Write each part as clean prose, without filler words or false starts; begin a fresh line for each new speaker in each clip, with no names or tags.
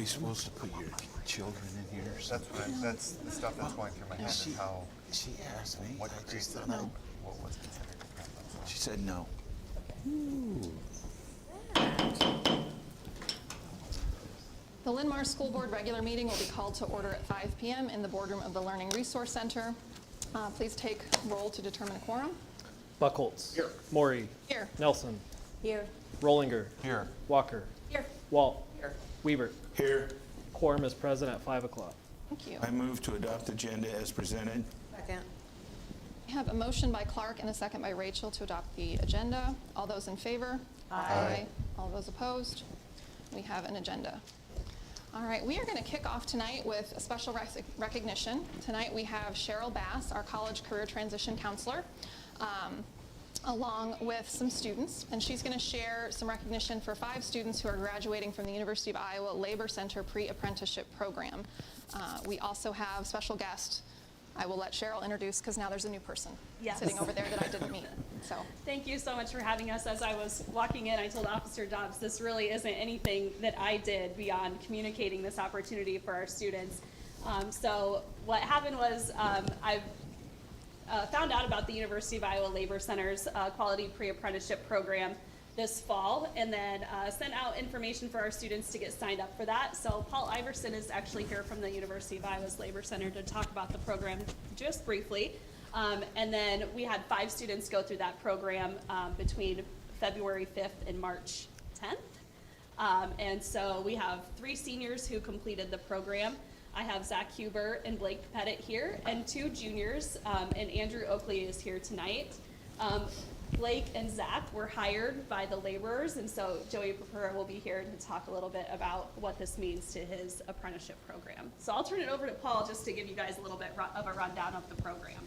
we supposed to put your children in here?
That's the stuff that's going through my head. Is how
She asked me.
what
I
grades
just
are
thought no.
what was considered different.
She said no.
The Linn-Mar School Board regular meeting will be called to order at 5 p.m. in the boardroom of the Learning Resource Center. Please take roll to determine a quorum.
Buckholz.
Here.
Maury.
Here.
Nelson.
Here.
Rollinger.
Here.
Walker.
Here.
Walt.
Here.
Weaver.
Here,
Quorum is present at 5 o'clock.
Thank you.
I move to adopt the agenda as presented.
Second.
We have a motion by Clark and a second by Rachel to adopt the agenda. All those in favor?
Aye.
All those opposed? We have an agenda. All right, we are going to kick off tonight with a special recognition. Tonight we have Cheryl Bass, our college career transition counselor, along with some students, and she's going to share some recognition for 5 students who are graduating from the University of Iowa Labor Center Pre-Apprenticeship Program. We also have special guest. I will let Cheryl introduce because now there's a new person sitting over there that I didn't meet. So
Thank you so much for having us. As I was walking in, I told Officer Dobbs this really isn't anything that I did beyond communicating this opportunity for our students. So what happened was I've found out about the University of Iowa Labor Center's Quality Pre-Apprenticeship Program this fall, and then sent out information for our students to get signed up for that. So Paul Iverson is actually here from the University of Iowa's Labor Center to talk about the program just briefly. And then we had 5 students go through that program between February 5th and March 10th. And so we have 3 seniors who completed the program. I have Zach Huber and Blake Pettit here, and 2 juniors, and Andrew Oakley is here tonight. Blake and Zach were hired by the laborers, and so Joey Prepara will be here to talk a little bit about what this means to his apprenticeship program. So I'll turn it over to Paul just to give you guys a little bit of a rundown of the program.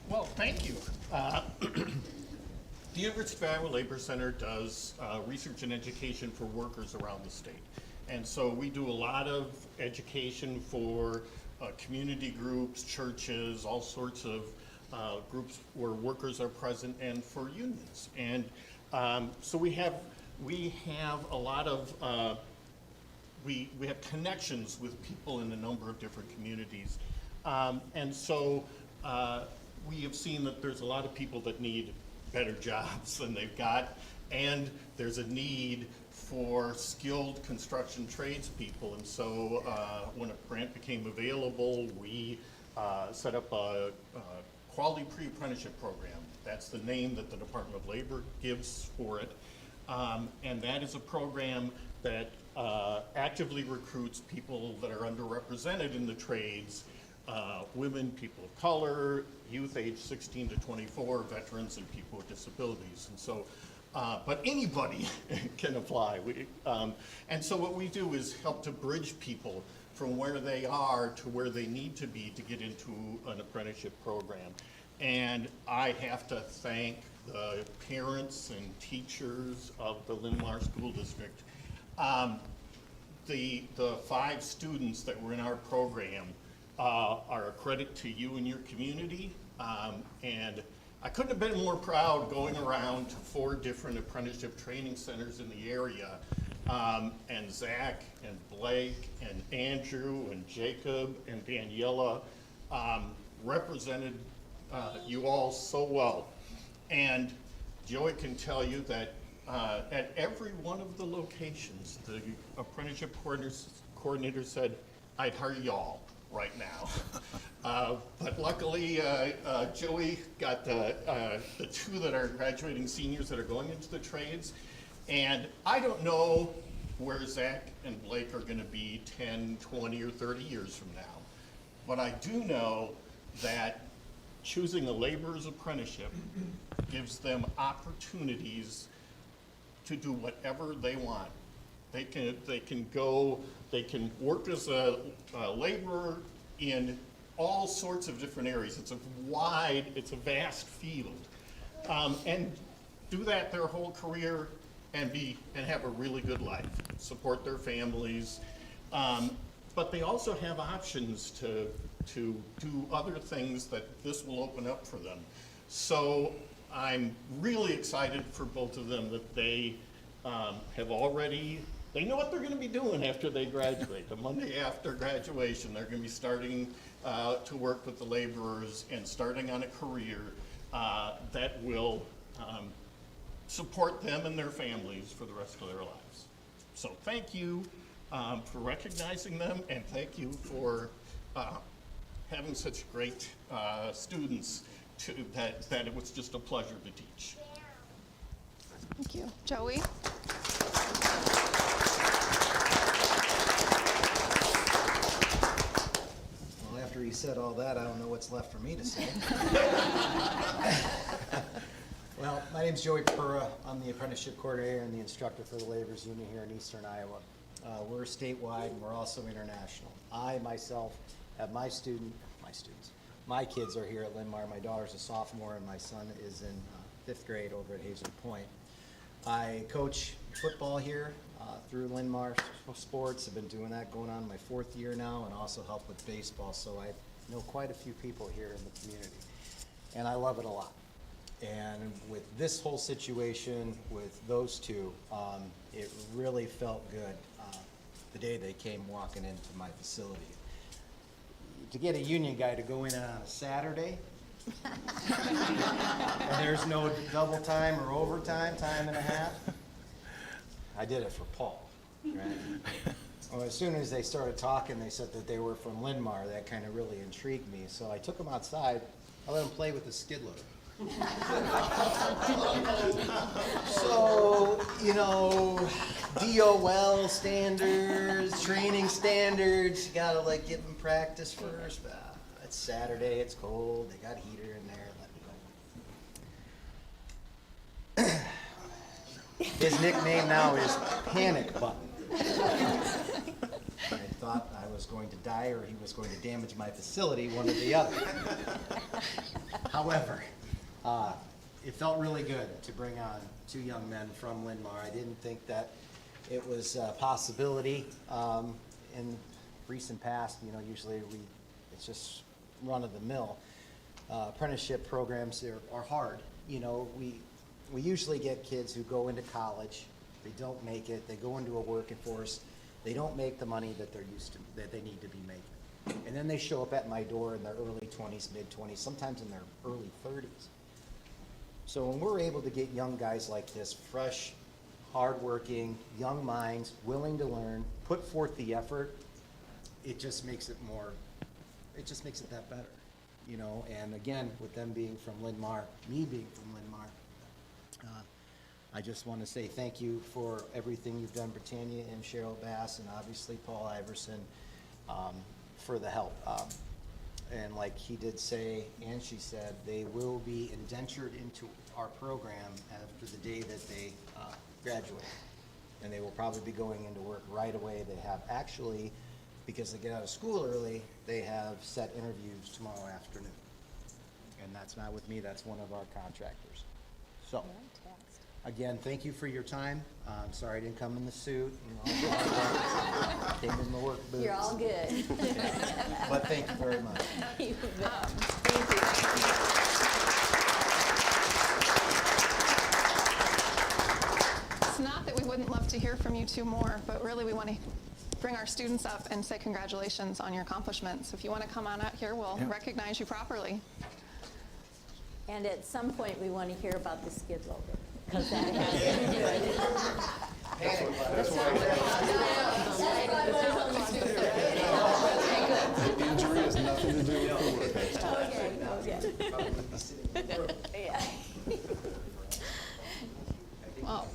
Well, thank you. The University of Iowa Labor Center does research and education for workers around the state. And so we do a lot of education for community groups, churches, all sorts of groups where workers are present, and for unions. And so we have a lot of, we have connections with people in a number of different communities. And so we have seen that there's a lot of people that need better jobs than they've got, and there's a need for skilled construction tradespeople. And so when a grant became available, we set up a Quality Pre-Apprenticeship Program. That's the name that the Department of Labor gives for it. And that is a program that actively recruits people that are underrepresented in the trades, women, people of color, youth age 16 to 24, veterans, and people with disabilities. And so, but anybody can apply. And so what we do is help to bridge people from where they are to where they need to be to get into an apprenticeship program. And I have to thank the parents and teachers of the Linn-Mar School District. The 5 students that were in our program are a credit to you and your community. And I couldn't have been more proud going around to 4 different apprenticeship training centers in the area. And Zach and Blake and Andrew and Jacob and Daniela represented you all so well. And Joey can tell you that at every one of the locations, the apprenticeship coordinator said, I'd hire y'all right now. But luckily, Joey got the 2 that are graduating seniors that are going into the trades. And I don't know where Zach and Blake are going to be 10, 20, or 30 years from now. But I do know that choosing a laborer's apprenticeship gives them opportunities to do whatever they want. They can work as a laborer in all sorts of different areas. It's a vast field, and do that their whole career and have a really good life, support their families, but they also have options to do other things that this will open up for them. So I'm really excited for both of them that they have already they know what they're gonna be doing after they graduate. The Monday after graduation, they're gonna be starting to work with the laborers and starting on a career that will support them and their families for the rest of their lives. So thank you for recognizing them, and thank you for having such great students that it was just a pleasure to teach.
Thank you. Joey?
Well, after he said all that, I don't know what's left for me to say. Well, my name's Joey Pura. I'm the apprenticeship coordinator and the instructor for the Laborers Union here in Eastern Iowa. We're statewide and we're also international. I myself have my kids are here at Linn-Mar. My daughter's a sophomore and my son is in 5th grade over at Hazel Point. I coach football here through Linn-Mar Sports. I've been doing that going on my 4th year now, and also help with baseball. So I know quite a few people here in the community, and I love it a lot. And with this whole situation with those two, it really felt good the day they came walking into my facility. To get a union guy to go in on a Saturday, and there's no double time or overtime, time and a half. I did it for Paul, right? Well, as soon as they started talking, they said that they were from Linn-Mar. That kind of really intrigued me. So I took them outside. I let them play with the skid loader. So, you know, DOL standards, training standards, you gotta like give them practice first. It's Saturday, it's cold, they got a heater in there, let me go. His nickname now is Panic Button. I thought I was going to die or he was going to damage my facility, one or the other. However, it felt really good to bring on 2 young men from Linn-Mar. I didn't think that it was a possibility. In recent past, you know, usually it's just run of the mill. Apprenticeship programs are hard. You know, we usually get kids who go into college, they don't make it, they go into a working force, they don't make the money that that they need to be making. And then they show up at my door in their early 20s, mid 20s, sometimes in their early 30s. So when we're able to get young guys like this, fresh, hardworking, young minds, willing to learn, put forth the effort, it just makes it that better, you know. And again, with them being from Linn-Mar, me being from Linn-Mar, I just want to say thank you for everything you've done, Britannia and Cheryl Bass, and obviously Paul Iverson, for the help. And like he did say, and she said, they will be indentured into our program after the day that they graduate. And they will probably be going into work right away. They have actually, because they get out of school early, they have set interviews tomorrow afternoon. And that's not with me, that's one of our contractors. So, again, thank you for your time. I'm sorry I didn't come in the suit. You know, came in the work boots.
You're all good.
But thank you very much.
You bet.
It's not that we wouldn't love to hear from you 2 more, but really we want to bring our students up and say congratulations on your accomplishments. If you want to come on out here, we'll recognize you properly.
And at some point, we want to hear about the skid loader, because that has to do it.
Injury has nothing to do with the work.
Okay. Yeah.
Well,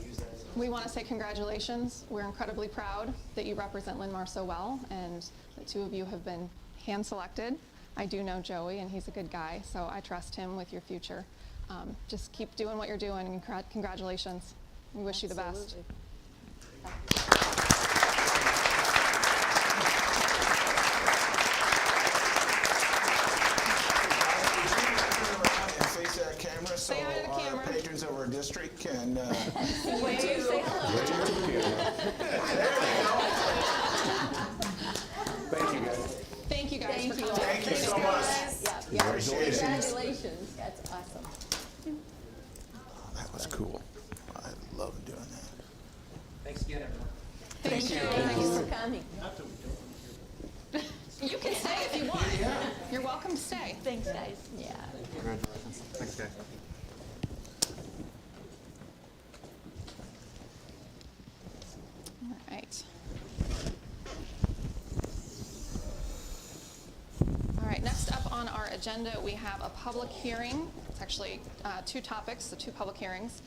we want to say congratulations. We're incredibly proud that you represent Linn-Mar so well, and the 2 of you have been hand-selected. I do know Joey, and he's a good guy, so I trust him with your future. Just keep doing what you're doing, and congratulations. We wish you the best.
And face that camera so
Say hi to the
our
camera.
patrons of our district can.
Wave, say hello.
Thank you, guys.
Thank you guys for coming.
Thank you so much.
Yeah,
Congratulations.
congratulations. That's awesome.
That was cool. I love doing that.
Thanks again, everyone.
Thank you.
Thanks for coming.
You can stay if you want. You're welcome to stay.
Thanks, guys. Yeah.
Congratulations. Thanks, guys.
All right. All right, next up on our agenda, we have a public hearing. It's actually two topics, so two public hearings.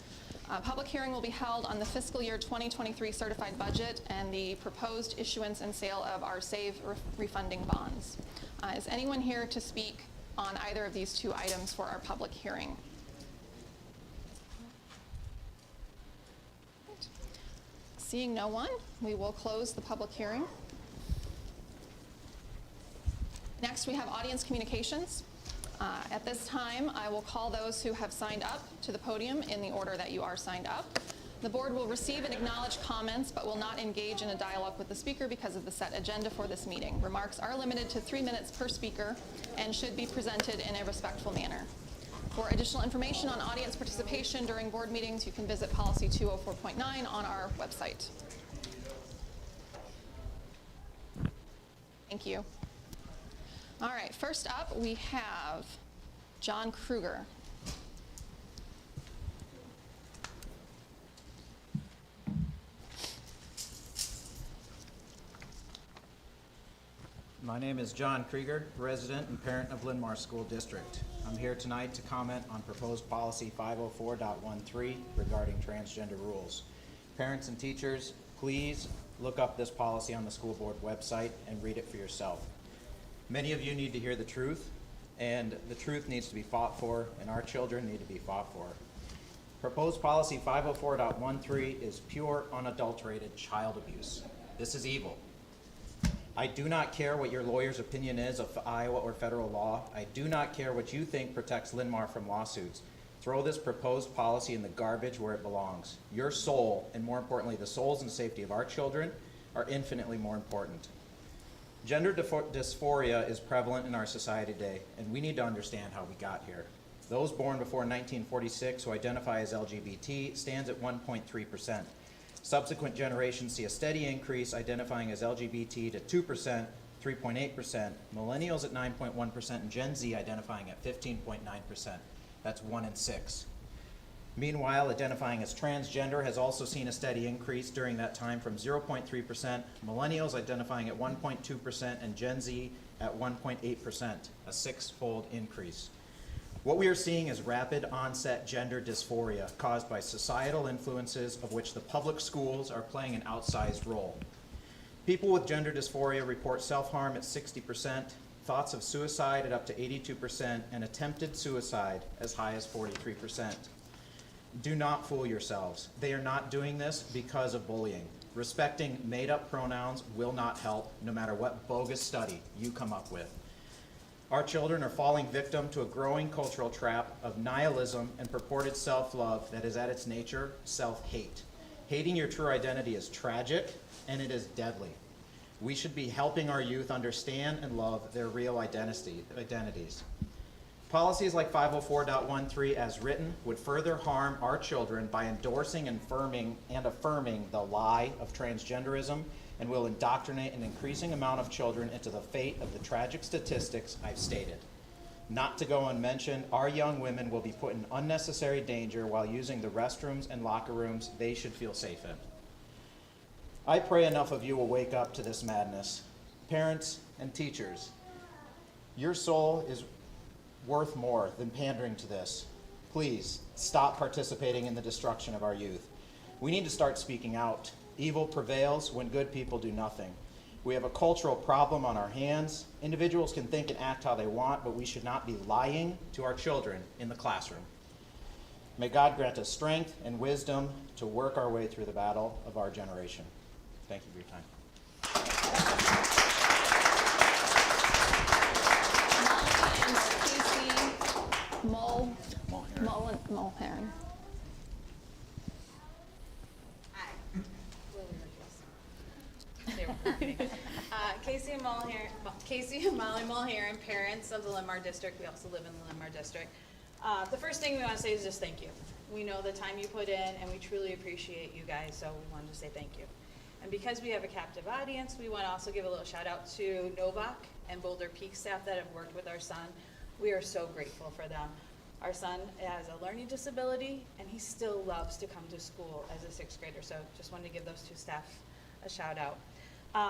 Public hearing will be held on the fiscal year 2023 certified budget and the proposed issuance and sale of our SAVE refunding bonds. Is anyone here to speak on either of these two items for our public hearing? Seeing no one, we will close the public hearing. Next, we have audience communications. At this time, I will call those who have signed up to the podium in the order that you are signed up. The board will receive and acknowledge comments, but will not engage in a dialogue with the speaker because of the set agenda for this meeting. Remarks are limited to 3 minutes per speaker and should be presented in a respectful manner. For additional information on audience participation during board meetings, you can visit policy 204.9 on our website. Thank you. All right, first up, we have John Kruger.
My name is John Krieger, resident and parent of Linn-Mar School District. I'm here tonight to comment on proposed policy 504.13 regarding transgender rules. Parents and teachers, please look up this policy on the school board website and read it for yourself. Many of you need to hear the truth, and the truth needs to be fought for, and our children need to be fought for. Proposed policy 504.13 is pure, unadulterated child abuse. This is evil. I do not care what your lawyer's opinion is of Iowa or federal law. I do not care what you think protects Linn-Mar from lawsuits. Throw this proposed policy in the garbage where it belongs. Your soul, and more importantly, the souls and safety of our children, are infinitely more important. Gender dysphoria is prevalent in our society today, and we need to understand how we got here. Those born before 1946 who identify as LGBT stands at 1.3%. Subsequent generations see a steady increase identifying as LGBT to 2%, 3.8%, millennials at 9.1%, and Gen Z identifying at 15.9%. That's 1 in 6. Meanwhile, identifying as transgender has also seen a steady increase during that time from 0.3%, millennials identifying at 1.2%, and Gen Z at 1.8%, a 6-fold increase. What we are seeing is rapid onset gender dysphoria caused by societal influences of which the public schools are playing an outsized role. People with gender dysphoria report self-harm at 60%, thoughts of suicide at up to 82%, and attempted suicide as high as 43%. Do not fool yourselves. They are not doing this because of bullying. Respecting made-up pronouns will not help, no matter what bogus study you come up with. Our children are falling victim to a growing cultural trap of nihilism and purported self-love that is at its nature self-hate. Hating your true identity is tragic, and it is deadly. We should be helping our youth understand and love their real identities. Policies like 504.13 as written would further harm our children by endorsing and affirming the lie of transgenderism, and will indoctrinate an increasing amount of children into the fate of the tragic statistics I've stated. Not to go unmentioned, our young women will be put in unnecessary danger while using the restrooms and locker rooms they should feel safe in. I pray enough of you will wake up to this madness. Parents and teachers, your soul is worth more than pandering to this. Please stop participating in the destruction of our youth. We need to start speaking out. Evil prevails when good people do nothing. We have a cultural problem on our hands. Individuals can think and act how they want, but we should not be lying to our children in the classroom. May God grant us strength and wisdom to work our way through the battle of our generation. Thank you for your time.
Mulheron.
Casey and Molly Mulheron, parents of the Linn-Mar district. We also live in the Linn-Mar district. The first thing we want to say is just thank you. We know the time you put in, and we truly appreciate you guys, so we wanted to say thank you. And because we have a captive audience, we want to also give a little shout out to Novak and Boulder Peak staff that have worked with our son. We are so grateful for them. Our son has a learning disability, and he still loves to come to school as a sixth grader. So just wanted to give those two staff a shout out.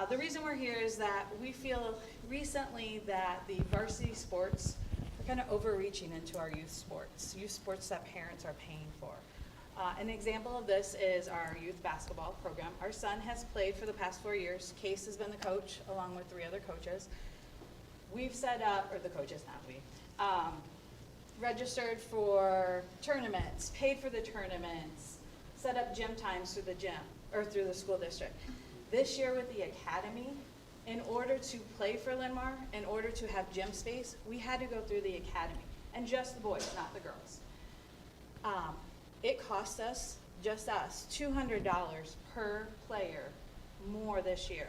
The reason we're here is that we feel recently that the varsity sports are kind of overreaching into our youth sports that parents are paying for. An example of this is our youth basketball program. Our son has played for the past 4 years. Case has been the coach along with 3 other coaches. We've set up, or the coaches, not we, registered for tournaments, paid for the tournaments, set up gym times through the gym, or through the school district. This year with the academy, in order to play for Linn-Mar, in order to have gym space, we had to go through the academy, and just the boys, not the girls. It cost us, just us, $200 per player more this year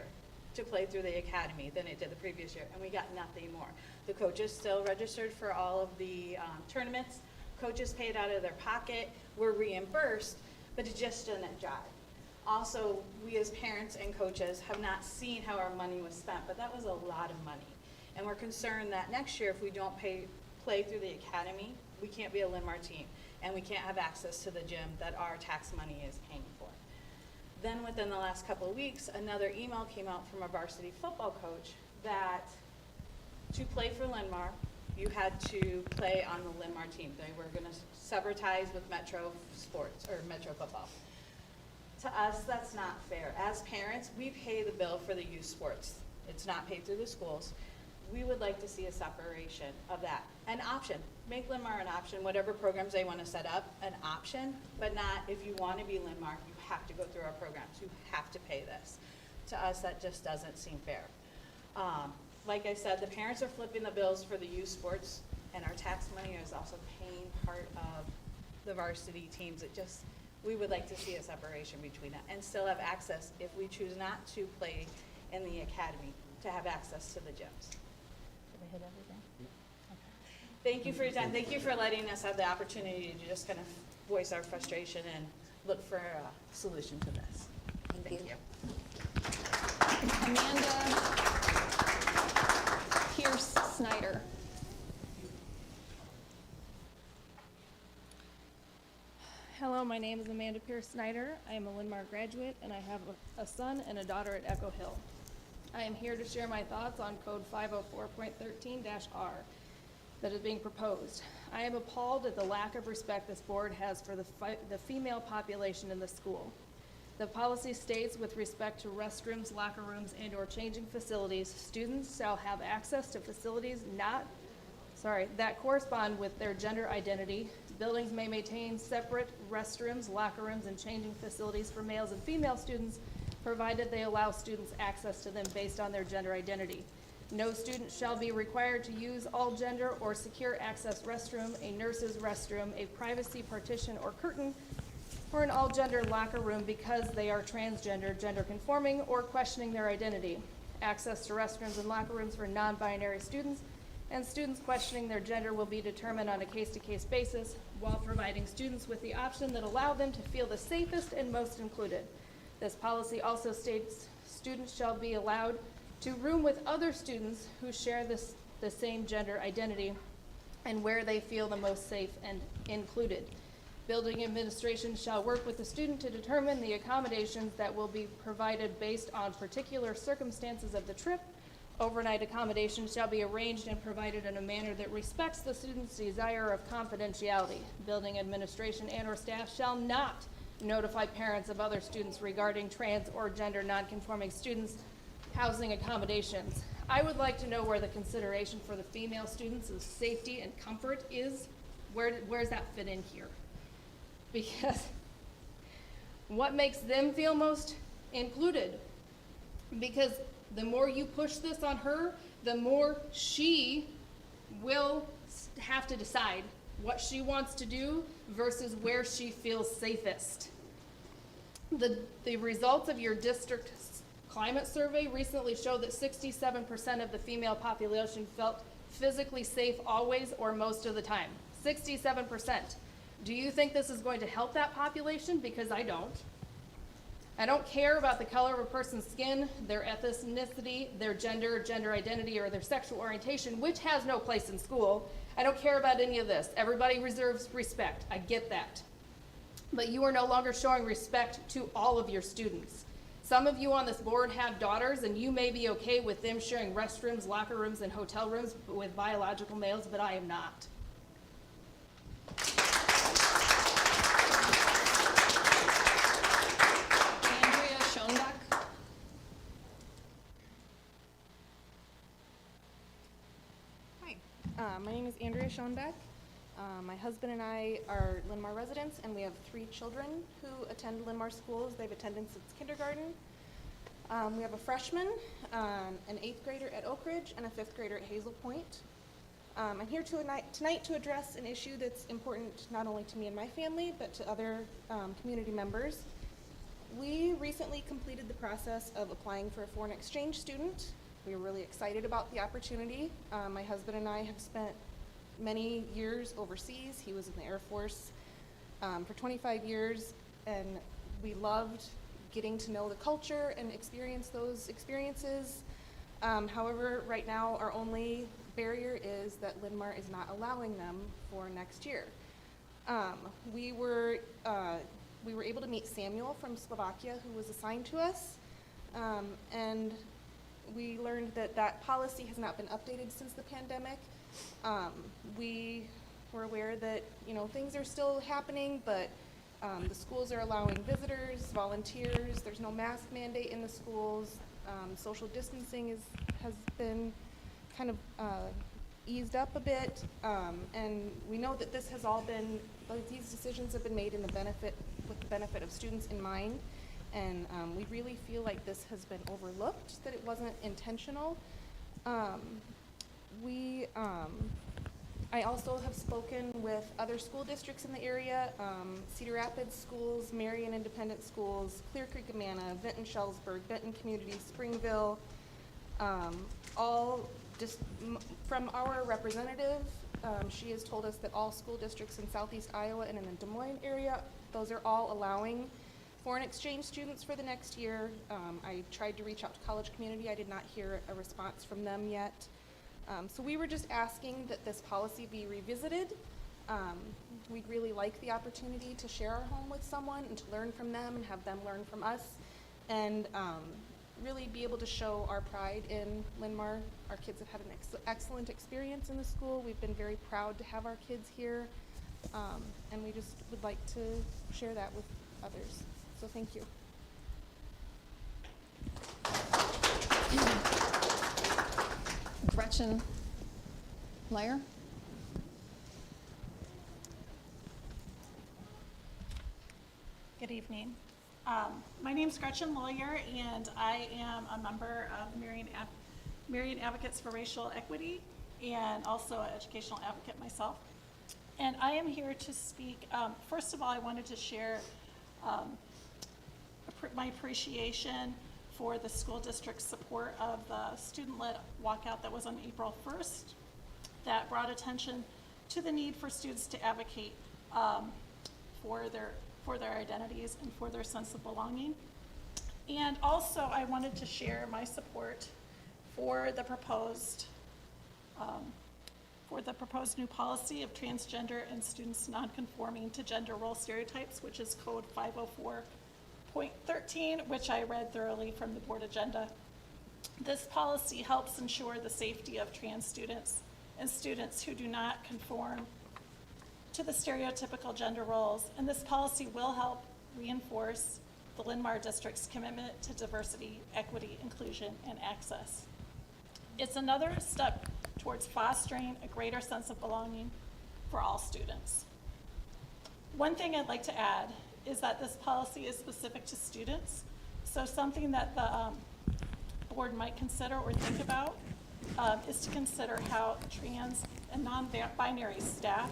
to play through the academy than it did the previous year, and we got nothing more. The coaches still registered for all of the tournaments. Coaches paid out of their pocket, were reimbursed, but it just didn't jive. Also, we as parents and coaches have not seen how our money was spent, but that was a lot of money. And we're concerned that next year, if we don't play through the academy, we can't be a Linn-Mar team, and we can't have access to the gym that our tax money is paying for. Then within the last couple of weeks, another email came out from a varsity football coach that to play for Linn-Mar, you had to play on the Linn-Mar team. They were gonna sever ties with Metro Sports, or Metro Football. To us, that's not fair. As parents, we pay the bill for the youth sports. It's not paid through the schools. We would like to see a separation of that. An option, make Linn-Mar an option, whatever programs they wanna set up, an option, but not if you wanna be Linn-Mar, you have to go through our programs. You have to pay this. To us, that just doesn't seem fair. Like I said, the parents are flipping the bills for the youth sports, and our tax money is also paying part of the varsity teams. We would like to see a separation between it and still have access, if we choose not to play in the academy, to have access to the gyms.
Did I hit everything?
Thank you for your time. Thank you for letting us have the opportunity to just kind of voice our frustration and look for a solution to this. Thank you.
Amanda Pierce Snyder.
Hello, my name is Amanda Pierce Snyder. I am a Linn-Mar graduate, and I have a son and a daughter at Echo Hill. I am here to share my thoughts on Code 504.13-R that is being proposed. I am appalled at the lack of respect this board has for the female population in the school. The policy states, with respect to restrooms, locker rooms, and/or changing facilities, students shall have access to facilities that correspond with their gender identity. Buildings may maintain separate restrooms, locker rooms, and changing facilities for males and female students, provided they allow students access to them based on their gender identity. No student shall be required to use all gender or secure access restroom, a nurse's restroom, a privacy partition or curtain, or an all-gender locker room because they are transgender, gender conforming, or questioning their identity. Access to restrooms and locker rooms for non-binary students and students questioning their gender will be determined on a case-to-case basis while providing students with the option that allow them to feel the safest and most included. This policy also states students shall be allowed to room with other students who share the same gender identity and where they feel the most safe and included. Building administration shall work with the student to determine the accommodations that will be provided based on particular circumstances of the trip. Overnight accommodations shall be arranged and provided in a manner that respects the student's desire of confidentiality. Building administration and/or staff shall not notify parents of other students regarding trans or gender nonconforming students' housing accommodations. I would like to know where the consideration for the female students' safety and comfort is. Where does that fit in here? Because what makes them feel most included? Because the more you push this on her, the more she will have to decide what she wants to do versus where she feels safest. The results of your district climate survey recently showed that 67% of the female population felt physically safe always or most of the time. 67%. Do you think this is going to help that population? Because I don't. I don't care about the color of a person's skin, their ethnicity, their gender, gender identity, or their sexual orientation, which has no place in school. I don't care about any of this. Everybody reserves respect. I get that. But you are no longer showing respect to all of your students. Some of you on this board have daughters, and you may be okay with them sharing restrooms, locker rooms, and hotel rooms with biological males, but I am not.
Andrea Schoenbeck.
Hi, my name is Andrea Schoenbeck. My husband and I are Linn-Mar residents, and we have 3 children who attend Linn-Mar schools. They've attended since kindergarten. We have a freshman, an 8th grader at Oak Ridge, and a 5th grader at Hazel Point. I'm here tonight to address an issue that's important not only to me and my family, but to other community members. We recently completed the process of applying for a foreign exchange student. We were really excited about the opportunity. My husband and I have spent many years overseas. He was in the Air Force for 25 years, and we loved getting to know the culture and experience those experiences. However, right now our only barrier is that Linn-Mar is not allowing them for next year. We were able to meet Samuel from Slovakia, who was assigned to us, and we learned that that policy has not been updated since the pandemic. We were aware that, you know, things are still happening, but the schools are allowing visitors, volunteers. There's no mask mandate in the schools. Social distancing has been kind of eased up a bit, and we know that this has all been, these decisions have been made with the benefit of students in mind, and we really feel like this has been overlooked, that it wasn't intentional. I also have spoken with other school districts in the area, Cedar Rapids schools, Marion Independent Schools, Clear Creek Amana, Vinton Shellsburg, Benton Community, Springville, all just from our representative. She has told us that all school districts in southeast Iowa and in the Des Moines area, those are all allowing foreign exchange students for the next year. I tried to reach out to College Community. I did not hear a response from them yet. So we were just asking that this policy be revisited. We'd really like the opportunity to share our home with someone and to learn from them and have them learn from us, and really be able to show our pride in Linn-Mar. Our kids have had an excellent experience in the school. We've been very proud to have our kids here, and we just would like to share that with others. So thank you.
Gretchen Layer.
Good evening. My name is Gretchen Lawyer, and I am a member of Marion Advocates for Racial Equity, and also an educational advocate myself. And I am here to speak. First of all, I wanted to share my appreciation for the school district's support of the student-led walkout that was on April 1st, that brought attention to the need for students to advocate for their identities and for their sense of belonging. And also, I wanted to share my support for the proposed new policy of transgender and students non-conforming to gender role stereotypes, which is Code 504.13, which I read thoroughly from the board agenda. This policy helps ensure the safety of trans students and students who do not conform to the stereotypical gender roles, and this policy will help reinforce the Linn-Mar district's commitment to diversity, equity, inclusion, and access. It's another step towards fostering a greater sense of belonging for all students. One thing I'd like to add is that this policy is specific to students, so something that the board might consider or think about is to consider how trans and non-binary staff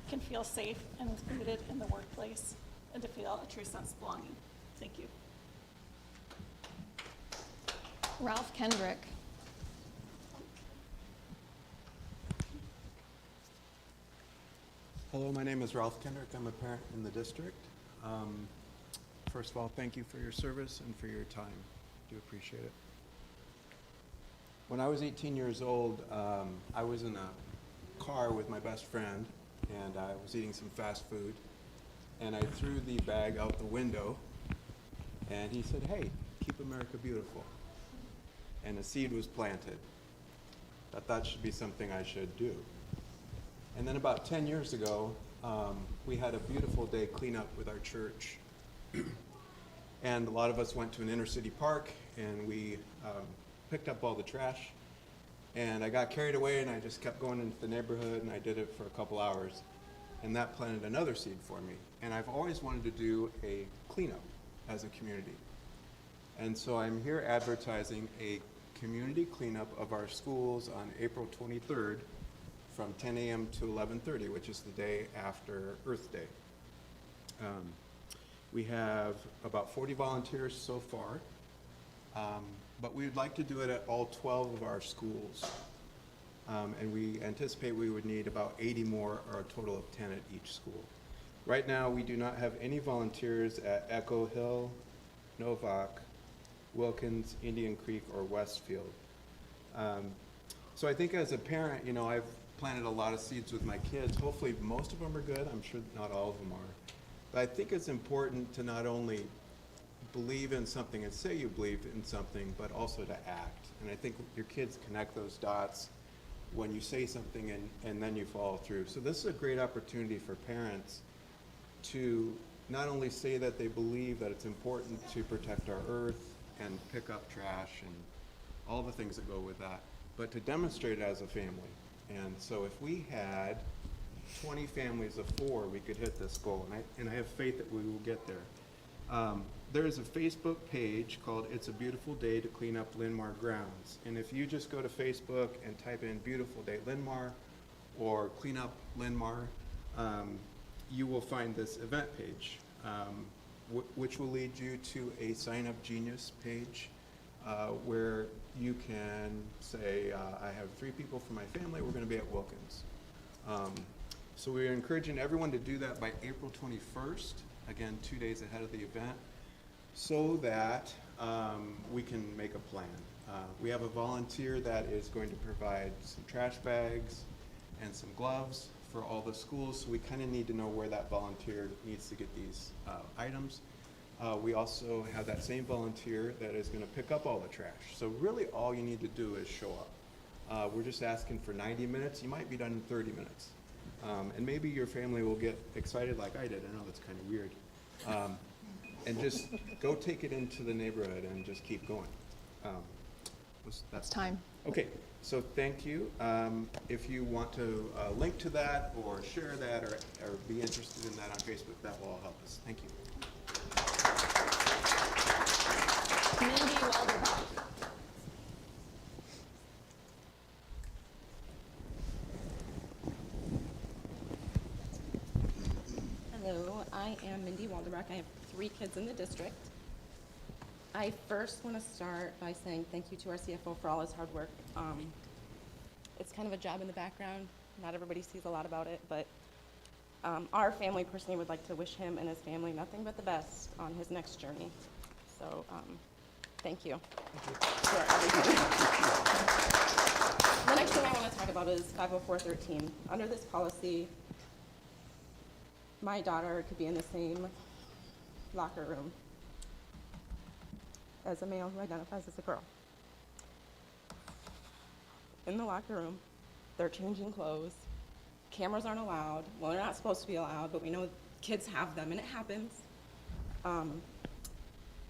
can feel safe and included in the workplace and to feel a true sense of belonging. Thank you.
Ralph Kendrick.
Hello, my name is Ralph Kendrick. I'm a parent in the district. first of all, thank you for your service and for your time. Do appreciate it. When I was 18 years old, I was in a car with my best friend, and I was eating some fast food, and I threw the bag out the window, and he said, "Hey, keep America beautiful." And a seed was planted that should be something I should do. And then about 10 years ago, we had a beautiful day cleanup with our church. And a lot of us went to an inner city park, and we picked up all the trash. And I got carried away, and I just kept going into the neighborhood, and I did it for a couple hours. And that planted another seed for me. And I've always wanted to do a cleanup as a community. And so I'm here advertising a community cleanup of our schools on April 23rd from 10 a.m. to 11:30, which is the day after Earth Day. We have about 40 volunteers so far, but we would like to do it at all 12 of our schools. And we anticipate we would need about 80 more, or a total of 10 at each school. Right now, we do not have any volunteers at Echo Hill, Novak, Wilkins, Indian Creek, or Westfield. So I think as a parent, you know, I've planted a lot of seeds with my kids. Hopefully most of them are good. I'm sure not all of them are. But I think it's important to not only believe in something and say you believe in something, but also to act. And I think your kids connect those dots when you say something and then you follow through. So this is a great opportunity for parents to not only say that they believe that it's important to protect our earth and pick up trash and all the things that go with that, but to demonstrate it as a family. And so if we had 20 families of 4, we could hit this goal, and I have faith that we will get there. There is a Facebook page called It's a Beautiful Day to Clean Up Linn-Mar Grounds. And if you just go to Facebook and type in Beautiful Day Linn-Mar or Clean Up Linn-Mar, you will find this event page, which will lead you to a Sign Up Genius page where you can say, I have 3 people from my family, we're going to be at Wilkins. So we're encouraging everyone to do that by April 21st, again, 2 days ahead of the event, so that we can make a plan. We have a volunteer that is going to provide some trash bags and some gloves for all the schools, so we kind of need to know where that volunteer needs to get these items. We also have that same volunteer that is going to pick up all the trash. So really all you need to do is show up. We're just asking for 90 minutes. You might be done in 30 minutes. And maybe your family will get excited like I did. I know that's kind of weird. And just go take it into the neighborhood and just keep going.
That's time.
Okay, so thank you. If you want to link to that or share that or be interested in that on Facebook, that will all help us. Thank you.
Mindy Welderbach.
Hello, I am Mindy Welderbach. I have 3 kids in the district. I first want to start by saying thank you to our CFO for all his hard work. It's kind of a job in the background. Not everybody sees a lot about it, but our family personally would like to wish him and his family nothing but the best on his next journey. So thank you for everything. The next thing I want to talk about is 50413. Under this policy, my daughter could be in the same locker room as a male who identifies as a girl. In the locker room, they're changing clothes. Cameras aren't allowed. Well, they're not supposed to be allowed, but we know kids have them, and it happens.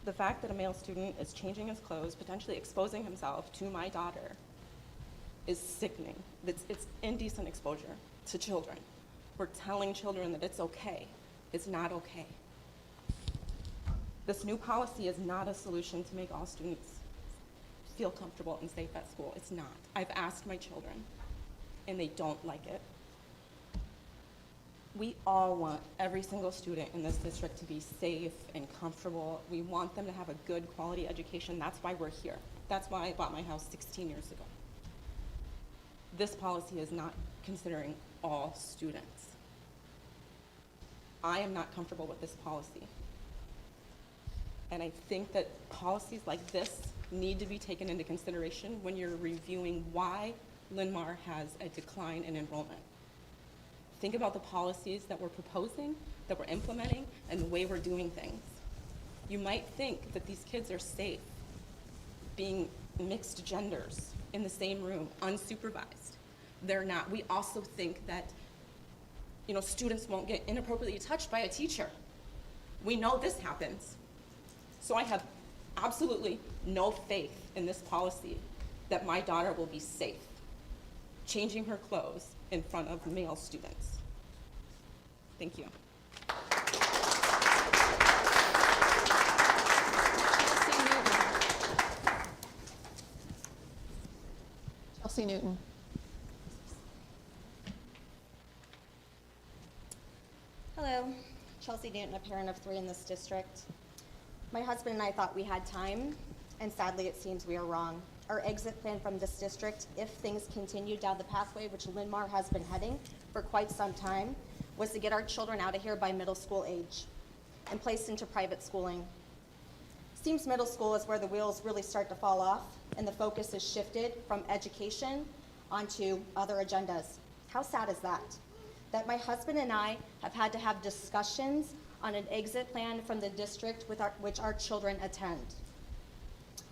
The fact that a male student is changing his clothes, potentially exposing himself to my daughter, is sickening. It's indecent exposure to children. We're telling children that it's okay. It's not okay. This new policy is not a solution to make all students feel comfortable and safe at school. It's not. I've asked my children, and they don't like it. We all want every single student in this district to be safe and comfortable. We want them to have a good quality education. That's why we're here. That's why I bought my house 16 years ago. This policy is not considering all students. I am not comfortable with this policy. And I think that policies like this need to be taken into consideration when you're reviewing why Linn-Mar has a decline in enrollment. Think about the policies that we're proposing, that we're implementing, and the way we're doing things. You might think that these kids are safe being mixed genders in the same room, unsupervised. They're not. We also think that, students won't get inappropriately touched by a teacher. We know this happens. So I have absolutely no faith in this policy that my daughter will be safe changing her clothes in front of male students. Thank you.
Chelsea Newton.
Hello, Chelsea Newton, a parent of 3 in this district. My husband and I thought we had time, and sadly it seems we are wrong. Our exit plan from this district, if things continue down the pathway which Linn-Mar has been heading for quite some time, was to get our children out of here by middle school age and placed into private schooling. Seems middle school is where the wheels really start to fall off and the focus is shifted from education onto other agendas. How sad is that? That my husband and I have had to have discussions on an exit plan from the district which our children attend.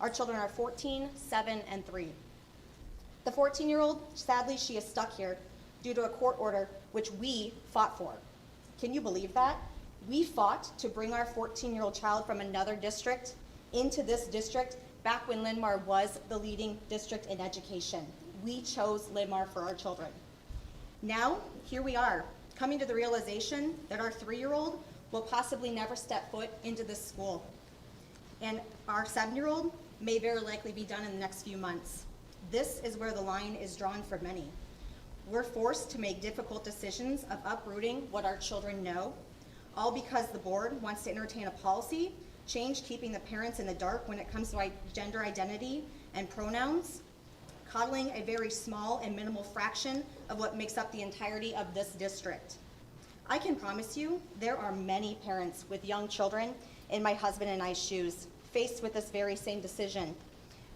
Our children are 14, 7, and 3. The 14-year-old, sadly, she is stuck here due to a court order which we fought for. Can you believe that? We fought to bring our 14-year-old child from another district into this district back when Linn-Mar was the leading district in education. We chose Linn-Mar for our children. Now, here we are, coming to the realization that our 3-year-old will possibly never step foot into this school. And our 7-year-old may very likely be done in the next few months. This is where the line is drawn for many. We're forced to make difficult decisions of uprooting what our children know, all because the board wants to entertain a policy change keeping the parents in the dark when it comes to gender identity and pronouns, coddling a very small and minimal fraction of what makes up the entirety of this district. I can promise you there are many parents with young children in my husband and I's shoes, faced with this very same decision,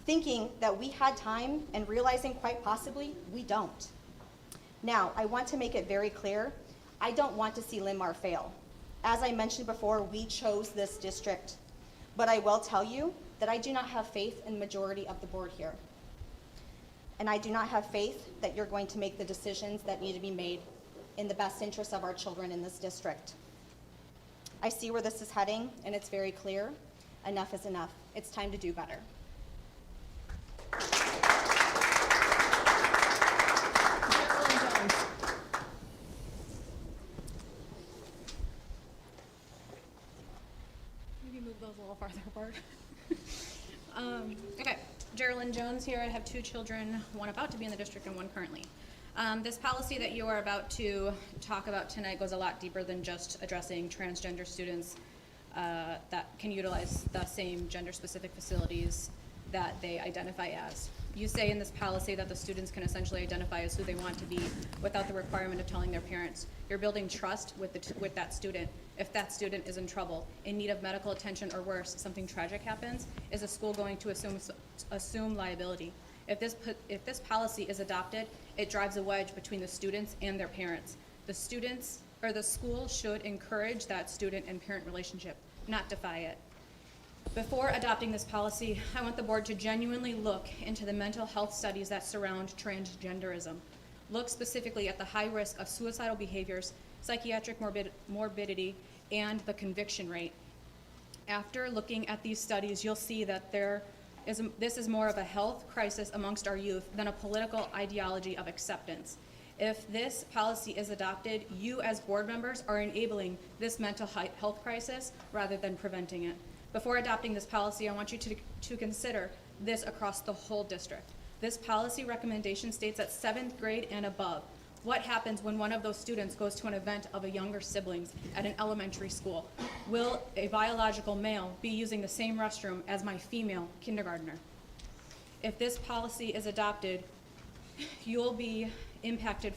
thinking that we had time and realizing quite possibly we don't. Now, I want to make it very clear, I don't want to see Linn-Mar fail. As I mentioned before, we chose this district, but I will tell you that I do not have faith in the majority of the board here. And I do not have faith that you're going to make the decisions that need to be made in the best interest of our children in this district. I see where this is heading, and it's very clear. Enough is enough. It's time to do better.
Maybe move those a little farther apart. Okay, Geraldine Jones here. I have 2 children, one about to be in the district and one currently. This policy that you are about to talk about tonight goes a lot deeper than just addressing transgender students that can utilize the same gender-specific facilities that they identify as. You say in this policy that the students can essentially identify as who they want to be without the requirement of telling their parents. You're building trust with that student. If that student is in trouble, in need of medical attention, or worse, something tragic happens, is the school going to assume liability? If this policy is adopted, it drives a wedge between the students and their parents. The school should encourage that student and parent relationship, not defy it. Before adopting this policy, I want the board to genuinely look into the mental health studies that surround transgenderism. Look specifically at the high risk of suicidal behaviors, psychiatric morbidity, and the conviction rate. After looking at these studies, you'll see that this is more of a health crisis amongst our youth than a political ideology of acceptance. If this policy is adopted, you as board members are enabling this mental health crisis rather than preventing it. Before adopting this policy, I want you to consider this across the whole district. This policy recommendation states that 7th grade and above. What happens when one of those students goes to an event of a younger siblings at an elementary school? Will a biological male be using the same restroom as my female kindergartner? If this policy is adopted, you'll be impacting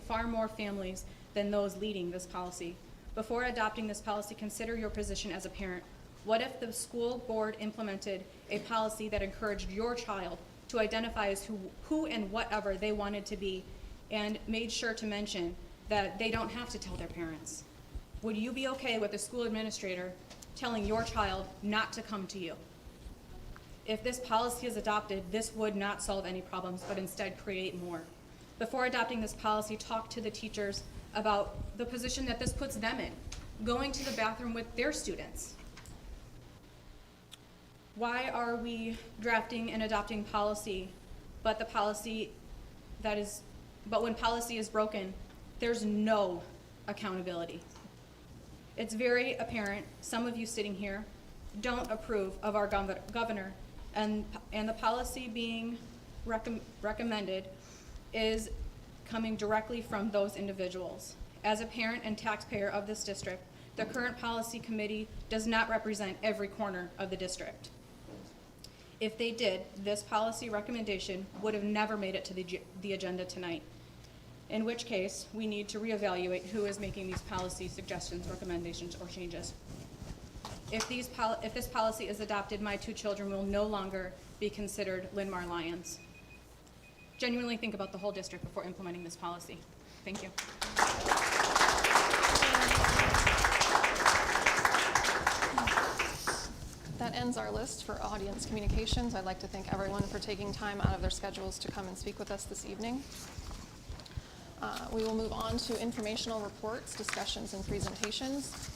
far more families than those leading this policy. Before adopting this policy, consider your position as a parent. What if the school board implemented a policy that encouraged your child to identify as who and whatever they wanted to be, and made sure to mention that they don't have to tell their parents? Would you be okay with a school administrator telling your child not to come to you? If this policy is adopted, this would not solve any problems, but instead create more. Before adopting this policy, talk to the teachers about the position that this puts them in, going to the bathroom with their students. Why are we drafting and adopting policy, but when policy is broken, there's no accountability? It's very apparent, some of you sitting here don't approve of our governor, and the policy being recommended is coming directly from those individuals. As a parent and taxpayer of this district, the current policy committee does not represent every corner of the district. If they did, this policy recommendation would have never made it to the agenda tonight, in which case we need to reevaluate who is making these policy suggestions, recommendations, or changes. If this policy is adopted, my 2 children will no longer be considered Linn-Mar Lions. Genuinely think about the whole district before implementing this policy. Thank you.
That ends our list for audience communications. I'd like to thank everyone for taking time out of their schedules to come and speak with us this evening. We will move on to informational reports, discussions, and presentations.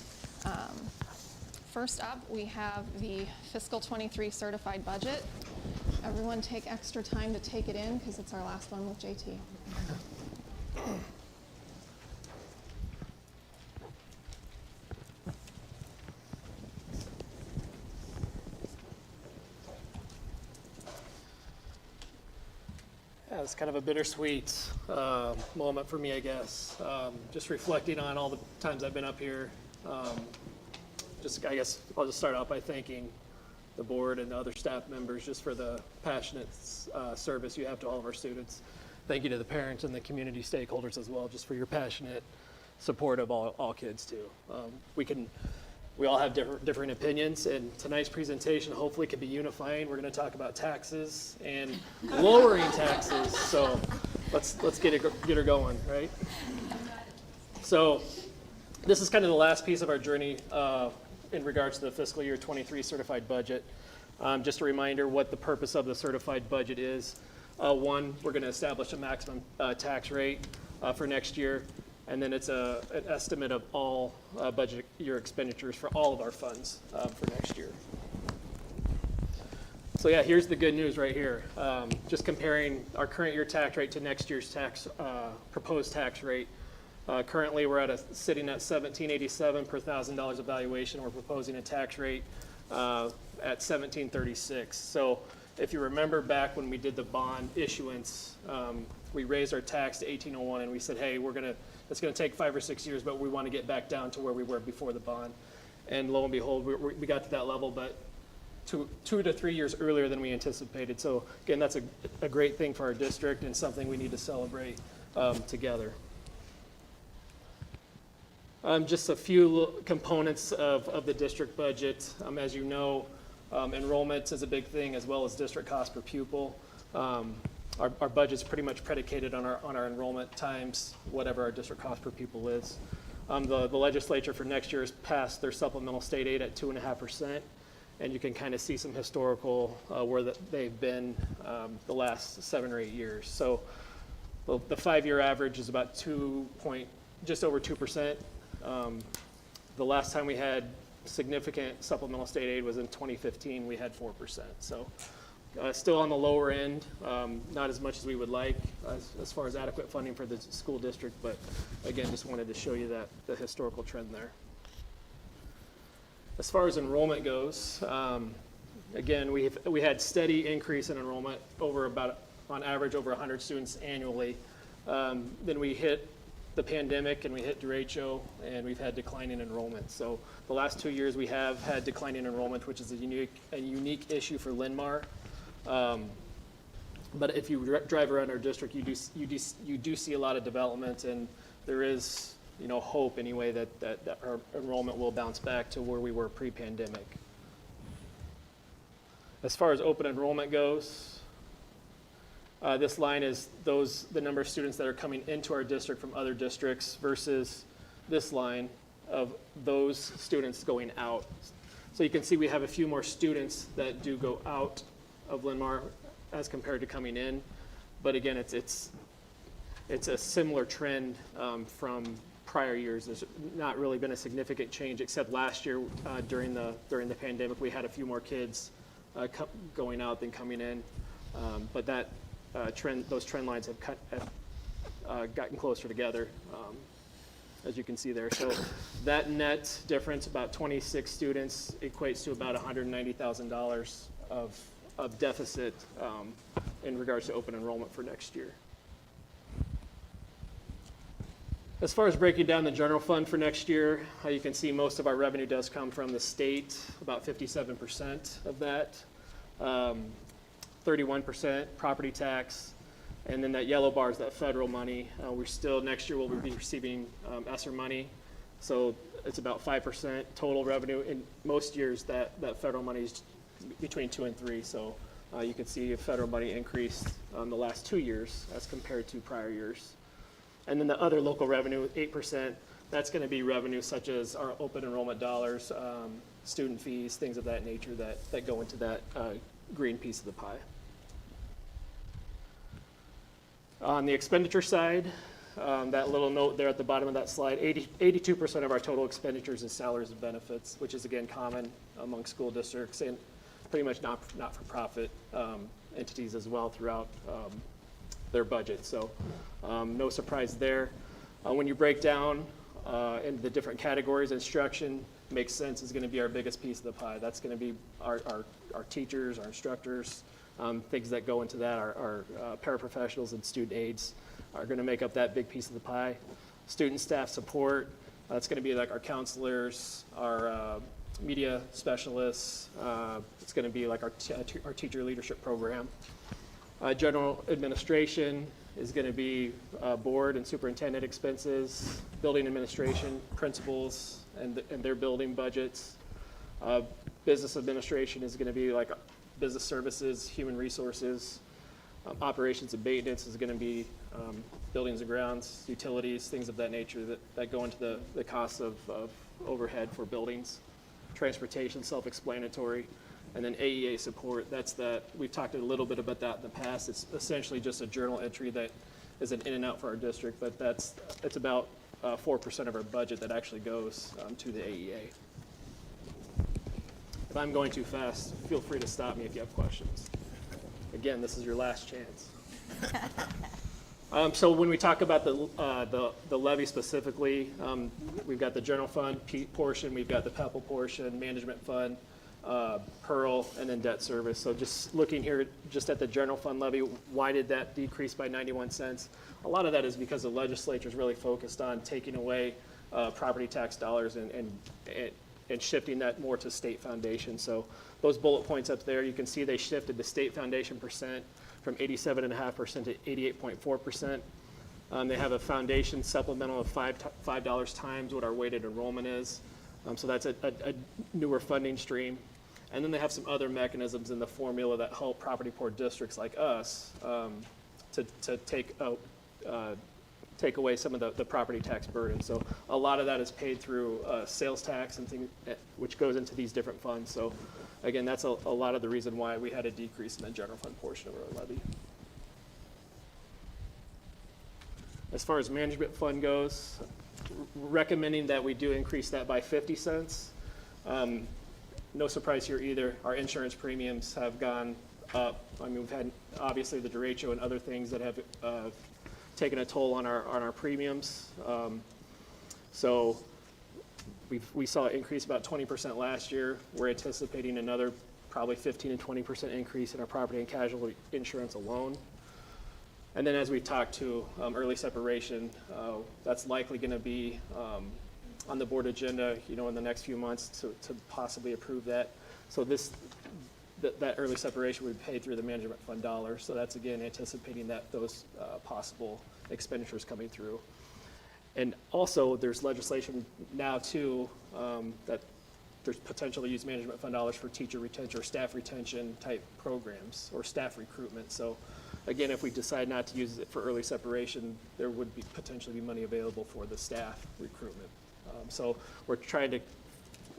First up, we have the fiscal 23 certified budget. Everyone take extra time to take it in because it's our last one with JT.
Yeah, it's kind of a bittersweet moment for me, I guess. Just reflecting on all the times I've been up here. I guess I'll just start out by thanking the board and the other staff members just for the passionate service you have to all of our students. Thank you to the parents and the community stakeholders as well, just for your passionate support of all kids too. We all have different opinions, and tonight's presentation hopefully could be unifying. We're going to talk about taxes and lowering taxes. So let's get her going, right? So this is kind of the last piece of our journey in regards to the fiscal year 23 certified budget. Just a reminder what the purpose of the certified budget is. One, we're going to establish a maximum tax rate for next year. And then it's an estimate of all budget year expenditures for all of our funds for next year. So yeah, here's the good news right here. Just comparing our current year tax rate to next year's proposed tax rate. Currently, we're sitting at $17.87 per $1,000 evaluation. We're proposing a tax rate at $17.36. So if you remember back when we did the bond issuance, we raised our tax to $18.01, and we said, hey, it's going to take 5 or 6 years, but we want to get back down to where we were before the bond. And lo and behold, we got to that level, but 2 to 3 years earlier than we anticipated. So again, that's a great thing for our district and something we need to celebrate together. Just a few components of the district budget. As you know, enrollment is a big thing, as well as district cost per pupil. Our budget's pretty much predicated on our enrollment times whatever our district cost per pupil is. The legislature for next year has passed their supplemental state aid at 2.5%, and you can kind of see some historical where they've been the last 7 or 8 years. So the 5-year average is about just over 2%. The last time we had significant supplemental state aid was in 2015. We had 4%. So still on the lower end, not as much as we would like as far as adequate funding for the school district, but again, just wanted to show you the historical trend there. As far as enrollment goes, again, we had steady increase in enrollment on average over 100 students annually. Then we hit the pandemic and we hit derecho, and we've had declining enrollment. So the last 2 years we have had declining enrollment, which is a unique issue for Linn-Mar. But if you drive around our district, you do see a lot of development, and there is hope anyway that our enrollment will bounce back to where we were pre-pandemic. As far as open enrollment goes, this line is the number of students that are coming into our district from other districts versus this line of those students going out. So you can see we have a few more students that do go out of Linn-Mar as compared to coming in. But again, it's a similar trend from prior years. There's not really been a significant change, except last year during the pandemic, we had a few more kids going out than coming in. But that those trend lines have gotten closer together, as you can see there. So that net difference, about 26 students, equates to about $190,000 of deficit in regards to open enrollment for next year. As far as breaking down the general fund for next year, you can see most of our revenue does come from the state, about 57% of that, 31% property tax, and then that yellow bar is that federal money. We're still, next year we'll be receiving ESSER money, so it's about 5% total revenue. In most years that federal money is between 2 and 3, so you can see federal money increased the last 2 years as compared to prior years. And then the other local revenue, 8%, that's going to be revenue such as our open enrollment dollars, student fees, things of that nature that go into that green piece of the pie. On the expenditure side, that little note there at the bottom of that slide, 82% of our total expenditures is salaries and benefits, which is again common among school districts and pretty much not-for-profit entities as well throughout their budget. So no surprise there. When you break down into the different categories, instruction makes sense, is going to be our biggest piece of the pie. That's going to be our teachers, our instructors, things that go into that. Our paraprofessionals and student aides are going to make up that big piece of the pie. Student staff support, that's going to be like our counselors, our media specialists. It's going to be like our teacher leadership program. General administration is going to be board and superintendent expenses, building administration, principals, and their building budgets. Business administration is going to be like business services, human resources. Operations and maintenance is going to be buildings and grounds, utilities, things of that nature that go into the costs of overhead for buildings. Transportation, self-explanatory. And then AEA support, we've talked a little bit about that in the past. It's essentially just a journal entry that is an in and out for our district, but it's about 4% of our budget that actually goes to the AEA. If I'm going too fast, feel free to stop me if you have questions. Again, this is your last chance. So when we talk about the levy specifically, we've got the general fund portion, we've got the PEPL portion, management fund, Pearl, and then debt service. So just looking here just at the general fund levy, why did that decrease by 91 cents? A lot of that is because the legislature is really focused on taking away property tax dollars and shifting that more to state foundation. So those bullet points up there, you can see they shifted the state foundation percent from 87.5% to 88.4%. They have a foundation supplemental of $5 times what our weighted enrollment is. So that's a newer funding stream. And then they have some other mechanisms in the formula that help property poor districts like us to take away some of the property tax burden. So a lot of that is paid through sales tax and things, which goes into these different funds. So again, that's a lot of the reason why we had a decrease in the general fund portion of our levy. As far as management fund goes, recommending that we do increase that by 50 cents. No surprise here either. Our insurance premiums have gone up. I mean, we've had obviously the derecho and other things that have taken a toll on our premiums. So we saw an increase about 20% last year. We're anticipating another probably 15 and 20% increase in our property and casualty insurance alone. And then as we talked to early separation, that's likely going to be on the board agenda, in the next few months to possibly approve that. So that early separation would be paid through the management fund dollars. So that's again anticipating that those possible expenditures coming through. And also there's legislation now too that there's potential to use management fund dollars for teacher retention or staff retention type programs or staff recruitment. So again, if we decide not to use it for early separation, there would be potentially be money available for the staff recruitment. So we're trying to,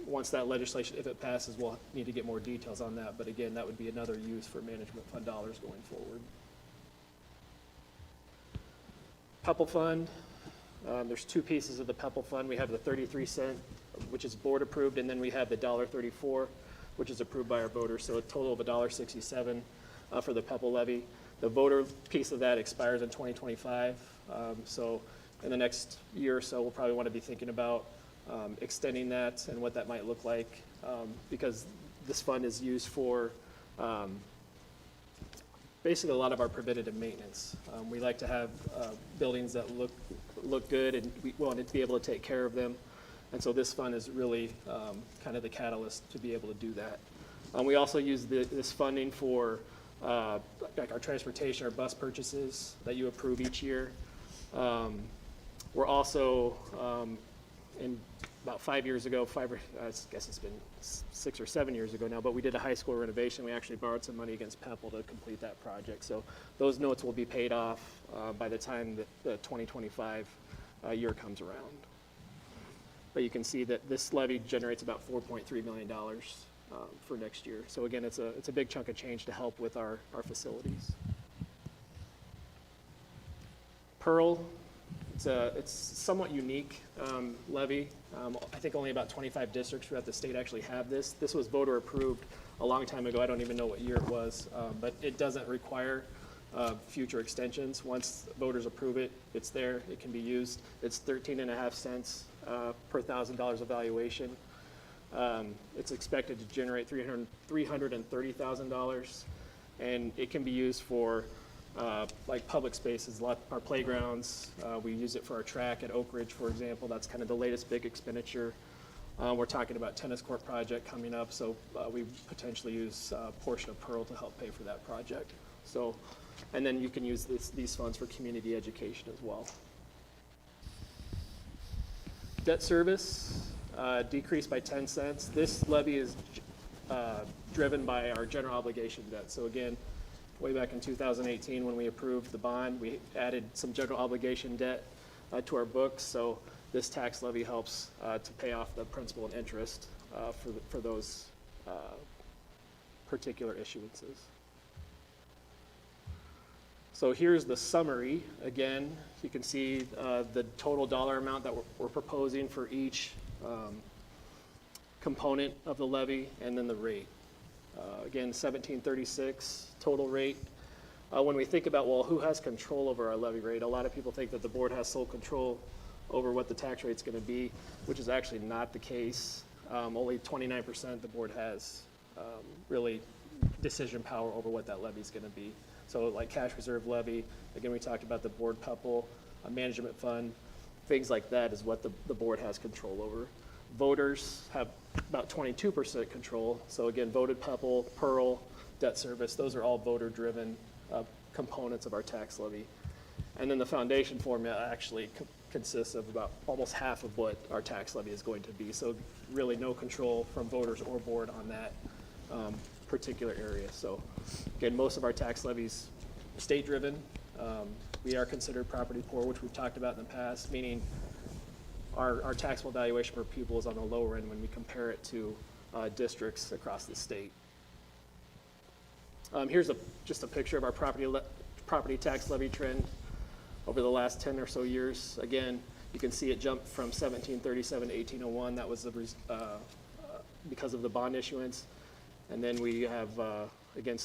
once that legislation, if it passes, we'll need to get more details on that. But again, that would be another use for management fund dollars going forward. PEPL fund, there's two pieces of the PEPL fund. We have the 33-cent, which is board approved, and then we have the $1.34, which is approved by our voters. So a total of $1.67 for the PEPL levy. The voter piece of that expires in 2025. So in the next year or so, we'll probably want to be thinking about extending that and what that might look like, because this fund is used for basically a lot of our preventative maintenance. We like to have buildings that look good, and we want to be able to take care of them. And so this fund is really kind of the catalyst to be able to do that. We also use this funding for like our transportation, our bus purchases that you approve each year. We're also, in about 5 years ago, I guess it's been 6 or 7 years ago now, but we did a high school renovation. We actually borrowed some money against PEPL to complete that project. So those notes will be paid off by the time that the 2025 year comes around. But you can see that this levy generates about $4.3 million for next year. So again, it's a big chunk of change to help with our facilities. Pearl, it's somewhat unique levy. I think only about 25 districts throughout the state actually have this. This was voter approved a long time ago. I don't even know what year it was, but it doesn't require future extensions. Once voters approve it, it's there, it can be used. It's 13.5 cents per $1,000 evaluation. It's expected to generate $330,000, and it can be used for like public spaces, our playgrounds. We use it for our track at Oak Ridge, for example. That's kind of the latest big expenditure. We're talking about tennis court project coming up, so we potentially use a portion of Pearl to help pay for that project. So, and then you can use these funds for community education as well. Debt service decreased by 10 cents. This levy is driven by our general obligation debt. So again, way back in 2018 when we approved the bond, we added some general obligation debt to our books. So this tax levy helps to pay off the principal and interest for those particular issuances. So here's the summary. Again, you can see the total dollar amount that we're proposing for each component of the levy, and then the rate. Again, 1736 total rate. When we think about, well, who has control over our levy rate? A lot of people think that the board has sole control over what the tax rate's going to be, which is actually not the case. Only 29% the board has really decision power over what that levy is going to be. So like cash reserve levy, again, we talked about the board PEPL, a management fund, things like that is what the board has control over. Voters have about 22% control. So again, voted PEPL, Pearl, debt service, those are all voter-driven components of our tax levy. And then the foundation formula actually consists of about almost half of what our tax levy is going to be. So really no control from voters or board on that particular area. So again, most of our tax levies state-driven. We are considered property poor, which we've talked about in the past, meaning our taxable valuation per pupil is on the lower end when we compare it to districts across the state. Here's just a picture of our property tax levy trend over the last 10 or so years. Again, you can see it jumped from 1737 to 1801. That was because of the bond issuance. And then we have, again,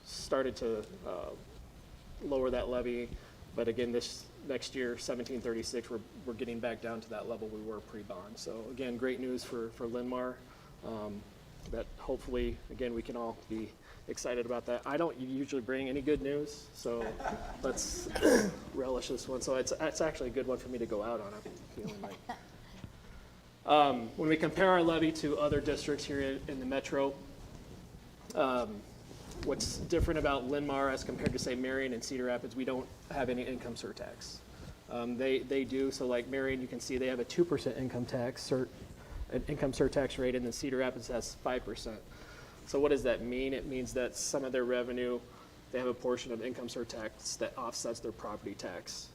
started to lower that levy. But again, this next year, 1736, we're getting back down to that level we were pre-bond. So again, great news for Linn-Mar. That hopefully, again, we can all be excited about that. I don't usually bring any good news, so let's relish this one. So it's actually a good one for me to go out on, I'm feeling like. When we compare our levy to other districts here in the metro, what's different about Linn-Mar as compared to, say, Marion and Cedar Rapids, we don't have any income surtax. They do, so like Marion, you can see they have a 2% income tax cert an income surtax rate, and then Cedar Rapids has 5%. So what does that mean? It means that some of their revenue, they have a portion of income surtax that offsets their property tax.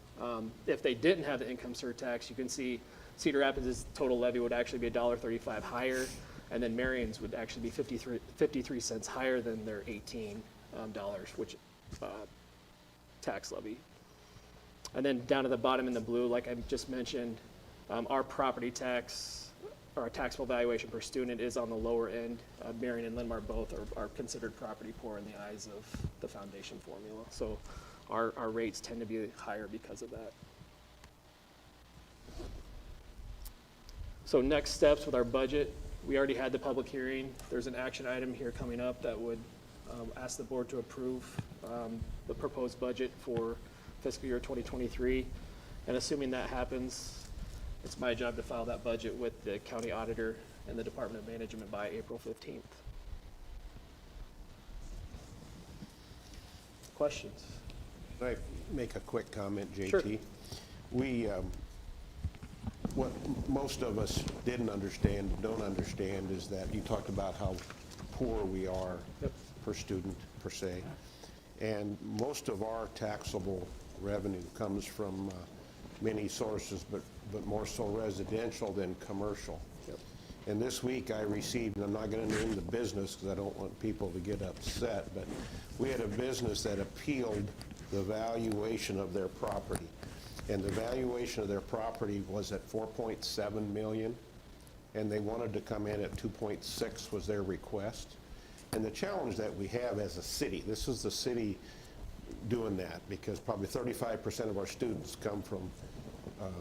If they didn't have the income surtax, you can see Cedar Rapids' total levy would actually be $1.35 higher, and then Marion's would actually be 53 cents higher than their $18, which tax levy. And then down at the bottom in the blue, like I just mentioned, our property tax, or our taxable valuation per student is on the lower end. Marion and Linn-Mar both are considered property poor in the eyes of the foundation formula. So our rates tend to be higher because of that. So next steps with our budget, we already had the public hearing. There's an action item here coming up that would ask the board to approve the proposed budget for fiscal year 2023. And assuming that happens, it's my job to file that budget with the county auditor and the Department of Management by April 15th. Questions?
Can I make a quick comment, JT?
Sure.
We, what most of us didn't understand, don't understand, is that you talked about how poor we are per student, per se. And most of our taxable revenue comes from many sources, but more so residential than commercial. And this week I received, and I'm not going to name the business because I don't want people to get upset, but we had a business that appealed the valuation of their property. And the valuation of their property was at $4.7 million, and they wanted to come in at 2.6 was their request. And the challenge that we have as a city, this is the city doing that, because probably 35% of our students come from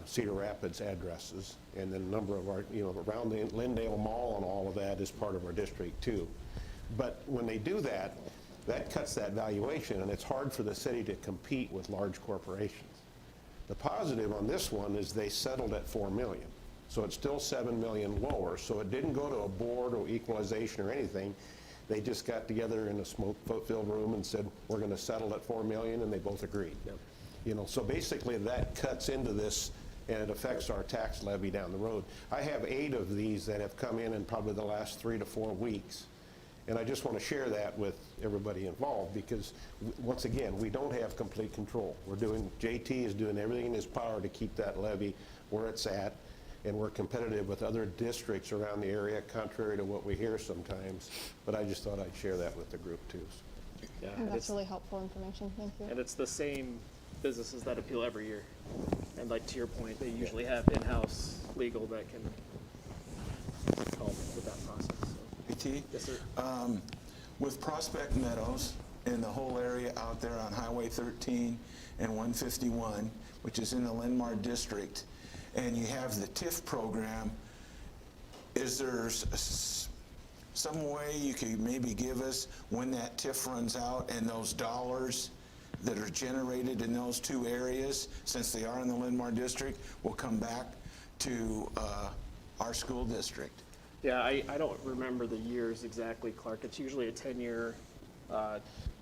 Cedar Rapids addresses, and then a number of our, around the Lindale Mall and all of that is part of our district too. But when they do that, that cuts that valuation, and it's hard for the city to compete with large corporations. The positive on this one is they settled at $4 million. So it's still $7 million lower. So it didn't go to a board or equalization or anything. They just got together in a smoke-filled room and said, we're going to settle at $4 million, and they both agreed. Yep. So basically that cuts into this, and it affects our tax levy down the road. I have 8 of these that have come in probably the last 3 to 4 weeks. And I just want to share that with everybody involved, because once again, we don't have complete control. JT is doing everything in his power to keep that levy where it's at, and we're competitive with other districts around the area, contrary to what we hear sometimes. But I just thought I'd share that with the group too.
Yeah,
That's really helpful information, thank you.
And it's the same businesses that appeal every year. And like to your point, they usually have in-house legal that can help with that process.
JT?
Yes, sir.
With Prospect Meadows and the whole area out there on Highway 13 and 151, which is in the Linn-Mar district, and you have the TIF program, is there some way you could maybe give us when that TIF runs out and those dollars that are generated in those 2 areas, since they are in the Linn-Mar district, will come back to our school district?
Yeah, I don't remember the years exactly, Clark. It's usually a 10-year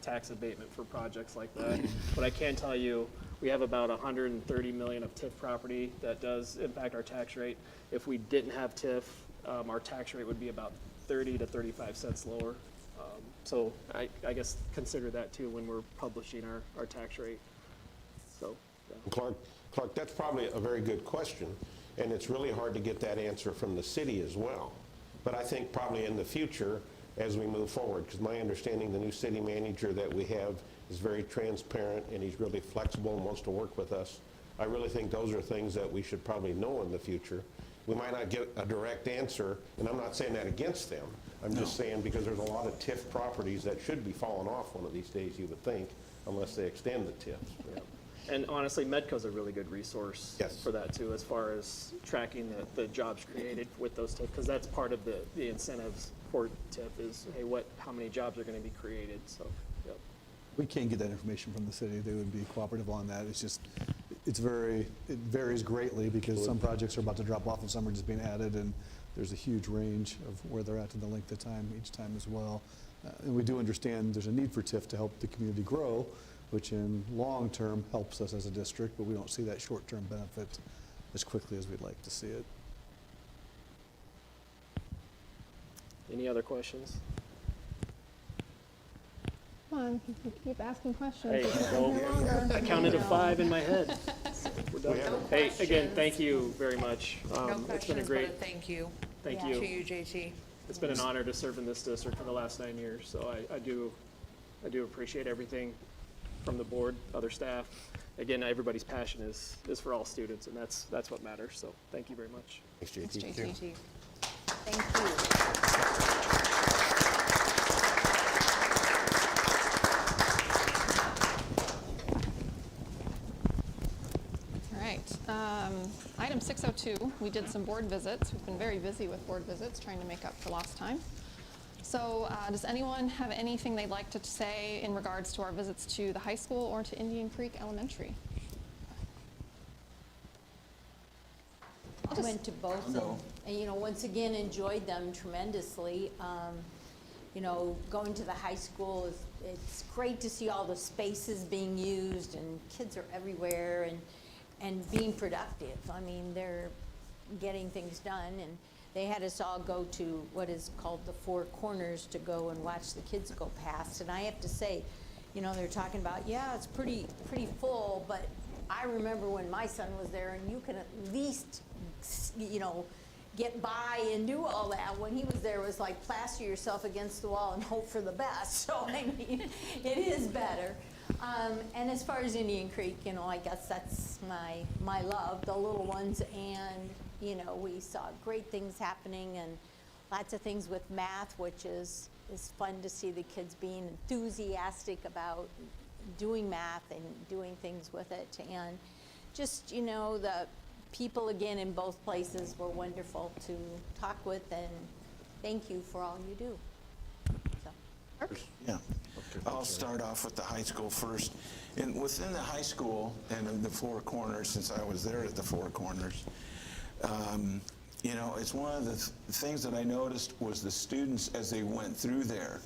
tax abatement for projects like that. But I can tell you, we have about $130 million of TIF property that does impact our tax rate. If we didn't have TIF, our tax rate would be about 30 to 35 cents lower. So I guess consider that too when we're publishing our tax rate. So, yeah.
Clark, that's probably a very good question, and it's really hard to get that answer from the city as well. But I think probably in the future, as we move forward, because my understanding the new city manager that we have is very transparent, and he's really flexible and wants to work with us. I really think those are things that we should probably know in the future. We might not get a direct answer, and I'm not saying that against them. I'm just saying because there's a lot of TIF properties that should be falling off one of these days, you would think, unless they extend the TIFs.
Yeah. And honestly, Medco's a really good resource for that too, as far as tracking the jobs created with those TIF, because that's part of the incentives for TIF is, hey, how many jobs are going to be created? So, yep.
We can't get that information from the city. They would be cooperative on that. It's just, it varies greatly because some projects are about to drop off and some are just being added, and there's a huge range of where they're at in the length of time each time as well. And we do understand there's a need for TIF to help the community grow, which in long term helps us as a district, but we don't see that short term benefit as quickly as we'd like to see it.
Any other questions?
Come on, keep asking questions.
Hey,
It's been
no,
here longer.
I counted to 5 in my head. We're done.
No
Hey, again,
questions.
thank you very much.
No
It's been a
questions, but
great,
a thank you.
thank
To
you.
you, JT.
It's been an honor to serve in this district for the last 9 years, so I do appreciate everything from the board, other staff. Again, everybody's passion is for all students, and that's what matters, so thank you very much.
Thanks, JT.
Thanks, JT.
Thank you.
All right. Item 602, we did some board visits. We've been very busy with board visits, trying to make up for lost time. So does anyone have anything they'd like to say in regards to our visits to the high school or to Indian Creek Elementary?
I went to both of them, and, you know, once again, enjoyed them tremendously. You know, going to the high school, it's great to see all the spaces being used, and kids are everywhere, and being productive. I mean, they're getting things done, and they had us all go to what is called the Four Corners to go and watch the kids go past. And I have to say, you know, they're talking about, yeah, it's pretty full, but I remember when my son was there, and you can at least, you know, get by and do all that. When he was there, it was like plaster yourself against the wall and hope for the best. So, I mean, it is better. And as far as Indian Creek, you know, I guess that's my love, the little ones. And, you know, we saw great things happening and lots of things with math, which is fun to see the kids being enthusiastic about doing math and doing things with it. And just, you know, the people, again, in both places were wonderful to talk with, and thank you for all you do. So.
Yeah, I'll start off with the high school first. And within the high school and in the Four Corners, since I was there at the Four Corners, you know, it's one of the things that I noticed was the students as they went through there.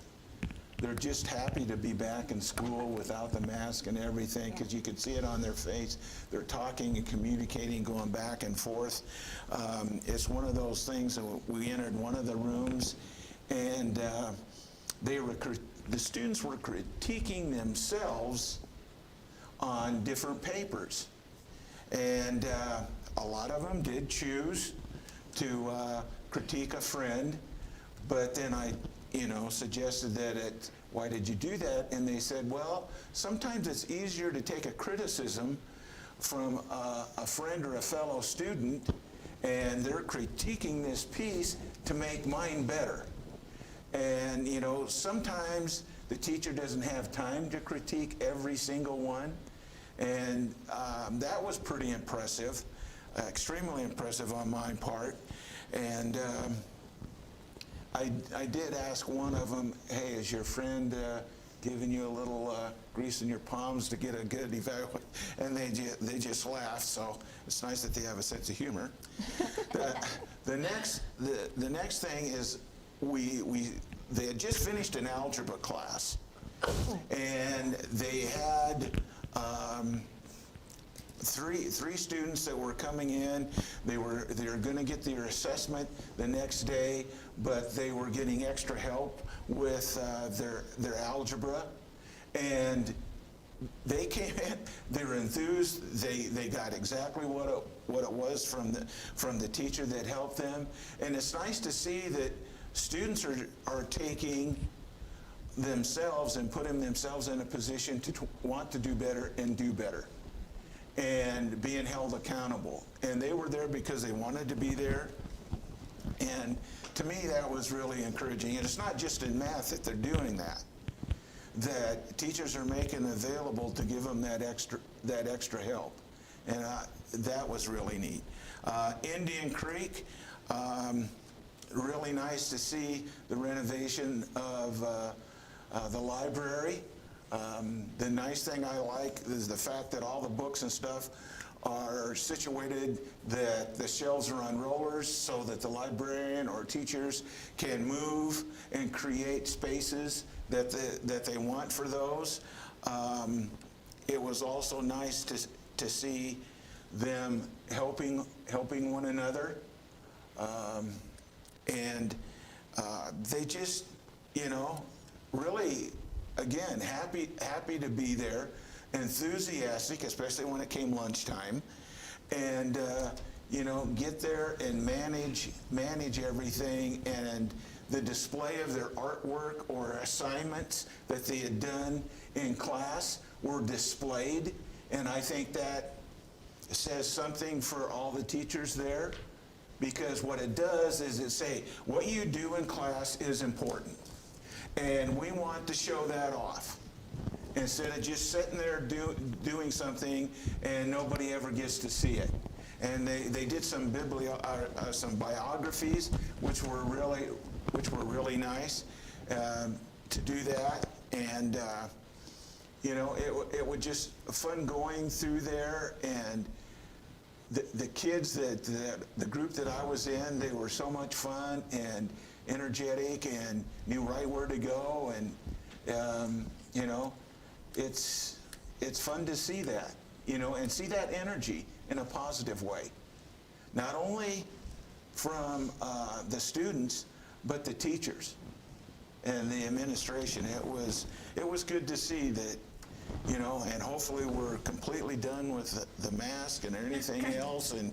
They're just happy to be back in school without the mask and everything, because you could see it on their face. They're talking and communicating, going back and forth. It's one of those things that we entered one of the rooms, and the students were critiquing themselves on different papers. And a lot of them did choose to critique a friend, but then I suggested that why did you do that? And they said, well, sometimes it's easier to take a criticism from a friend or a fellow student, and they're critiquing this piece to make mine better. And, you know, sometimes the teacher doesn't have time to critique every single one. And that was pretty impressive, extremely impressive on my part. And I did ask one of them, hey, is your friend giving you a little grease in your palms to get a good evaluation? And they just laughed, so it's nice that they have a sense of humor. The next thing is they had just finished an algebra class, and they had three students that were coming in. They were going to get their assessment the next day, but they were getting extra help with their algebra, and they came in. They were enthused. They got exactly what it was from the teacher that helped them, and it's nice to see that students are taking themselves and putting themselves in a position to want to do better and do better, and being held accountable. And they were there because they wanted to be there. And to me, that was really encouraging. And it's not just in math that they're doing that teachers are making available to give them that extra help. And that was really neat. Indian Creek, really nice to see the renovation of the library. The nice thing I like is the fact that all the books and stuff are situated, that the shelves are on rollers so that the librarian or teachers can move and create spaces that they want for those. It was also nice to see them helping one another. And they just, you know, really, again, happy to be there, enthusiastic, especially when it came lunchtime, and you know, get there and manage everything, and the display of their artwork or assignments that they had done in class were displayed, and I think that says something for all the teachers there, because what it does is it say, what you do in class is important, and we want to show that off, instead of just sitting there doing something and nobody ever gets to see it. And they did some some biographies, which were really nice to do that. And you know, it was just fun going through there. And the kids the group that I was in, they were so much fun and energetic and knew right where to go. And you know, it's fun to see that, you know, and see that energy in a positive way, not only from the students, but the teachers and the administration. It was good to see that, you know, and hopefully we're completely done with the mask and anything else, and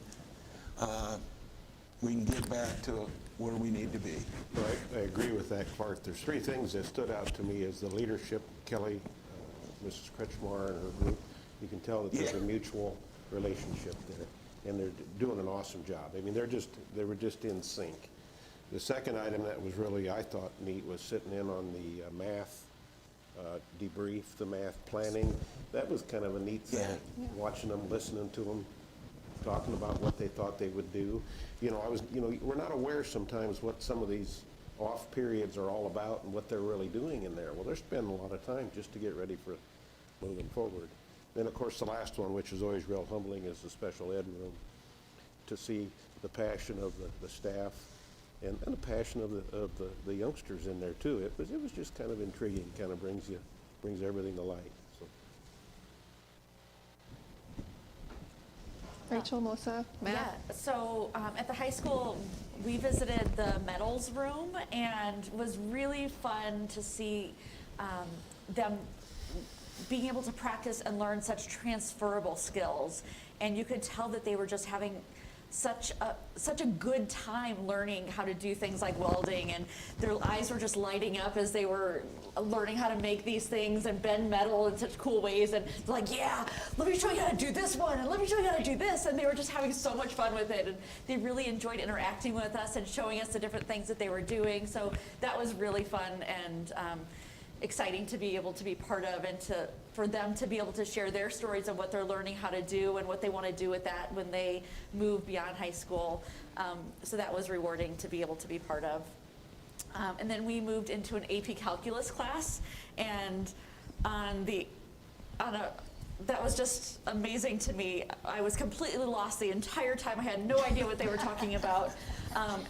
we can get back to where we need to be.
Right, I agree with that, Clark. There's three things that stood out to me as the leadership, Kelly, Mrs. Kretschmar and her group. You can tell that there's a mutual relationship there, and they're doing an awesome job. I mean, they were just in sync. The second item that was really, I thought, neat was sitting in on the math debrief, the math planning. That was kind of a neat thing, watching them, listening to them, talking about what they thought they would do. You know, we're not aware sometimes what some of these off periods are all about and what they're really doing in there. Well, they're spending a lot of time just to get ready for moving forward. Then, of course, the last one, which is always real humbling, is the special ed room. To see the passion of the staff and the passion of the youngsters in there too. It was just kind of intriguing. Kind of brings everything to light. So.
Rachel, Melissa, Matt?
Yeah, so at the high school, we visited the medals room, and it was really fun to see them being able to practice and learn such transferable skills. And you could tell that they were just having such a good time learning how to do things like welding, and their eyes were just lighting up as they were learning how to make these things and bend metal in such cool ways, and like, yeah, let me show you how to do this one, and let me show you how to do this, and they were just having so much fun with it, and they really enjoyed interacting with us and showing us the different things that they were doing. So that was really fun and exciting to be able to be part of, and for them to be able to share their stories of what they're learning how to do and what they want to do with that when they move beyond high school. So that was rewarding to be able to be part of. And then we moved into an AP Calculus class, and that was just amazing to me. I was completely lost the entire time. I had no idea what they were talking about.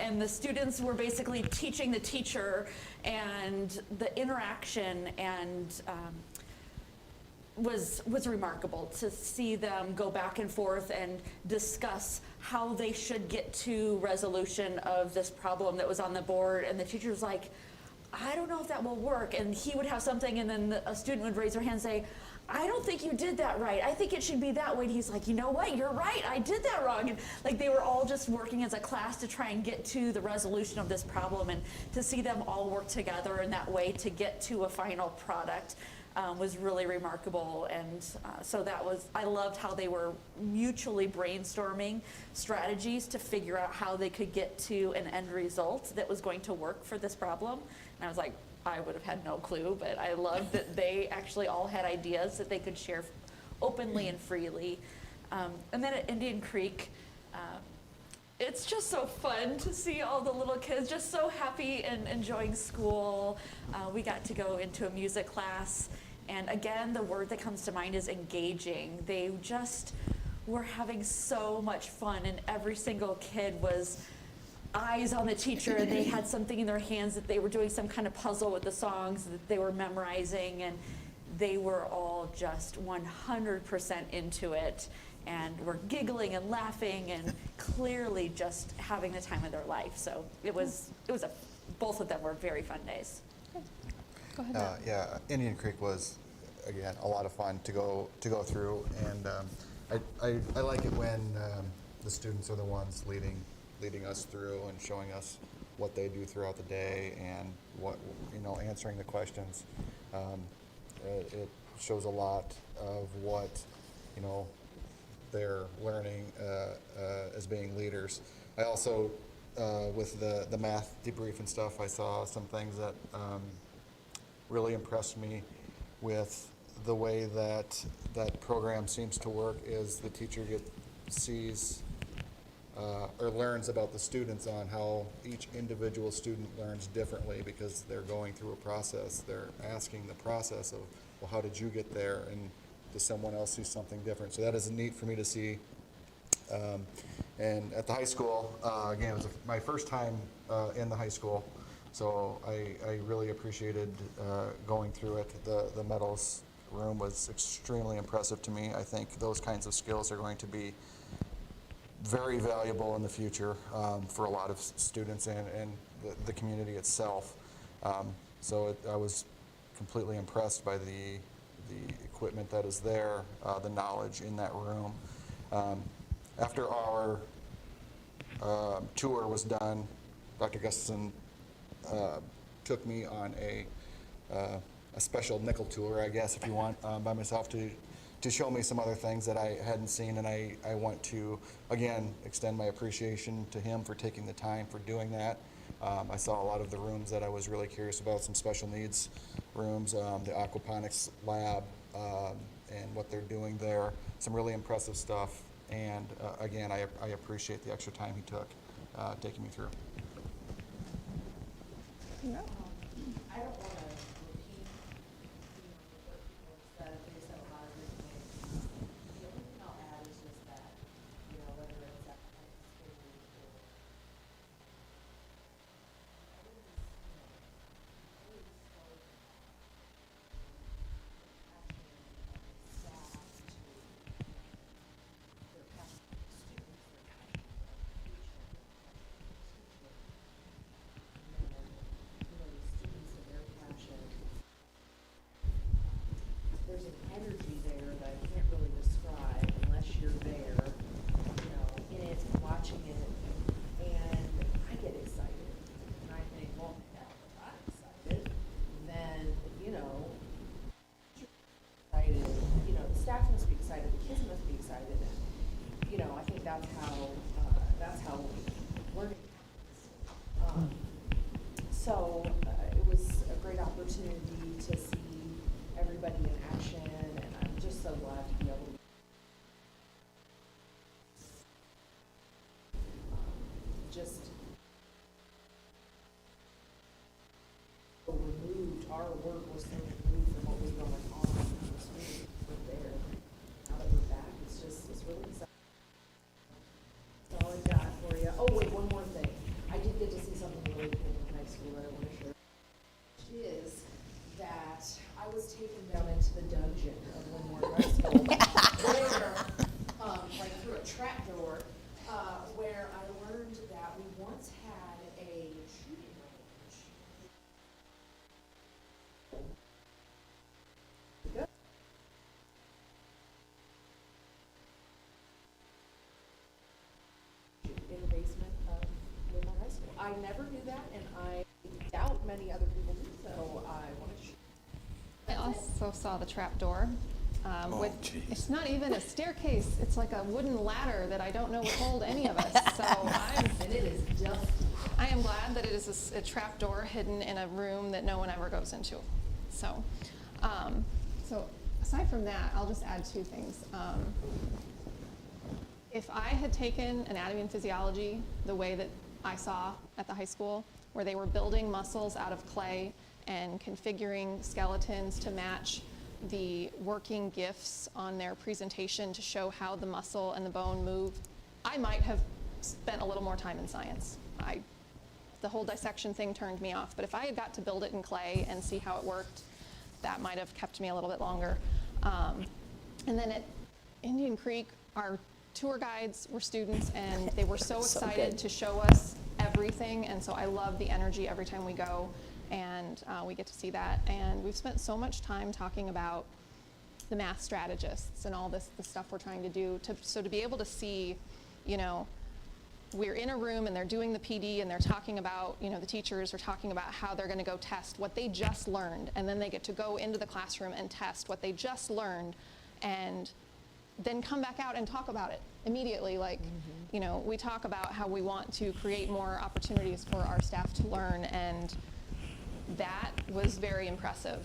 And the students were basically teaching the teacher, and the interaction and was remarkable to see them go back and forth and discuss how they should get to resolution of this problem that was on the board. And the teacher was like, I don't know if that will work. And he would have something, and then a student would raise their hand and say, I don't think you did that right. I think it should be that way. And he's like, you know what? You're right. I did that wrong. And like, they were all just working as a class to try and get to the resolution of this problem, and to see them all work together in that way to get to a final product was really remarkable. And so I loved how they were mutually brainstorming strategies to figure out how they could get to an end result that was going to work for this problem. And I was like, I would have had no clue, but I loved that they actually all had ideas that they could share openly and freely. And then at Indian Creek, it's just so fun to see all the little kids just so happy and enjoying school. We got to go into a music class, and again, the word that comes to mind is engaging. They just were having so much fun, and every single kid was eyes on the teacher, and they had something in their hands that they were doing some kind of puzzle with the songs that they were memorizing, and they were all just 100% into it, and were giggling and laughing and clearly just having the time of their life. So it was a both of them were very fun days.
Go ahead, Matt.
Yeah, Indian Creek was, again, a lot of fun to go through, and I like it when the students are the ones leading us through and showing us what they do throughout the day and what, answering the questions. It shows a lot of what, they're learning as being leaders. I also, with the math debrief and stuff, I saw some things that really impressed me with the way that program seems to work is the teacher sees or learns about the students on how each individual student learns differently because they're going through a process. They're asking the process of, well, how did you get there? And does someone else see something different? So that is neat for me to see. And at the high school, again, it was my first time in the high school, so I really appreciated going through it. The medals room was extremely impressive to me. I think those kinds of skills are going to be very valuable in the future for a lot of students and the community itself. So I was completely impressed by the equipment that is there, the knowledge in that room. After our tour was done, Dr. Gustafson took me on a special nickel tour, I guess, if you want, by myself to show me some other things that I hadn't seen, and I want to, again, extend my appreciation to him for taking the time for doing that. I saw a lot of the rooms that I was really curious about, some special needs rooms, the aquaponics lab, and what they're doing there, some really impressive stuff, and again, I appreciate the extra time he took taking me through.
Yeah.
I don't want to repeat, what people said. They said a lot of good things. The only thing I'll add is just that, whether it's at high school or there's an energy there that I can't really describe unless you're there, in it, watching it, and I get excited. And I think, well, hell, if I'm excited, then, excited, the staff must be excited, the kids must be excited, and, I think that's how learning happens. So it was a great opportunity to see everybody in action, and I'm just so glad to be able to just removed, our work was so removed from what was going on in the school right there. Now that we're back, it's really exciting. That's all I got for you. Oh, wait, one more thing. I did get to see something really cool in high school that I want to share. Which is that I was taken down into the dungeon of Linn-Mar High School, where, like through a trap door, where I learned that we once had a shooting range. In the basement of Linn-Mar High School. I never knew that, and I doubt many other people do, so I wanted to share.
I also saw the trap door. It's not even a staircase. It's like a wooden ladder that I don't know would hold any of us. So
And it is just.
I am glad that it is a trap door hidden in a room that no one ever goes into. So, so aside from that, I'll just add two things. If I had taken anatomy and physiology the way that I saw at the high school, where they were building muscles out of clay and configuring skeletons to match the working gifts on their presentation to show how the muscle and the bone move, I might have spent a little more time in science. The whole dissection thing turned me off, but if I had got to build it in clay and see how it worked, that might have kept me a little bit longer. And then at Indian Creek, our tour guides were students, and they were so excited to show us every everything, and so I love the energy every time we go, and we get to see that. And we've spent so much time talking about the math strategists and all the stuff we're trying to do. So to be able to see, you know, we're in a room and they're doing the PD and they're talking about, you know, the teachers are talking about how they're going to go test what they just learned, and then they get to go into the classroom and test what they just learned, and then come back out and talk about it immediately. Like, you know, we talk about how we want to create more opportunities for our staff to learn, and that was very impressive.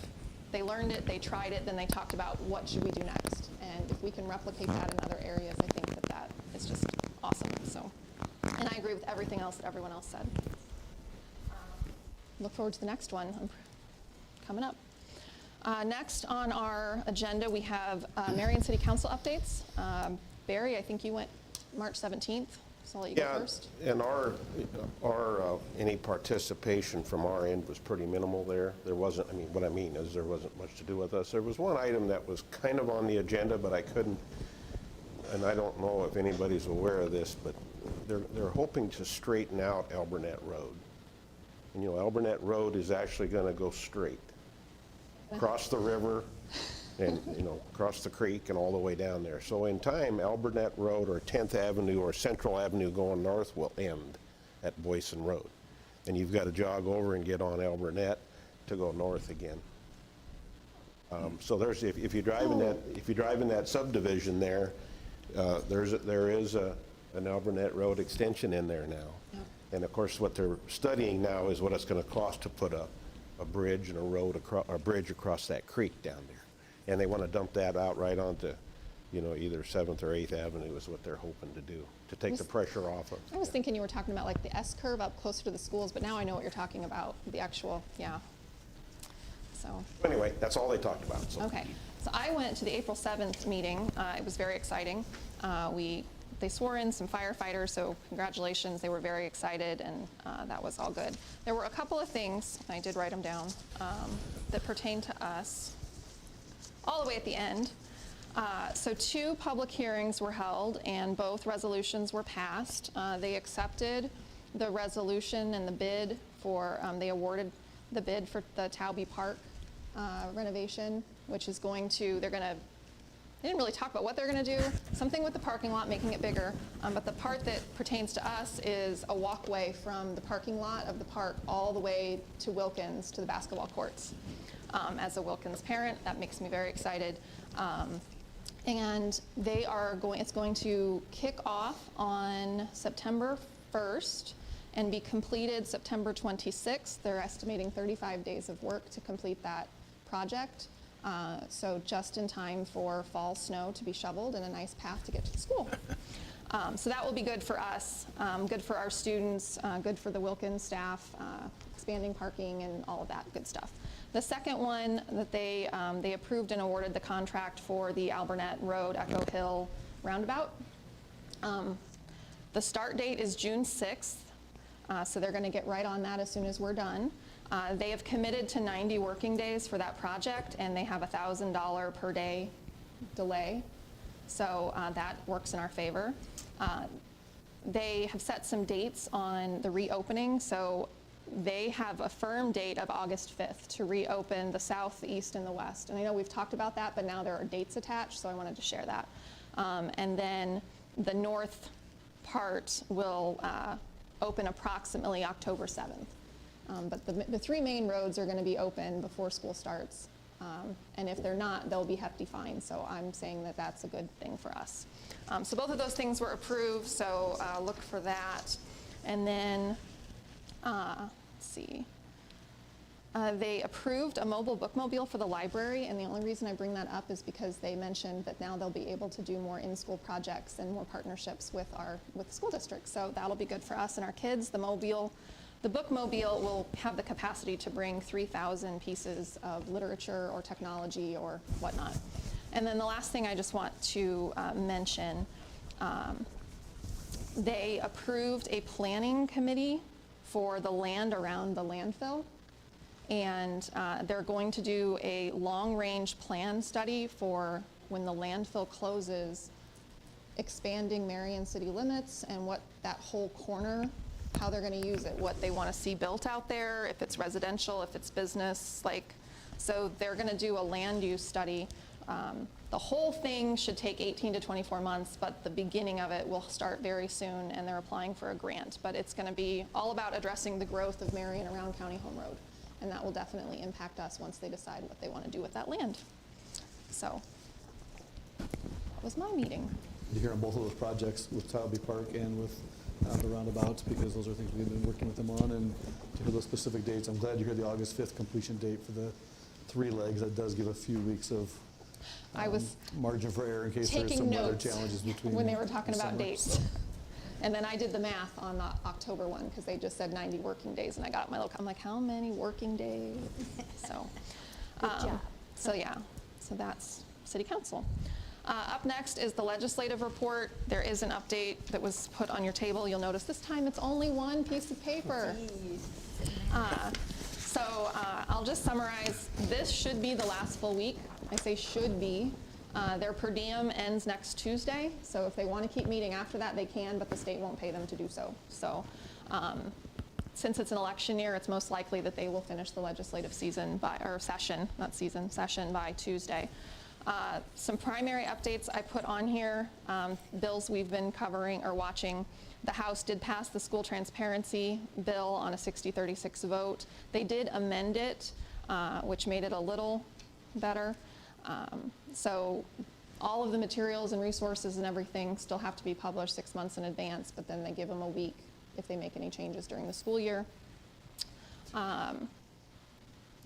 They learned it, they tried it, then they talked about what should we do next. And if we can replicate that in other areas, I think that is just awesome. So, and I agree with everything else that everyone else said. Look forward to the next one coming up. Next on our agenda, we have Marion City Council updates. Barry, I think you went March 17th, so I'll let you go first.
And any participation from our end was pretty minimal there. There wasn't, I mean, what I mean is there wasn't much to do with us. There was one item that was kind of on the agenda, but I couldn't, and I don't know if anybody's aware of this, but they're hoping to straighten out Alburnett Road. And you know, Alburnett Road is actually going to go straight across the river and, you know, across the creek and all the way down there. So in time, Alburnett Road or 10th Avenue or Central Avenue going north will end at Boyson Road. And you've got to jog over and get on Alburnett to go north again. So there's, if you drive in that subdivision there, there is an Alburnett Road extension in there now. Yep. And of course, what they're studying now is what it's going to cost to put a bridge and a bridge across that creek down there. And they want to dump that out right onto, you know, either 7th or 8th Avenue is what they're hoping to do, to take the pressure off of.
I was thinking you were talking about like the S-curve up closer to the schools, but now I know what you're talking about, the actual, yeah. So.
Anyway, that's all they talked about. So.
Okay, so I went to the April 7th meeting. It was very exciting. They swore in some firefighters, so congratulations. They were very excited, and that was all good. There were a couple of things, I did write them down, that pertain to us, all the way at the end. So 2 public hearings were held, and both resolutions were passed. They accepted the resolution and the bid for, they awarded the bid for the Towby Park renovation, which is going to, they didn't really talk about what they're going to do, something with the parking lot, making it bigger. But the part that pertains to us is a walkway from the parking lot of the park all the way to Wilkins, to the basketball courts. As a Wilkins parent, that makes me very excited. And it's going to kick off on September 1st and be completed September 26th. They're estimating 35 days of work to complete that project. So just in time for fall snow to be shoveled and a nice path to get to the school. So that will be good for us, good for our students, good for the Wilkins staff, expanding parking and all of that good stuff. The second one that they approved and awarded the contract for the Alburnett Road, Echo Hill roundabout. The start date is June 6th, so they're going to get right on that as soon as we're done. They have committed to 90 working days for that project, and they have a $1,000 per day delay. So that works in our favor. They have set some dates on the reopening. So they have a firm date of August 5th to reopen the south, the east, and the west. And I know we've talked about that, but now there are dates attached, so I wanted to share that. And then the north part will open approximately October 7th. But the 3 main roads are going to be open before school starts. And if they're not, they'll be hefty fines. So I'm saying that that's a good thing for us. So both of those things were approved, so look for that. And then, let's see. They approved a mobile bookmobile for the library, and the only reason I bring that up is because they mentioned that now they'll be able to do more in-school projects and more partnerships with the school district. So that'll be good for us and our kids. The bookmobile will have the capacity to bring 3,000 pieces of literature or technology or whatnot. And then the last thing I just want to mention, they approved a planning committee for the land around the landfill. And they're going to do a long-range plan study for when the landfill closes, expanding Marion city limits and what that whole corner how they're going to use it, what they want to see built out there, if it's residential, if it's business, so they're going to do a land use study. The whole thing should take 18 to 24 months, but the beginning of it will start very soon, and they're applying for a grant. But it's going to be all about addressing the growth of Marion around County Home Road, and that will definitely impact us once they decide what they want to do with that land. So that was my meeting.
To hear on both of those projects with Talby Park and with the roundabouts, because those are things we've been working with them on, and to hear those specific dates. I'm glad you heard the August 5th completion date for the 3 legs. That does give a few weeks of
I was
margin for error in case there's
taking
some weather
notes
challenges between
when they were talking
the
about
summer,
dates.
so.
And then I did the math on the October one, because they just said 90 working days, and I got up my little, I'm like, how many working days? So,
Good job.
So yeah, so that's City Council. Up next is the legislative report. There is an update that was put on your table. You'll notice this time it's only one piece of paper. So I'll just summarize. This should be the last full week. I say should be. Their per diem ends next Tuesday, so if they want to keep meeting after that, they can, but the state won't pay them to do so. So since it's an election year, it's most likely that they will finish the legislative season session by Tuesday. Some primary updates I put on here, bills we've been covering or watching. The House did pass the school transparency bill on a 60-36 vote. They did amend it, which made it a little better. So all of the materials and resources and everything still have to be published 6 months in advance, but then they give them a week if they make any changes during the school year.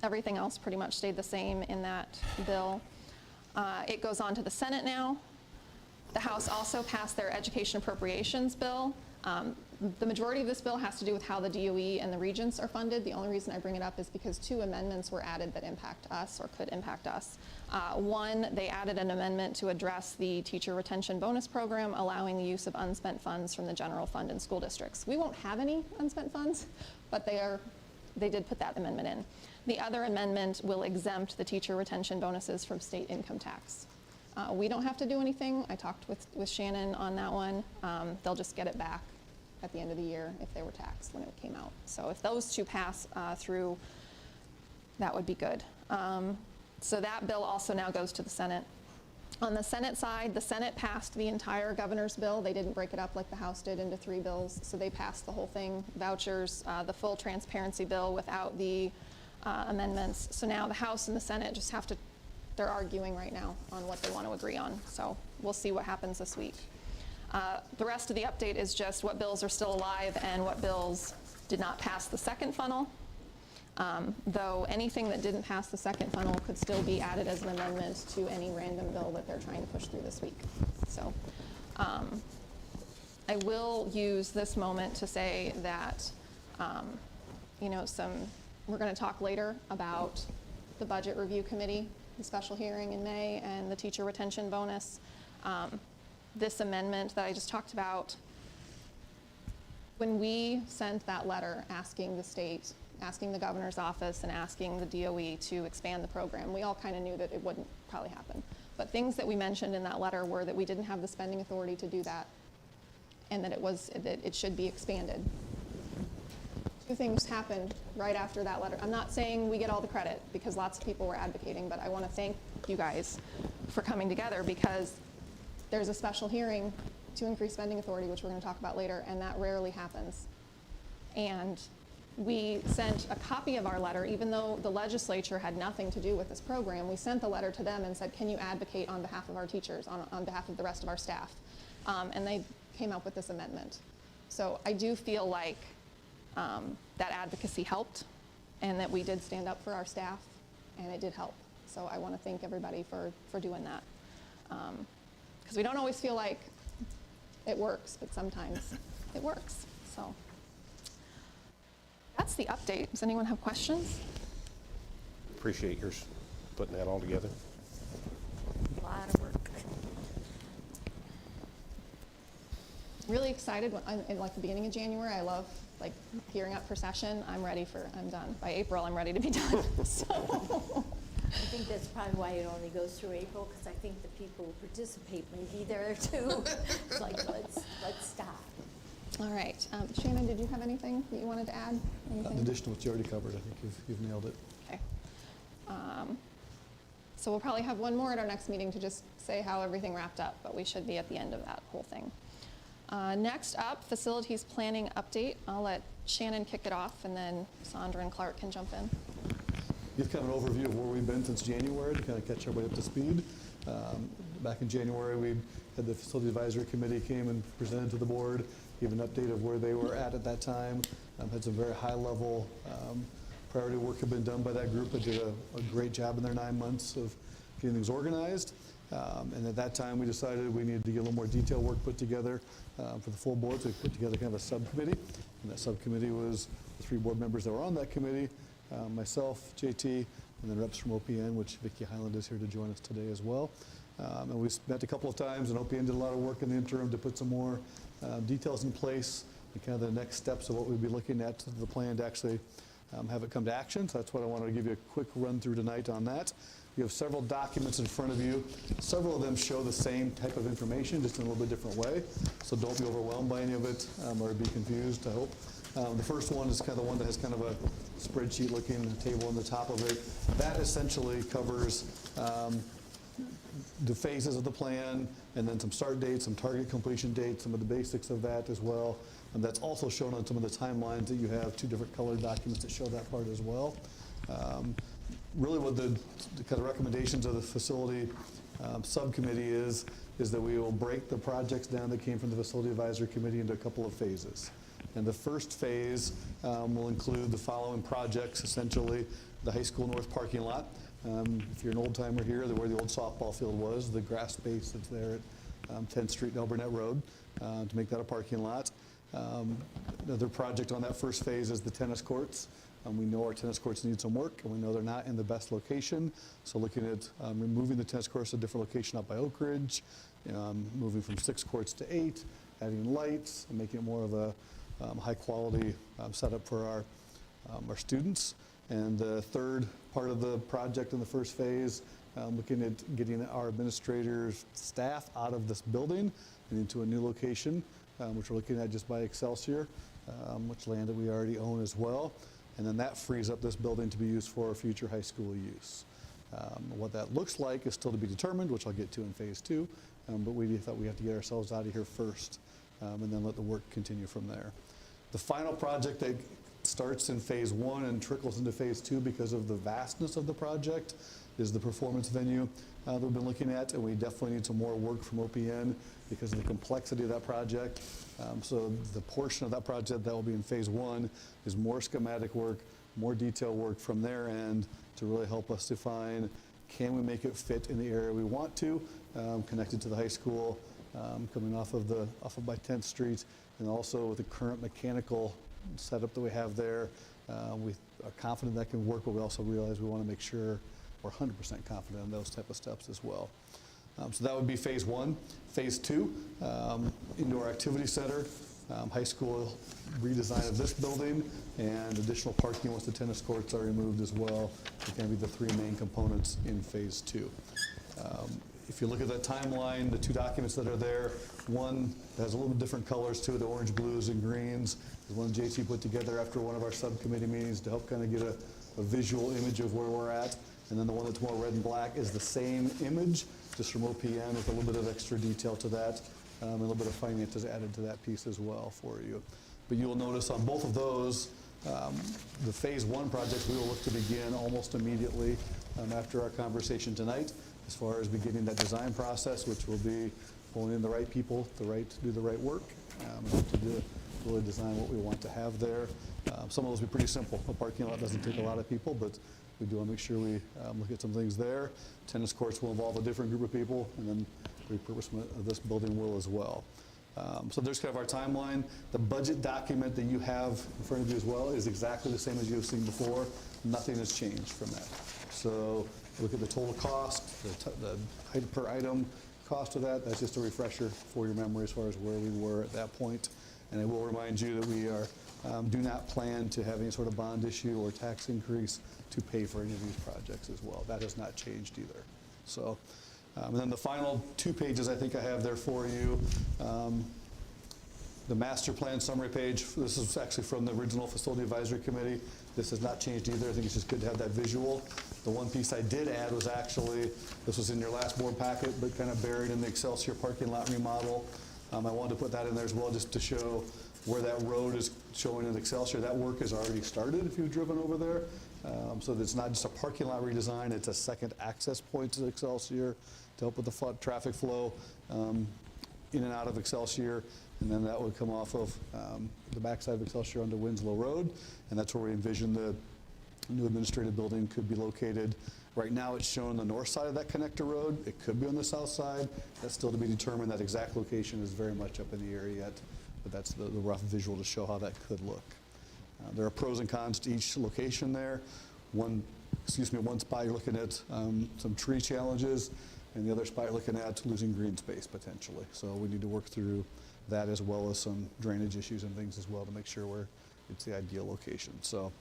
Everything else pretty much stayed the same in that bill. It goes on to the Senate now. The House also passed their education appropriations bill. The majority of this bill has to do with how the DOE and the regents are funded. The only reason I bring it up is because 2 amendments were added that impact us or could impact us. One, they added an amendment to address the teacher retention bonus program, allowing the use of unspent funds from the general fund in school districts. We won't have any unspent funds, but they did put that amendment in. The other amendment will exempt the teacher retention bonuses from state income tax. We don't have to do anything. I talked with Shannon on that one. They'll just get it back at the end of the year if they were taxed when it came out. So if those 2 pass through, that would be good. So that bill also now goes to the Senate. On the Senate side, the Senate passed the entire governor's bill. They didn't break it up like the House did into 3 bills. So they passed the whole thing, vouchers, the full transparency bill without the amendments. So now the House and the Senate just have to, they're arguing right now on what they want to agree on. So we'll see what happens this week. The rest of the update is just what bills are still alive and what bills did not pass the second funnel. Though anything that didn't pass the second funnel could still be added as an amendment to any random bill that they're trying to push through this week. So I will use this moment to say that, we're going to talk later about the Budget Review Committee, the special hearing in May, and the teacher retention bonus. This amendment that I just talked about, when we sent that letter asking the state, asking the governor's office, and asking the DOE to expand the program, we all kind of knew that it wouldn't probably happen. But things that we mentioned in that letter were that we didn't have the spending authority to do that, and that it should be expanded. 2 things happened right after that letter. I'm not saying we get all the credit, because lots of people were advocating, but I want to thank you guys for coming together, because there's a special hearing to increase spending authority, which we're going to talk about later, and that rarely happens. And we sent a copy of our letter, even though the legislature had nothing to do with this program. We sent the letter to them and said, can you advocate on behalf of our teachers, on behalf of the rest of our staff? And they came up with this amendment. So I do feel like that advocacy helped, and that we did stand up for our staff, and it did help. So I want to thank everybody for doing that. Because we don't always feel like it works, but sometimes it works. So that's the update. Does anyone have questions?
Appreciate yours putting that all together.
A lot of work.
Really excited in like the beginning of January. I love like gearing up for session. I'm done. By April, I'm ready to be done. So.
I think that's probably why it only goes through April, because I think the people who participate may be there too. It's like, let's stop.
All right. Shannon, did you have anything that you wanted to add?
In
Anything?
addition to what you already covered, I think you've nailed it.
Okay. So we'll probably have one more at our next meeting to just say how everything wrapped up, but we should be at the end of that whole thing. Next up, facilities planning update. I'll let Shannon kick it off, and then Sandra and Clark can jump in.
Give kind of an overview of where we've been since January to kind of catch everybody up to speed. Back in January, we had the Facility Advisory Committee came and presented to the board, gave an update of where they were at that time. Had some very high-level priority work had been done by that group. They did a great job in their 9 months of getting things organized. And at that time, we decided we needed to get a little more detailed work put together for the full board. So we put together kind of a subcommittee. And that subcommittee was the 3 board members that were on that committee, myself, JT, and then reps from OPN, which Vicki Highland is here to join us today as well. And we met a couple of times, and OPN did a lot of work in the interim to put some more details in place and kind of the next steps of what we'd be looking at to the plan to actually have it come to action. So that's what I wanted to give you a quick run through tonight on that. You have several documents in front of you. Several of them show the same type of information, just in a little bit different way. So don't be overwhelmed by any of it or be confused, I hope. The first one is kind of the one that has kind of a spreadsheet looking table on the top of it. That essentially covers the phases of the plan, and then some start dates, some target completion dates, some of the basics of that as well. And that's also shown on some of the timelines that you have 2 different colored documents that show that part as well. Really what the kind of recommendations of the facility subcommittee is that we will break the projects down that came from the Facility Advisory Committee into a couple of phases. And the first phase will include the following projects, essentially the high school north parking lot. If you're an old timer here, where the old softball field was, the grass space that's there at 10th Street and Elburnett Road, to make that a parking lot. Another project on that first phase is the tennis courts. We know our tennis courts need some work, and we know they're not in the best location. So looking at removing the tennis courts to a different location up by Oak Ridge, moving from 6 courts to 8, adding lights, and making it more of a high-quality setup for our students. And the third part of the project in the first phase, looking at getting our administrators' staff out of this building and into a new location, which we're looking at just by Excelsior, which land that we already own as well. And then that frees up this building to be used for future high school use. What that looks like is still to be determined, which I'll get to in phase 2, but we thought we have to get ourselves out of here first and then let the work continue from there. The final project that starts in phase 1 and trickles into phase 2 because of the vastness of the project is the performance venue that we've been looking at, and we definitely need some more work from OPN because of the complexity of that project. So the portion of that project that will be in phase 1 is more schematic work, more detailed work from their end to really help us define, can we make it fit in the area we want to, connected to the high school, coming off of by 10th Street, and also with the current mechanical setup that we have there. We are confident that can work, but we also realize we want to make sure we're 100% confident in those type of steps as well. So that would be phase 1. Phase 2, indoor activity center, high school redesign of this building, and additional parking once the tennis courts are removed as well. It's going to be the 3 main components in phase 2. If you look at that timeline, the 2 documents that are there, one has a little bit different colors to it, the orange, blues, and greens. Is one JT put together after one of our subcommittee meetings to help kind of get a visual image of where we're at. And then the one that's more red and black is the same image, just from OPM with a little bit of extra detail to that, and a little bit of finances added to that piece as well for you. But you will notice on both of those, the phase 1 projects we will look to begin almost immediately after our conversation tonight, as far as beginning that design process, which will be pulling in the right people, to do the right work, to really design what we want to have there. Some of those will be pretty simple. A parking lot doesn't take a lot of people, but we do want to make sure we look at some things there. Tennis courts will involve a different group of people, and then repurposement of this building will as well. So there's kind of our timeline. The budget document that you have in front of you as well is exactly the same as you've seen before. Nothing has changed from that. So look at the total cost, the height per item cost of that. That's just a refresher for your memory as far as where we were at that point. And I will remind you that we do not plan to have any sort of bond issue or tax increase to pay for any of these projects as well. That has not changed either. So, and then the final 2 pages I think I have there for you The master plan summary page, this is actually from the original Facility Advisory Committee. This has not changed either. I think it's just good to have that visual. The one piece I did add was actually, this was in your last board packet, but kind of buried in the Excelsior parking lot remodel. I wanted to put that in there as well, just to show where that road is showing in Excelsior. That work has already started if you've driven over there. So it's not just a parking lot redesign, it's a second access point to Excelsior to help with the traffic flow in and out of Excelsior. And then that would come off of the backside of Excelsior onto Winslow Road. And that's where we envision the new administrative building could be located. Right now it's shown on the north side of that connector road. It could be on the south side. That's still to be determined. That exact location is very much up in the air yet. But that's the rough visual to show how that could look. There are pros and cons to each location there. One spot you're looking at some tree challenges, and the other spot you're looking at losing green space potentially. So we need to work through that as well as some drainage issues and things as well to make sure it's the ideal location. So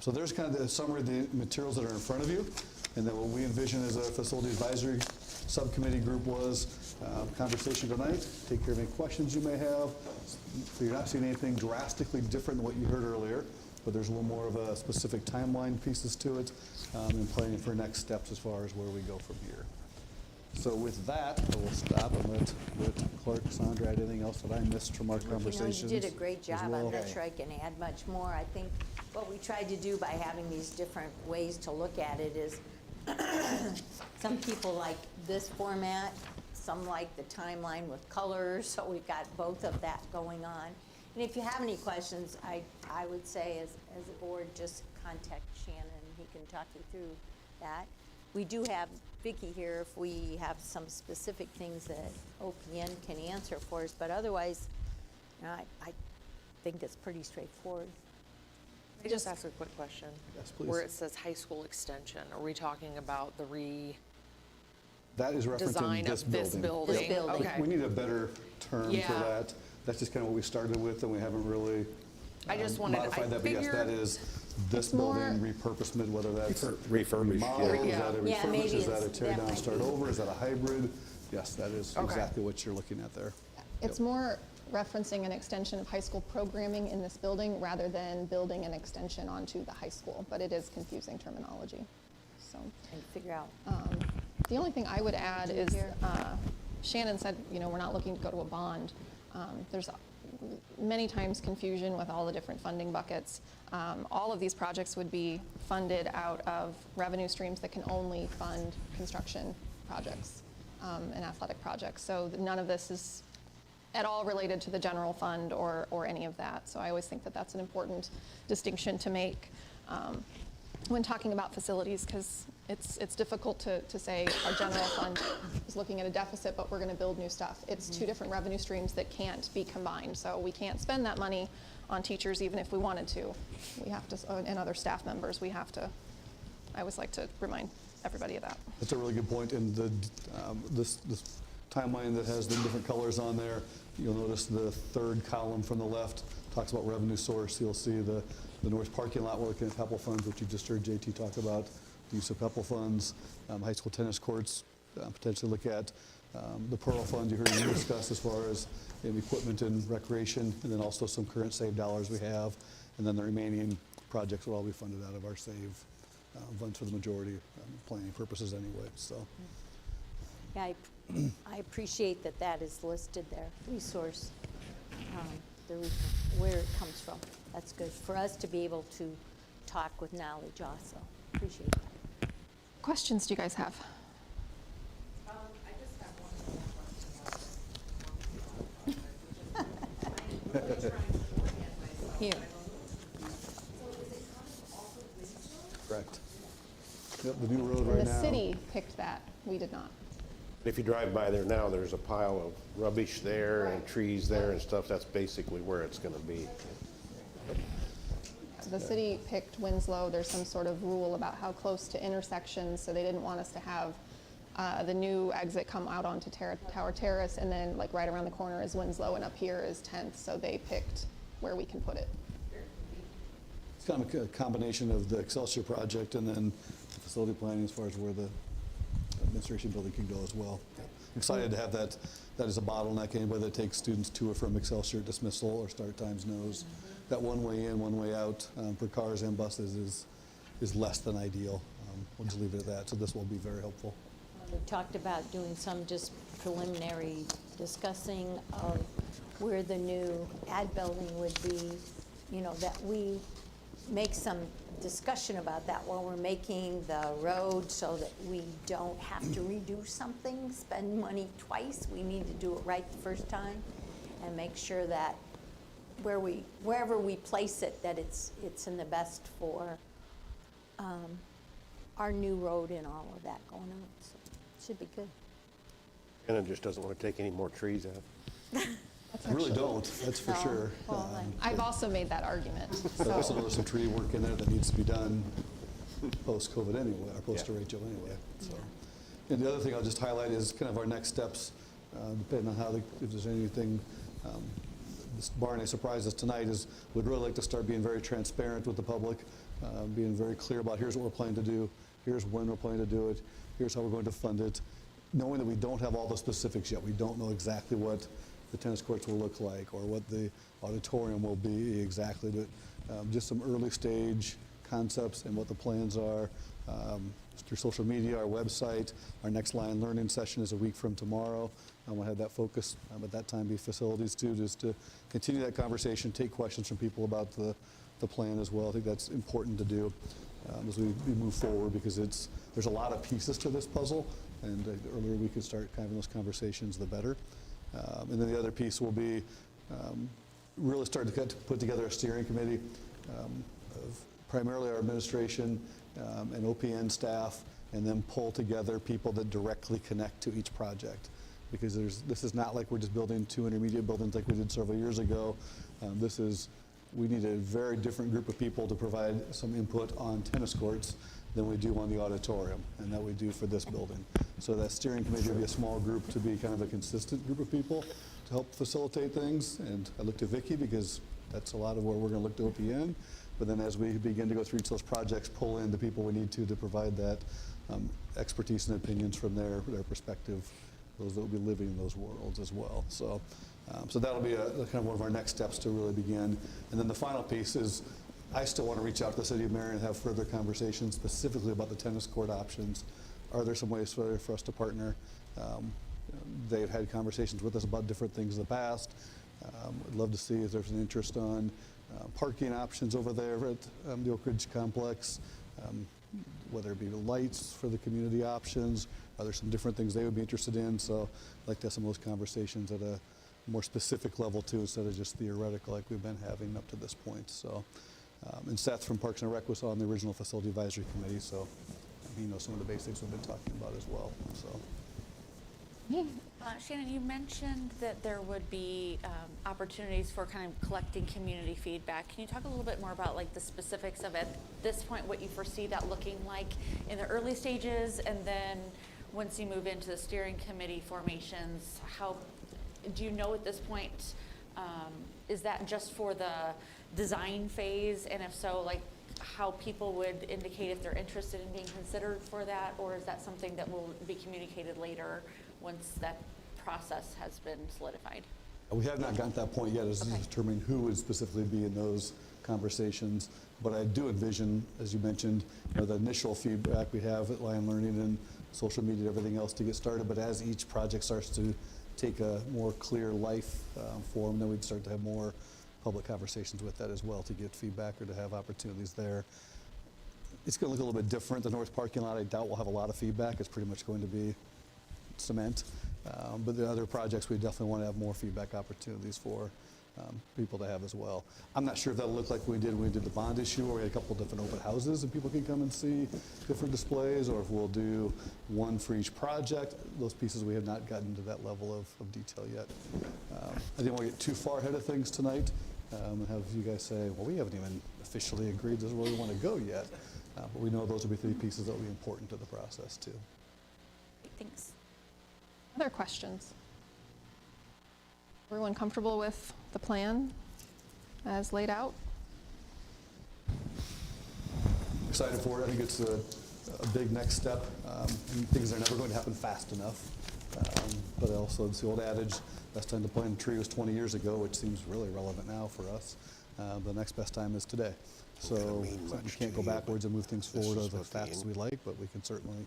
there's kind of the summary of the materials that are in front of you. And then what we envision as a facility advisory subcommittee group was conversation tonight, take care of any questions you may have. So you're not seeing anything drastically different than what you heard earlier, but there's a little more of a specific timeline pieces to it and planning for next steps as far as where we go from here. So with that, I will stop and let Clerk Sandra add anything else that I missed from our conversations.
You did a great job.
well.
I'm not sure I can add much more. I think what we tried to do by having these different ways to look at it is some people like this format, some like the timeline with colors, so we've got both of that going on. And if you have any questions, I would say as a board, just contact Shannon. He can talk you through that. We do have Vicki here if we have some specific things that OPN can answer for us, but otherwise, I think it's pretty straightforward.
Can I just ask a quick question?
Yes, please.
Where it says high school extension, are we talking about the
That is referencing
design
this
of this building?
This building.
Okay.
We need a better term for
Yeah.
that. That's just kind of what we started with, and we haven't really
I just wanted- I
modified that. But yes, that
figured-
is this building repurposement, whether that's
Refurbished,
remodel,
yeah.
is that a
Yeah, maybe
refurbish, is that a
it's-
tear
that
down,
might
start
be.
over, is that a hybrid? Yes, that is
Okay.
exactly what you're looking at there.
It's more referencing an extension of high school programming in this building rather than building an extension onto the high school, but it is confusing terminology. So
And figure out.
the only thing I would add is Shannon said, we're not looking to go to a bond. There's many times confusion with all the different funding buckets. All of these projects would be funded out of revenue streams that can only fund construction projects and athletic projects. So none of this is at all related to the general fund or any of that. So I always think that that's an important distinction to make when talking about facilities, because it's difficult to say our general fund is looking at a deficit, but we're going to build new stuff. It's two different revenue streams that can't be combined. So we can't spend that money on teachers even if we wanted to. We have to, and other staff members, we have to. I always like to remind everybody of that.
That's a really good point. And this timeline that has the different colors on there, you'll notice the third column from the left talks about revenue source. You'll see the north parking lot, we're looking at PEPAL funds, which you just heard JT talk about, the use of PEPAL funds, high school tennis courts, potentially look at the Pearl Fund you heard me discuss as far as equipment and recreation, and then also some current SAVE dollars we have, and then the remaining projects will all be funded out of our SAVE funds for the majority, planning purposes anyway. So,
Yeah, I appreciate that is listed there, resource, where it comes from. That's good for us to be able to talk with knowledge also. Appreciate that.
Questions do you guys have?
I just have one.
Here.
correct. Yep, the new road
And
right
the
now.
city picked that, we did not.
If you drive by there now, there's a pile of rubbish there and trees there and stuff. That's basically where it's gonna be.
The city picked Winslow. There's some sort of rule about how close to intersections, so they didn't want us to have the new exit come out onto Tower Terrace, and then like right around the corner is Winslow, and up here is 10th, so they picked where we can put it.
It's kind of a combination of the Excelsior project and then the facility planning as far as where the administration building can go as well. excited to have that as a bottleneck. Anybody that takes students to or from Excelsior dismissal or start times knows that one way in, one way out for cars and buses is less than ideal. We'll just leave it at that. So this will be very helpful.
We talked about doing some just preliminary discussing of where the new ad building would be, you know, that we make some discussion about that while we're making the road so that we don't have to redo something, spend money twice. We need to do it right the first time and make sure that wherever we place it, that it's in the best for our new road and all of that going on. So it should be good.
Anna just doesn't want to take any more trees out.
I really don't, that's for
No.
sure.
Well,
I've also made that argument.
But also there's some tree work in there that needs to be done post-COVID anyway, or post-derecho anyway. So. And the other thing I'll just highlight is kind of our next steps, depending on how, if there's anything, this barring any surprises tonight, is we'd really like to start being very transparent with the public, being very clear about here's what we're planning to do, here's when we're planning to do it, here's how we're going to fund it, knowing that we don't have all the specifics yet. We don't know exactly what the tennis courts will look like or what the auditorium will be exactly, but just some early stage concepts and what the plans are through social media, our website. Our next Lion Learning session is a week from tomorrow. We'll have that focus at that time be facilities too, just to continue that conversation, take questions from people about the plan as well. I think that's important to do as we move forward, because there's a lot of pieces to this puzzle, and the earlier we can start having those conversations, the better. And then the other piece will be really start to put together a steering committee of primarily our administration and OPN staff, and then pull together people that directly connect to each project. Because this is not like we're just building 2 intermediate buildings like we did several years ago. We need a very different group of people to provide some input on tennis courts than we do on the auditorium, and that we do for this building. So that steering committee will be a small group to be kind of a consistent group of people to help facilitate things. And I look to Vicki because that's a lot of where we're going to look to OPN. But then as we begin to go through each of those projects, pull in the people we need to provide that expertise and opinions from their perspective, those that will be living in those worlds as well. So, so that'll be kind of one of our next steps to really begin. And then the final piece is I still want to reach out to the City of Marion and have further conversations specifically about the tennis court options. Are there some ways for us to partner? They've had conversations with us about different things in the past. I'd love to see if there's an interest on parking options over there at the Oak Ridge Complex, whether it be the lights for the community options. Are there some different things they would be interested in? So I'd like to have some of those conversations at a more specific level too, instead of just theoretical like we've been having up to this point. So, and Seth from Parks and Rec was on the original Facility Advisory Committee, so he knows some of the basics we've been talking about as well. So.
Shannon, you mentioned that there would be opportunities for kind of collecting community feedback. Can you talk a little bit more about like the specifics of at this point, what you foresee that looking like in the early stages, and then once you move into the steering committee formations, how do you know at this point, is that just for the design phase? And if so, like how people would indicate if they're interested in being considered for that, or is that something that will be communicated later once that process has been solidified?
We have not gotten to that point yet as to determining who would specifically be in those conversations. But I do envision, as you mentioned, the initial feedback we have at Lion Learning and social media and everything else to get started. But as each project starts to take a more clear life form, then we'd start to have more public conversations with that as well to get feedback or to have opportunities there. It's going to look a little bit different. The north parking lot, I doubt we'll have a lot of feedback. It's pretty much going to be cement. But the other projects, we definitely want to have more feedback opportunities for people to have as well. I'm not sure if that'll look like when we did the bond issue, where we had a couple different open houses and people can come and see different displays, or if we'll do one for each project. Those pieces we have not gotten to that level of detail yet. I didn't want to get too far ahead of things tonight and have you guys say, well, we haven't even officially agreed this is where we want to go yet. But we know those will be 3 pieces that will be important to the process too.
Thanks.
Other questions? Everyone comfortable with the plan as laid out?
Excited for it. I think it's a big next step. Things are never going to happen fast enough. but also it's the old adage, best time to plant a tree was 20 years ago, which seems really relevant now for us. The next best time is today. So we can't go backwards and move things forward as fast as we like, but we can certainly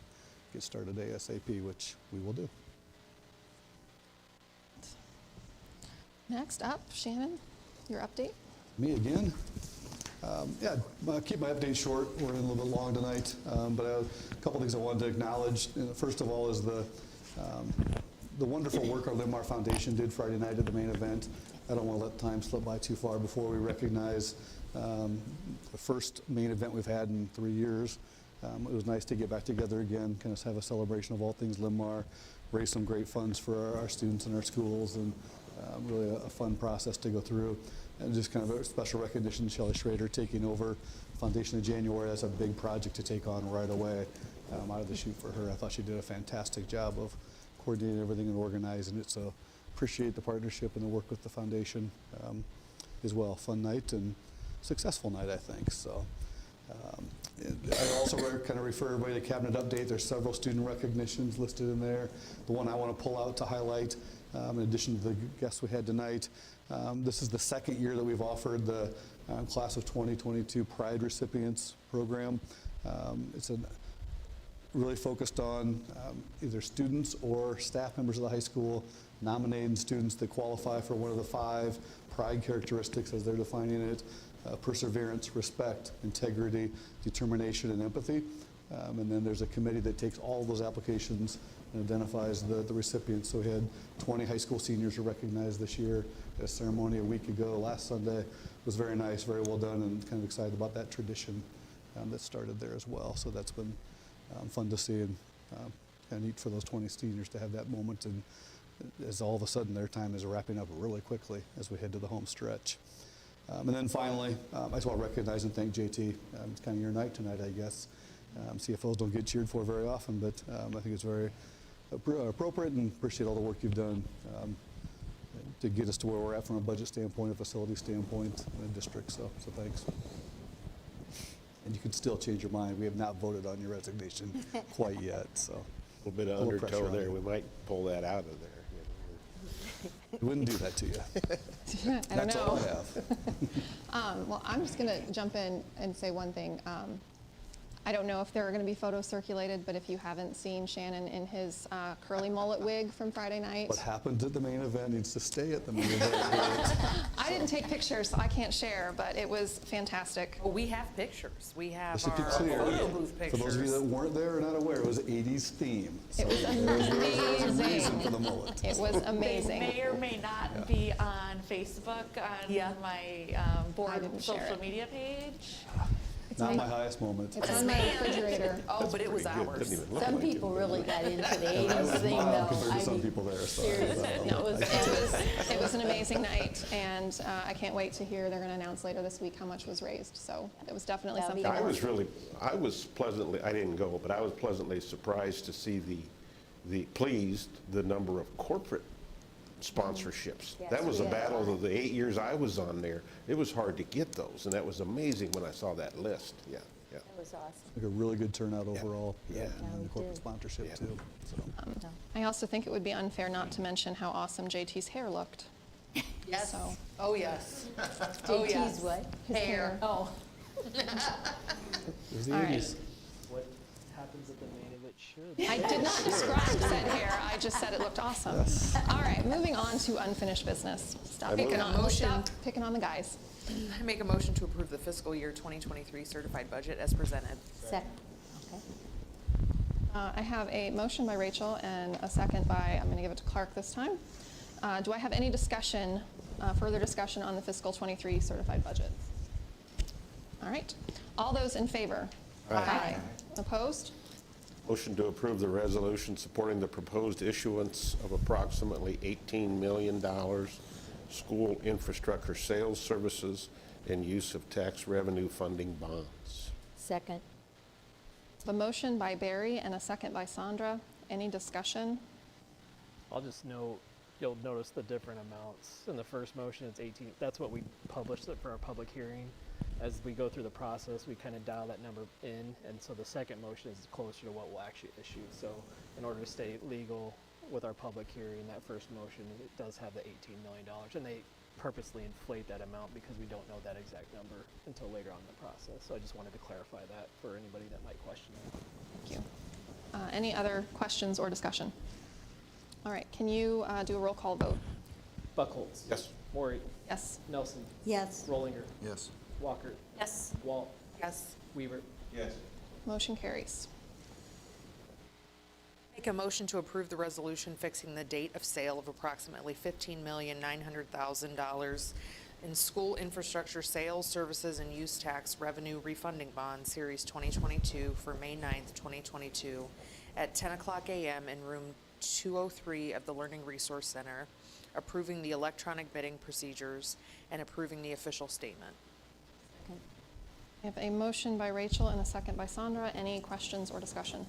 get started ASAP, which we will do.
Next up, Shannon, your update.
Me again? Yeah, I'll keep my update short. We're running a little bit long tonight, but a couple things I wanted to acknowledge. First of all is the wonderful work our Linn-Mar Foundation did Friday night at the main event. I don't want to let time slip by too far before we recognize the first main event we've had in 3 years. It was nice to get back together again, kind of have a celebration of all things Linn-Mar, raise some great funds for our students and our schools, and really a fun process to go through. And just kind of a special recognition to Shelley Schrader taking over Foundation in January. That's a big project to take on right away out of the chute for her. I thought she did a fantastic job of coordinating everything and organizing it. So appreciate the partnership and the work with the foundation as well. Fun night and successful night, I think. So I also kind of refer everybody to cabinet update. There's several student recognitions listed in there. The one I want to pull out to highlight, in addition to the guests we had tonight, this is the second year that we've offered the Class of 2022 Pride Recipients Program. It's really focused on either students or staff members of the high school nominating students that qualify for one of the 5 Pride characteristics as they're defining it: perseverance, respect, integrity, determination, and empathy. And then there's a committee that takes all of those applications and identifies the recipients. So we had 20 high school seniors who were recognized this year at a ceremony a week ago. Last Sunday was very nice, very well done, and kind of excited about that tradition that started there as well. So that's been fun to see, and kind of neat for those 20 seniors to have that moment, and as all of a sudden their time is wrapping up really quickly as we head to the home stretch. And then finally, I just want to recognize and thank JT. It's kind of your night tonight, I guess. CFOs don't get cheered for very often, but I think it's very appropriate, and appreciate all the work you've done to get us to where we're at from a budget standpoint, a facility standpoint in the district. So thanks. And you can still change your mind. We have not voted on your resignation quite yet. So
A little bit of undertow there. We might pull that out of there.
We wouldn't do that to you.
I don't
That's
know.
all I have.
Well, I'm just going to jump in and say one thing. I don't know if there are going to be photos circulated, but if you haven't seen Shannon in his curly mullet wig from Friday night.
What happened at the main event needs to stay at the main event.
I didn't take pictures, so I can't share, but it was fantastic.
Well, we have pictures. We have
Just to be
our
clear,
photo booth
for
pictures.
those of you that weren't there or not aware, it was 80s theme.
It was
There's a reason
amazing.
for the mullet.
It was amazing.
May or may not be on Facebook on my board
didn't share
social
it.
media page.
Not my highest moment.
It's on my refrigerator.
Oh, but it was
Pretty good.
ours.
Doesn't even look
Some
like it.
people really got into the
I
80s
was
thing,
mild
though.
compared to
I
some
mean,
people there. So
seriously.
No, it was an amazing night, and I can't wait to hear they're going to announce later this week how much was raised. So it was definitely
That'll be
something.
I was pleasantly, I didn't go, but I was pleasantly surprised to see the number of corporate sponsorships.
Yes,
That was a
we had a
battle
lot.
of the 8 years I was on there. It was hard to get those, and that was amazing when I saw that list. Yeah.
It was awesome.
like a really good turnout overall.
Yeah.
And
Yeah,
the
we
corporate
did.
sponsorship
Yeah.
too. So.
I also think it would be unfair not to mention how awesome JT's hair looked.
Yes.
So-
Oh, yes.
JT's what?
His hair.
Oh,
It was the
All right.
80s.
What happens at the main event should.
I did not describe said hair. I just said it looked awesome. All right, moving on to unfinished business. Stop picking on, stop picking on the guys.
I make a motion to approve the fiscal year 2023 certified budget as presented.
second, okay.
I have a motion by Rachel and a second by, I'm going to give it to Clark this time. Do I have any discussion, further discussion on the fiscal 23 certified budget? All right. All those in favor? Aye. Opposed?
Motion to approve the resolution supporting the proposed issuance of approximately $18 million school infrastructure sales services and use of tax revenue funding bonds.
Second,
A motion by Barry and a second by Sandra. Any discussion?
I'll just note, you'll notice the different amounts. In the first motion, it's 18, that's what we published it for our public hearing. As we go through the process, we kind of dial that number in, and so the second motion is closer to what we'll actually issue. So in order to stay legal with our public hearing, that first motion, it does have the $18 million, and they purposely inflate that amount because we don't know that exact number until later on in the process. So I just wanted to clarify that for anybody that might question it.
Thank you. Any other questions or discussion? All right, can you do a roll call vote?
Buckholz.
Yes.
Maury.
Yes.
Nelson.
Yes.
Rollinger.
Yes.
Walker.
Yes.
Walt.
Yes.
Weaver.
Yes.
Motion carries.
Make a motion to approve the resolution fixing the date of sale of approximately $15,900,000 in school infrastructure sales, services, and use tax revenue refunding bond, Series 2022, for May 9th, 2022, at 10:00 a.m. in room 203 of the Learning Resource Center, approving the electronic bidding procedures, and approving the official statement.
I have a motion by Rachel and a second by Sandra. Any questions or discussion?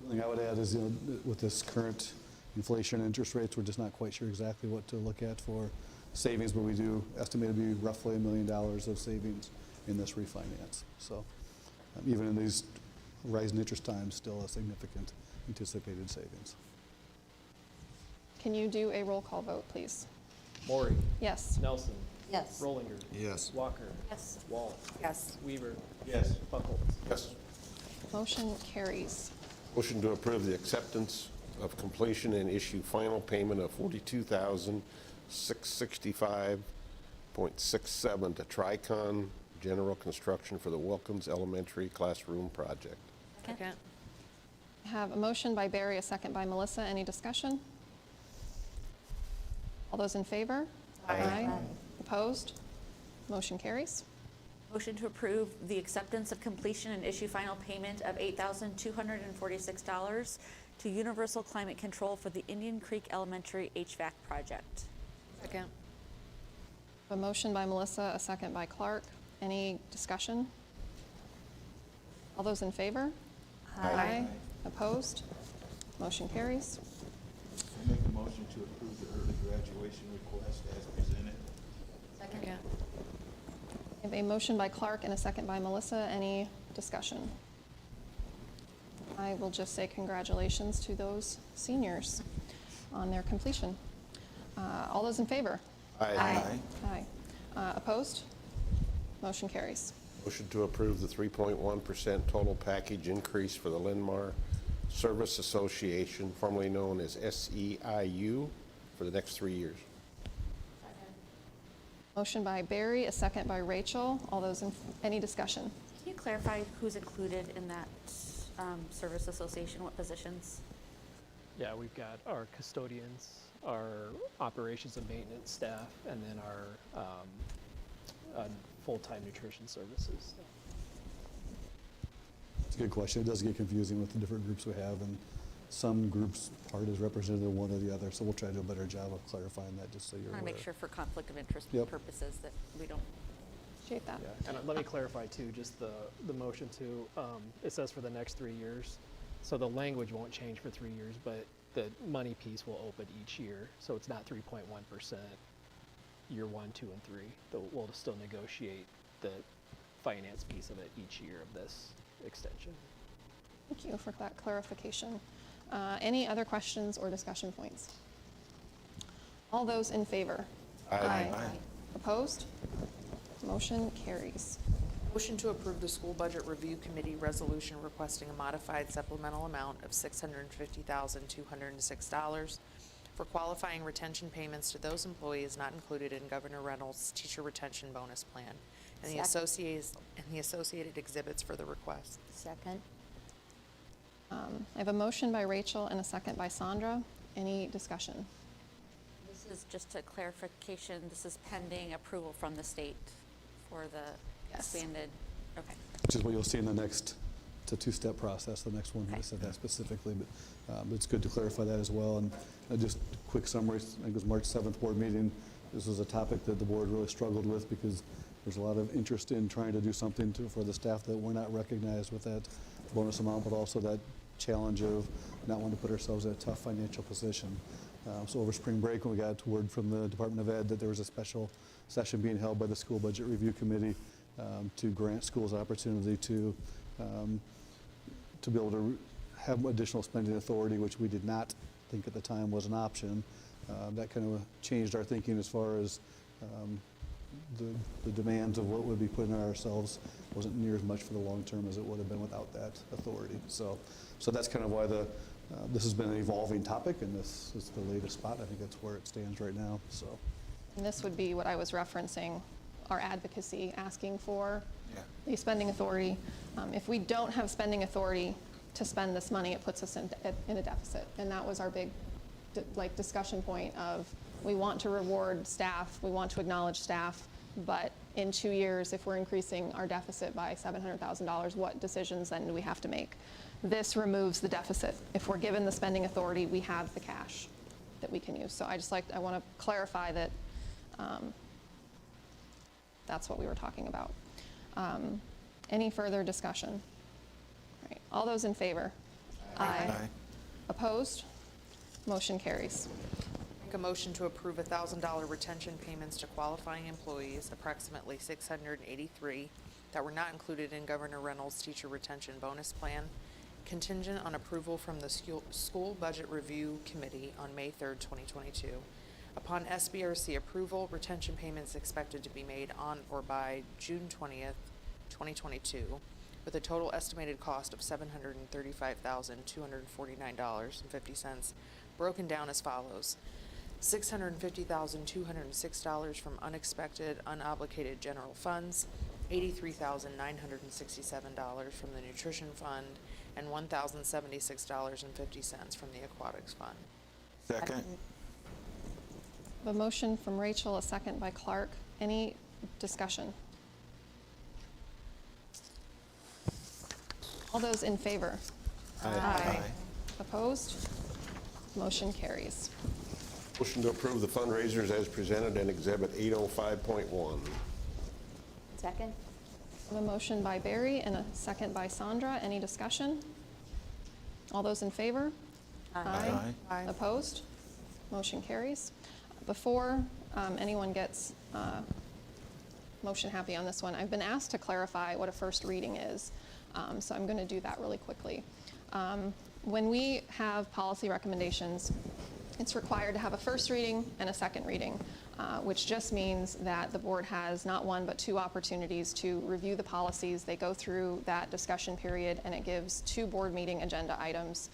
The thing I would add is, with this current inflation and interest rates, we're just not quite sure exactly what to look at for savings, but we do estimate to be roughly $1 million of savings in this refinance. So even in these rising interest times, still a significant anticipated savings.
Can you do a roll call vote, please?
Maury.
Yes.
Nelson.
Yes.
Rollinger.
Yes.
Walker.
Yes.
Walt.
Yes.
Weaver.
Yes.
Buckholz.
Yes.
Motion carries.
Motion to approve the acceptance of completion and issue final payment of $42,665.67 to Tricon General Construction for the Wilkins Elementary Classroom Project.
Second.
I have a motion by Barry, a second by Melissa. Any discussion? All those in favor?
Aye.
Opposed? Motion carries.
Motion to approve the acceptance of completion and issue final payment of $8,246 to Universal Climate Control for the Indian Creek Elementary HVAC project.
Second.
A motion by Melissa, a second by Clark. Any discussion? All those in favor?
Aye.
Opposed? Motion carries.
Make a motion to approve the early graduation request as presented.
Second.
I have a motion by Clark and a second by Melissa. Any discussion? I will just say congratulations to those seniors on their completion. All those in favor?
Aye.
Aye. Opposed? Motion carries.
Motion to approve the 3.1% total package increase for the Linn-Mar Service Association, formerly known as SEIU, for the next 3 years.
Motion by Barry, a second by Rachel. All those in, any discussion?
Can you clarify who's included in that service association, what positions?
Yeah, we've got our custodians, our operations and maintenance staff, and then our full-time nutrition services.
It's a good question. It does get confusing with the different groups we have, and some groups part is represented in one or the other, so we'll try to do a better job of clarifying that, just so you're
I
aware.
want to make sure for conflict of interest
Yep.
purposes that we don't.
Appreciate that.
Yeah, and let me clarify too, just the motion too, it says for the next 3 years. So the language won't change for 3 years, but the money piece will open each year. So it's not 3.1% year 1, 2, and 3. We'll still negotiate the finance piece of it each year of this extension.
Thank you for that clarification. Any other questions or discussion points? All those in favor?
Aye.
Opposed? Motion carries.
Motion to approve the School Budget Review Committee resolution requesting a modified supplemental amount of $650,206 for qualifying retention payments to those employees not included in Governor Reynolds' teacher retention bonus plan and the associated exhibits for the request.
Second.
I have a motion by Rachel and a second by Sandra. Any discussion?
This is just a clarification. This is pending approval from the state for the expanded. Okay.
Which is what you'll see in the next, it's a two-step process. The next one, I said that specifically, but it's good to clarify that as well. And just a quick summary, I think it was March 7th board meeting. This was a topic that the board really struggled with because there's a lot of interest in trying to do something for the staff that were not recognized with that bonus amount, but also that challenge of not wanting to put ourselves in a tough financial position. So over spring break, when we got word from the Department of Ed that there was a special session being held by the School Budget Review Committee to grant schools opportunity to be able to have additional spending authority, which we did not think at the time was an option. That kind of changed our thinking as far as the demands of what would be put on ourselves wasn't near as much for the long term as it would have been without that authority. So that's kind of why this has been an evolving topic, and this is the latest spot. I think that's where it stands right now. So.
And this would be what I was referencing, our advocacy, asking for the spending authority. If we don't have spending authority to spend this money, it puts us in a deficit. And that was our big discussion point of, we want to reward staff, we want to acknowledge staff, but in 2 years, if we're increasing our deficit by $700,000, what decisions then do we have to make? This removes the deficit. If we're given the spending authority, we have the cash that we can use. So I want to clarify that that's what we were talking about. Any further discussion? All right. All those in favor? Aye. Opposed? Motion carries.
Make a motion to approve $1,000 retention payments to qualifying employees, approximately 683, that were not included in Governor Reynolds' teacher retention bonus plan, contingent on approval from the School Budget Review Committee on May 3rd, 2022. Upon SBRC approval, retention payments expected to be made on or by June 20th, 2022, with a total estimated cost of $735,249.50, broken down as follows: $650,206 from unexpected, unobligated general funds, $83,967 from the nutrition fund, and $1,076.50 from the aquatics fund.
Second.
A motion from Rachel, a second by Clark. Any discussion? All those in favor?
Aye.
Opposed? Motion carries.
Motion to approve the fundraisers as presented in Exhibit 805.1.
Second?
A motion by Barry and a second by Sandra. Any discussion? All those in favor?
Aye.
Opposed? Motion carries. Before anyone gets motion happy on this one, I've been asked to clarify what a first reading is, so I'm going to do that really quickly. When we have policy recommendations, it's required to have a first reading and a second reading, which just means that the board has not one but two opportunities to review the policies. They go through that discussion period, and it gives 2 board meeting agenda items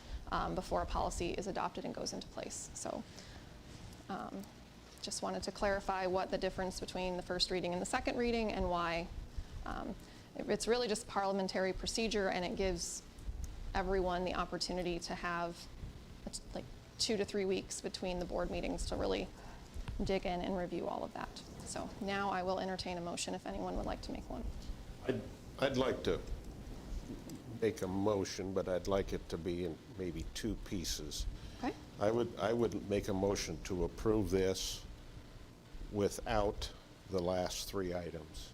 before a policy is adopted and goes into place. So just wanted to clarify what the difference between the first reading and the second reading, and why. It's really just parliamentary procedure, and it gives everyone the opportunity to have like 2 to 3 weeks between the board meetings to really dig in and review all of that. So now I will entertain a motion if anyone would like to make one.
I'd like to make a motion, but I'd like it to be in maybe 2 pieces.
Okay.
I would make a motion to approve this without the last 3 items.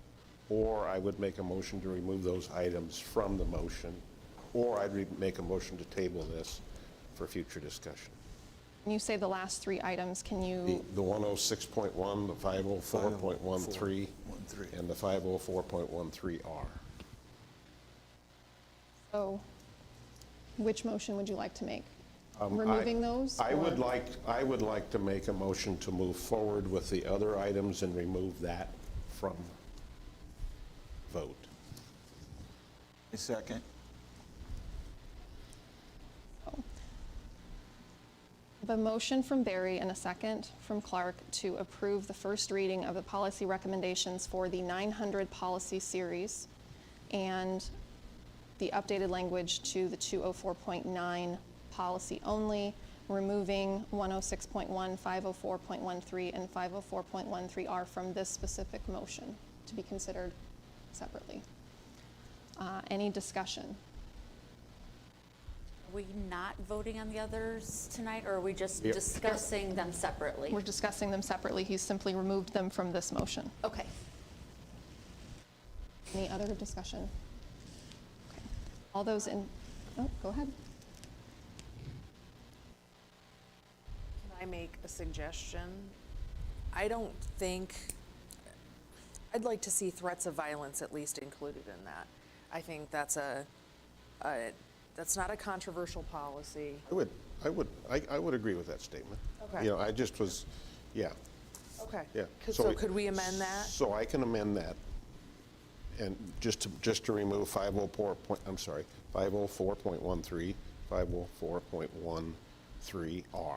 Or I would make a motion to remove those items from the motion. Or I'd make a motion to table this for future discussion.
When you say the last 3 items, can you?
The 106.1, the 504.13, and the 504.13R.
So which motion would you like to make? Removing those?
I would like to make a motion to move forward with the other items and remove that from vote.
A second.
The motion from Barry and a second from Clark to approve the first reading of the policy recommendations for the 900 policy series and the updated language to the 204.9 policy only, removing 106.1, 504.13, and 504.13R from this specific motion to be considered separately. Any discussion?
Are we not voting on the others tonight, or are we just discussing them separately?
We're discussing them separately. He's simply removed them from this motion.
Okay.
Any other discussion? Okay. All those in, oh, go ahead.
Can I make a suggestion? I don't think, I'd like to see threats of violence at least included in that. I think that's That's not a controversial policy.
I would agree with that statement.
Okay.
You know, I just was, yeah,
Okay.
yeah.
So could we amend that?
So I can amend that, and just to remove 504.13, 504.13R,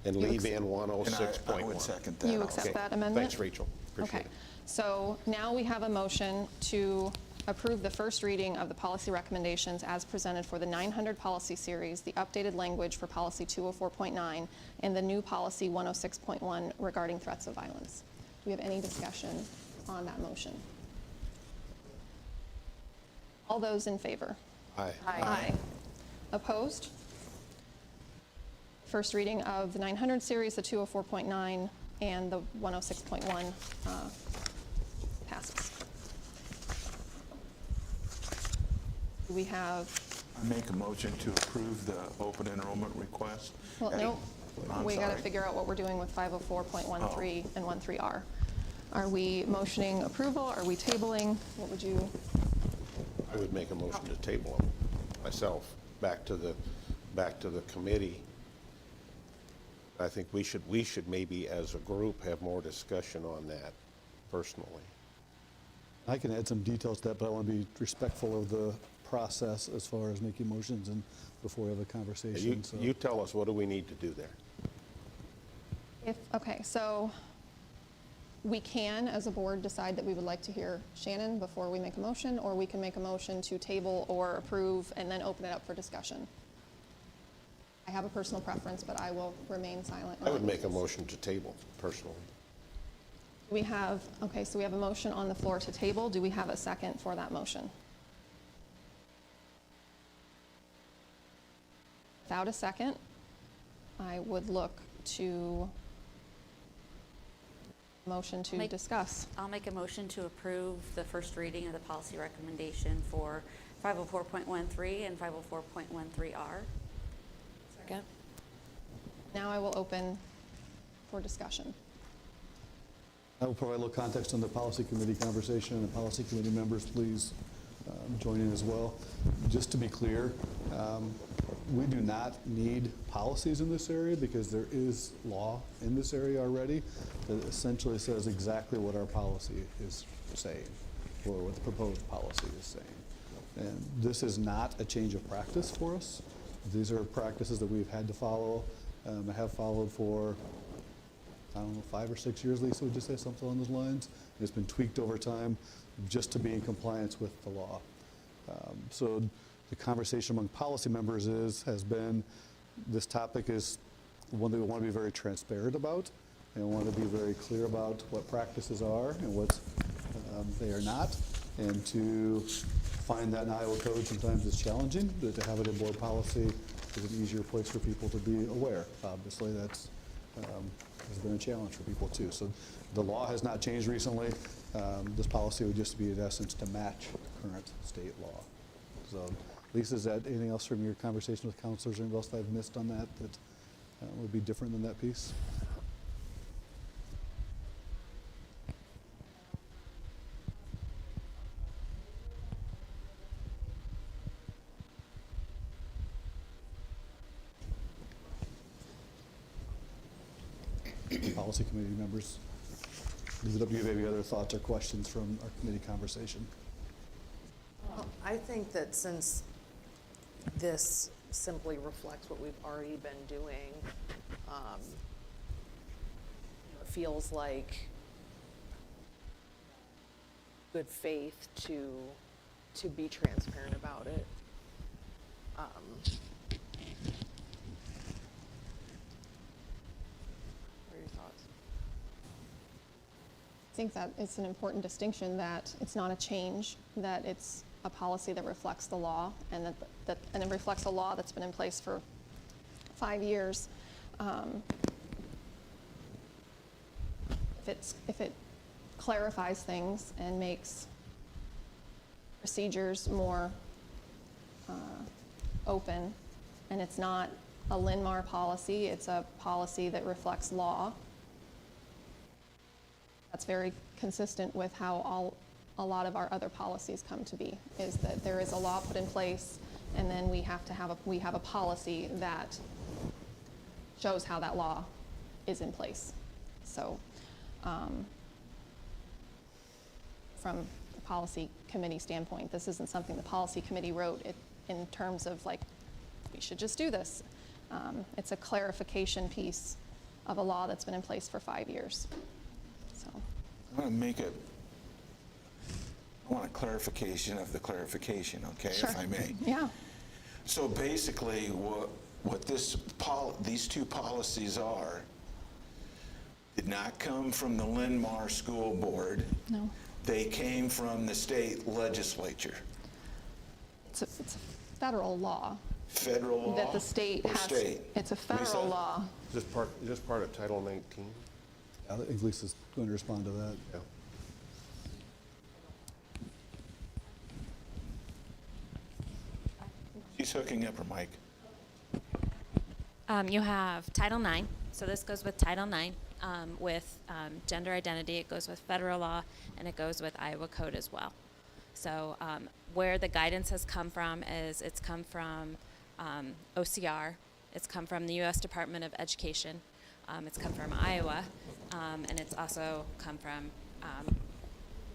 and leave in
And I
106.1.
would second that.
You accept that amendment?
Thanks, Rachel. Appreciate
Okay,
it.
so now we have a motion to approve the first reading of the policy recommendations as presented for the 900 policy series, the updated language for policy 204.9, and the new policy 106.1 regarding threats of violence. Do we have any discussion on that motion? All those in favor?
Aye.
Aye. Opposed? First reading of the 900 series, the 204.9, and the 106.1 passes. Do we have,
I make a motion to approve the open enrollment request.
well, no,
I'm
we got to
sorry.
figure out what we're doing with 504.13 and 13R. Are we motioning approval? Are we tabling? What would you?
I would make a motion to table them myself, back to the committee. I think we should maybe as a group have more discussion on that personally.
I can add some details to that, but I want to be respectful of the process as far as making motions and before we have a conversation. So
You tell us, what do we need to do there?
Okay, so we can, as a board, decide that we would like to hear Shannon before we make a motion, or we can make a motion to table or approve and then open it up for discussion. I have a personal preference, but I will remain silent.
I would make a motion to table personally.
We have, okay, so we have a motion on the floor to table. Do we have a second for that motion? Without a second, I would look to motion to discuss.
I'll make a motion to approve the first reading of the policy recommendation for 504.13 and 504.13R.
Second.
Now I will open for discussion.
I will provide a little context on the policy committee conversation, and the policy committee members, please join in as well. Just to be clear, we do not need policies in this area because there is law in this area already that essentially says exactly what our policy is saying, or what the proposed policy is saying. And this is not a change of practice for us. These are practices that we've had to follow, have followed for, I don't know, 5 or 6 years, Lisa would just say something along those lines. And it's been tweaked over time just to be in compliance with the law. So the conversation among policy members has been, this topic is one that we want to be very transparent about, and want to be very clear about what practices are and what they are not. And to find that in Iowa code sometimes is challenging, but to have it in board policy is an easier place for people to be aware. Obviously, that's has been a challenge for people too. So the law has not changed recently. This policy would just be in essence to match current state law. So Lisa, is that anything else from your conversation with counselors or anything else that I've missed on that would be different than that piece? Policy committee members, leave it up to you. Maybe other thoughts or questions from our committee conversation.
Well, I think that since this simply reflects what we've already been doing, it feels like good faith to be transparent about it.
I think that it's an important distinction that it's not a change, that it's a policy that reflects the law, and that it reflects a law that's been in place for 5 years. If it clarifies things and makes procedures more open, and it's not a Linn-Mar policy, it's a policy that reflects law. That's very consistent with how a lot of our other policies come to be, is that there is a law put in place and then we have a policy that shows how that law is in place. So, from the policy committee standpoint, this isn't something the policy committee wrote in terms of like, we should just do this. It's a clarification piece of a law that's been in place for 5 years. So,
I want a clarification of the clarification, okay,
sure.
if I may.
Yeah.
So basically, what these two policies are did not come from the Linn-Mar School Board.
No.
They came from the state legislature.
It's a federal law.
Federal law?
That the state
or
has.
State?
It's a federal
Lisa?
law.
Is this part of Title 19?
I think Lisa's going to respond to that.
Yeah.
She's hooking up her mic.
You have Title IX, so this goes with Title IX. With gender identity, it goes with federal law, and it goes with Iowa code as well. So where the guidance has come from is it's come from OCR, it's come from the U.S. Department of Education, it's come from Iowa, and it's also come from,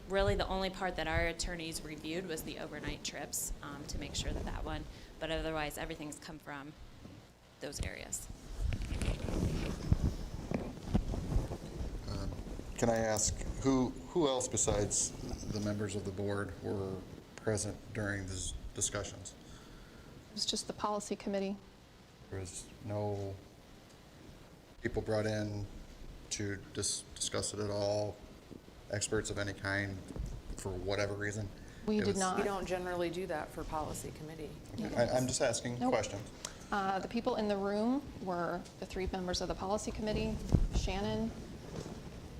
really the only part that our attorneys reviewed was the overnight trips to make sure that one, but otherwise everything's come from those areas.
Can I ask, who else besides the members of the board were present during these discussions?
It was just the policy committee.
There was no people brought in to discuss it at all, experts of any kind, for whatever reason?
We did not.
We don't generally do that for policy committee.
I'm just asking questions.
The people in the room were the 3 members of the policy committee. Shannon,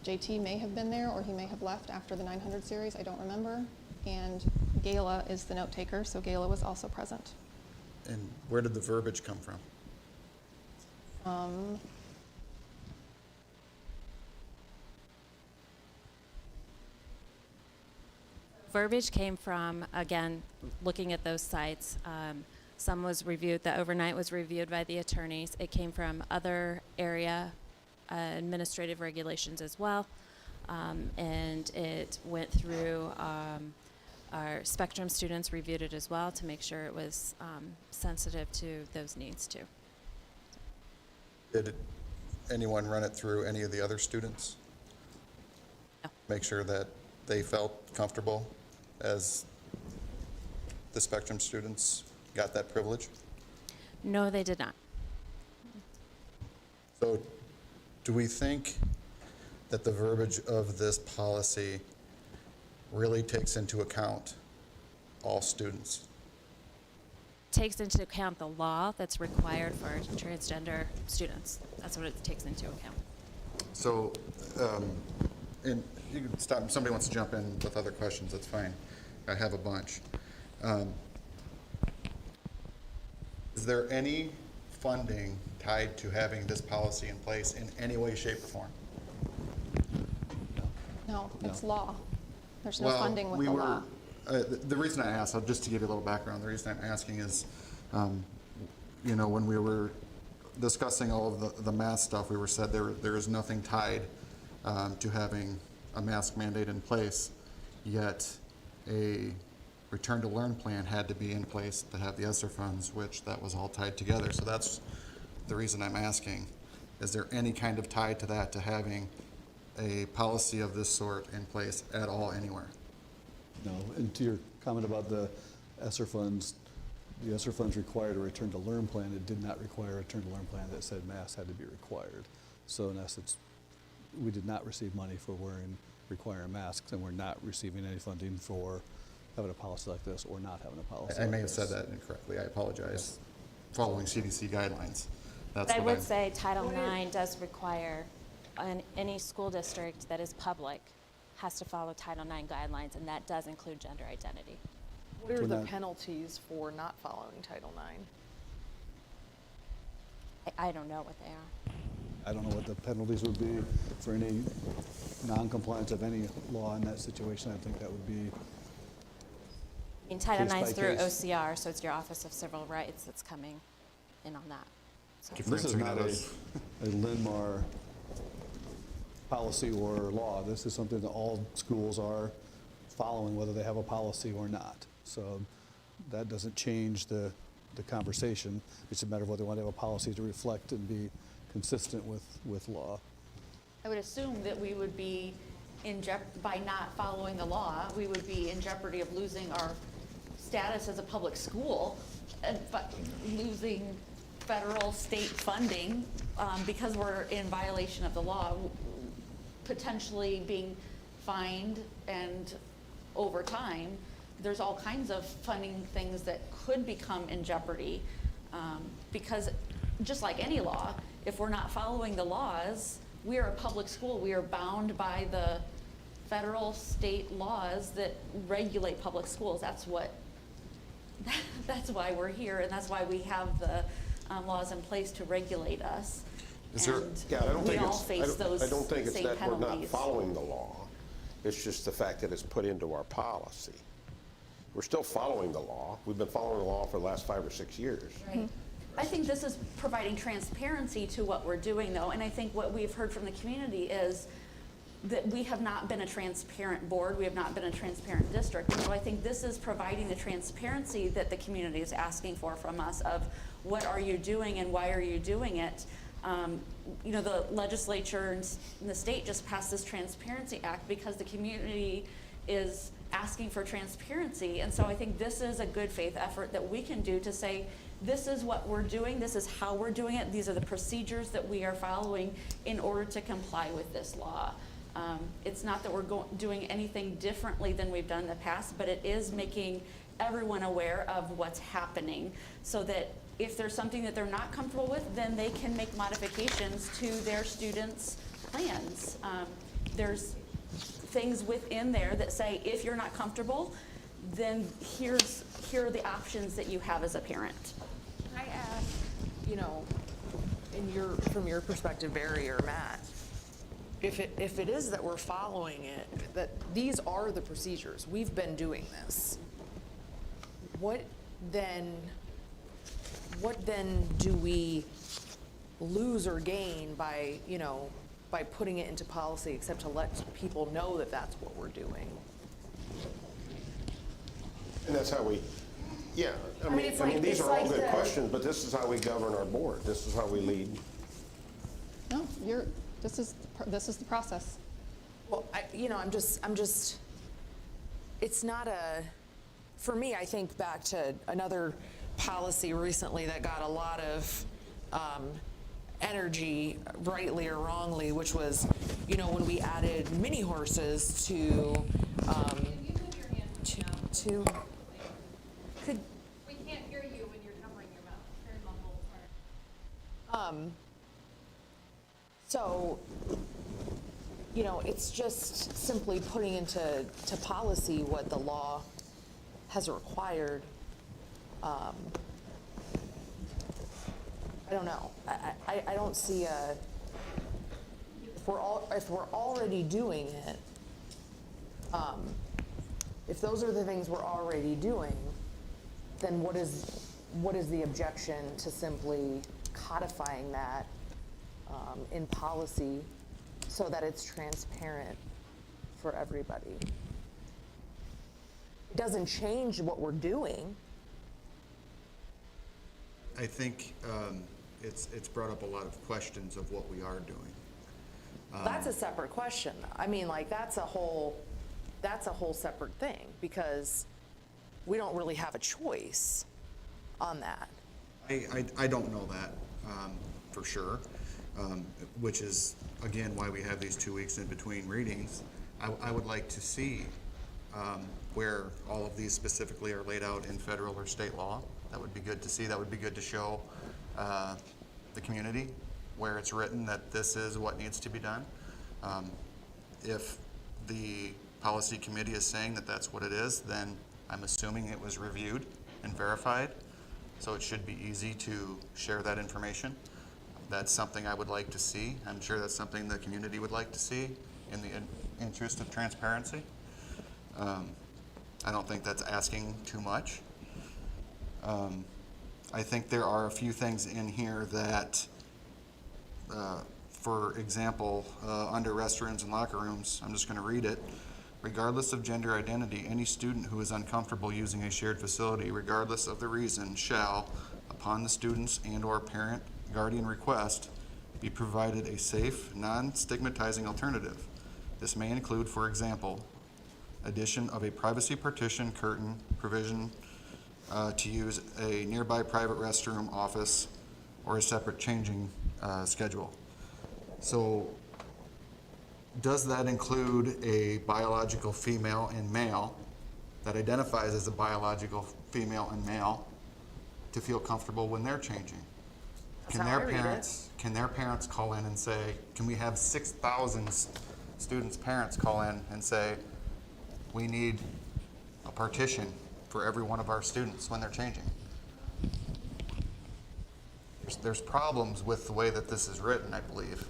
JT may have been there, or he may have left after the 900 series, I don't remember. And Gayla is the note taker, so Gayla was also present.
And where did the verbiage come from?
Verbiage came from, again, looking at those sites. Some was reviewed, the overnight was reviewed by the attorneys. It came from other area administrative regulations as well. And it went through, our Spectrum students reviewed it as well to make sure it was sensitive to those needs too.
Did anyone run it through any of the other students?
No.
Make sure that they felt comfortable as the Spectrum students got that privilege?
No, they did not.
So do we think that the verbiage of this policy really takes into account all students?
Takes into account the law that's required for transgender students. That's what it takes into account.
So, and you can stop, if somebody wants to jump in with other questions, that's fine. I have a bunch. Is there any funding tied to having this policy in place in any way, shape, or form?
No, it's law. There's no funding with the law.
The reason I asked, just to give you a little background, the reason I'm asking is, you know, when we were discussing all of the mask stuff, we were said there is nothing tied to having a mask mandate in place, yet a return to learn plan had to be in place to have the ESSER funds, which that was all tied together. So that's the reason I'm asking. Is there any kind of tie to that, to having a policy of this sort in place at all anywhere?
No, and to your comment about the ESSER funds, the ESSER funds required a return to learn plan. It did not require a return to learn plan that said masks had to be required. So in essence, we did not receive money for requiring masks, and we're not receiving any funding for having a policy like this or not having a policy
I
like
may have
this.
said that incorrectly. I apologize. Following CDC guidelines.
But I would say Title IX does require any school district that is public has to follow Title IX guidelines, and that does include gender identity.
What are the penalties for not following Title IX?
I don't know what they are.
I don't know what the penalties would be for any non-compliance of any law in that situation. I think that would be
In Title
case
IX
by
through
case.
OCR, so it's your Office of Civil Rights that's coming in on that. So.
Thank you for
This is
answering
not
that.
a Linn-Mar policy or law. This is something that all schools are following, whether they have a policy or not. So that doesn't change the conversation. It's a matter of whether they want to have a policy to reflect and be consistent with law.
I would assume that we would be by not following the law, we would be in jeopardy of losing our status as a public school, but losing federal, state funding because we're in violation of the law, potentially being fined, and over time, there's all kinds of funding things that could become in jeopardy because just like any law, if we're not following the laws, we are a public school. We are bound by the federal, state laws that regulate public schools. That's why we're here, and that's why we have the laws in place to regulate us.
Is there-
And
Yeah, I don't
we
think
all face
it's,
those
I don't think it's
same
that we're not
penalties.
following the law. It's just the fact that it's put into our policy. We're still following the law. We've been following the law for the last 5 or 6 years.
Right. I think this is providing transparency to what we're doing, though, and I think what we've heard from the community is that we have not been a transparent board, we have not been a transparent district, and so I think this is providing the transparency that the community is asking for from us of what are you doing and why are you doing it. You know, the legislature and the state just passed this Transparency Act because the community is asking for transparency, and so I think this is a good faith effort that we can do to say, this is what we're doing, this is how we're doing it, these are the procedures that we are following in order to comply with this law. It's not that we're doing anything differently than we've done in the past, but it is making everyone aware of what's happening so that if there's something that they're not comfortable with, then they can make modifications to their students' plans. There's things within there that say, if you're not comfortable, then here are the options that you have as a parent.
Can I ask, you know, from your perspective, Barry or Matt, if it is that we're following it, that these are the procedures, we've been doing this, what then do we lose or gain by, you know, by putting it into policy, except to let people know that that's what we're doing?
And that's how we, yeah, I
mean,
mean,
it's like-
these
it's
are all
like
good
the-
questions, but this is how we govern our board. This is how we lead.
No, this is the process.
Well, I'm just, it's not for me, I think back to another policy recently that got a lot of energy, rightly or wrongly, which was, you know, when we added mini horses to,
We can't hear you when you're covering your mouth. Very muffled, sorry.
So, you know, it's just simply putting into policy what the law has required. I don't know. I don't see if we're already doing it, if those are the things we're already doing, then what is the objection to simply codifying that in policy so that it's transparent for everybody? It doesn't change what we're doing.
I think it's brought up a lot of questions of what we are doing.
That's a separate question. I mean, like, that's a whole separate thing, because we don't really have a choice on that.
I don't know that for sure, which is, again, why we have these 2 weeks in between readings. I would like to see where all of these specifically are laid out in federal or state law. That would be good to see. That would be good to show the community where it's written that this is what needs to be done. If the policy committee is saying that that's what it is, then I'm assuming it was reviewed and verified, so it should be easy to share that information. That's something I would like to see. I'm sure that's something the community would like to see in the interest of transparency. I don't think that's asking too much. I think there are a few things in here that, for example, under restrooms and locker rooms, I'm just going to read it. Regardless of gender identity, any student who is uncomfortable using a shared facility, regardless of the reason, shall, upon the student's and/or parent guardian request, be provided a safe, non-stigmatizing alternative. This may include, for example, addition of a privacy partition curtain provision to use a nearby private restroom, office, or a separate changing schedule. So does that include a biological female and male that identifies as a biological female and male to feel comfortable when they're changing?
That's how I read it.
Can their parents call in and say, can we have 6,000 students' parents call in and say, we need a partition for every one of our students when they're changing? There's problems with the way that this is written, I believe,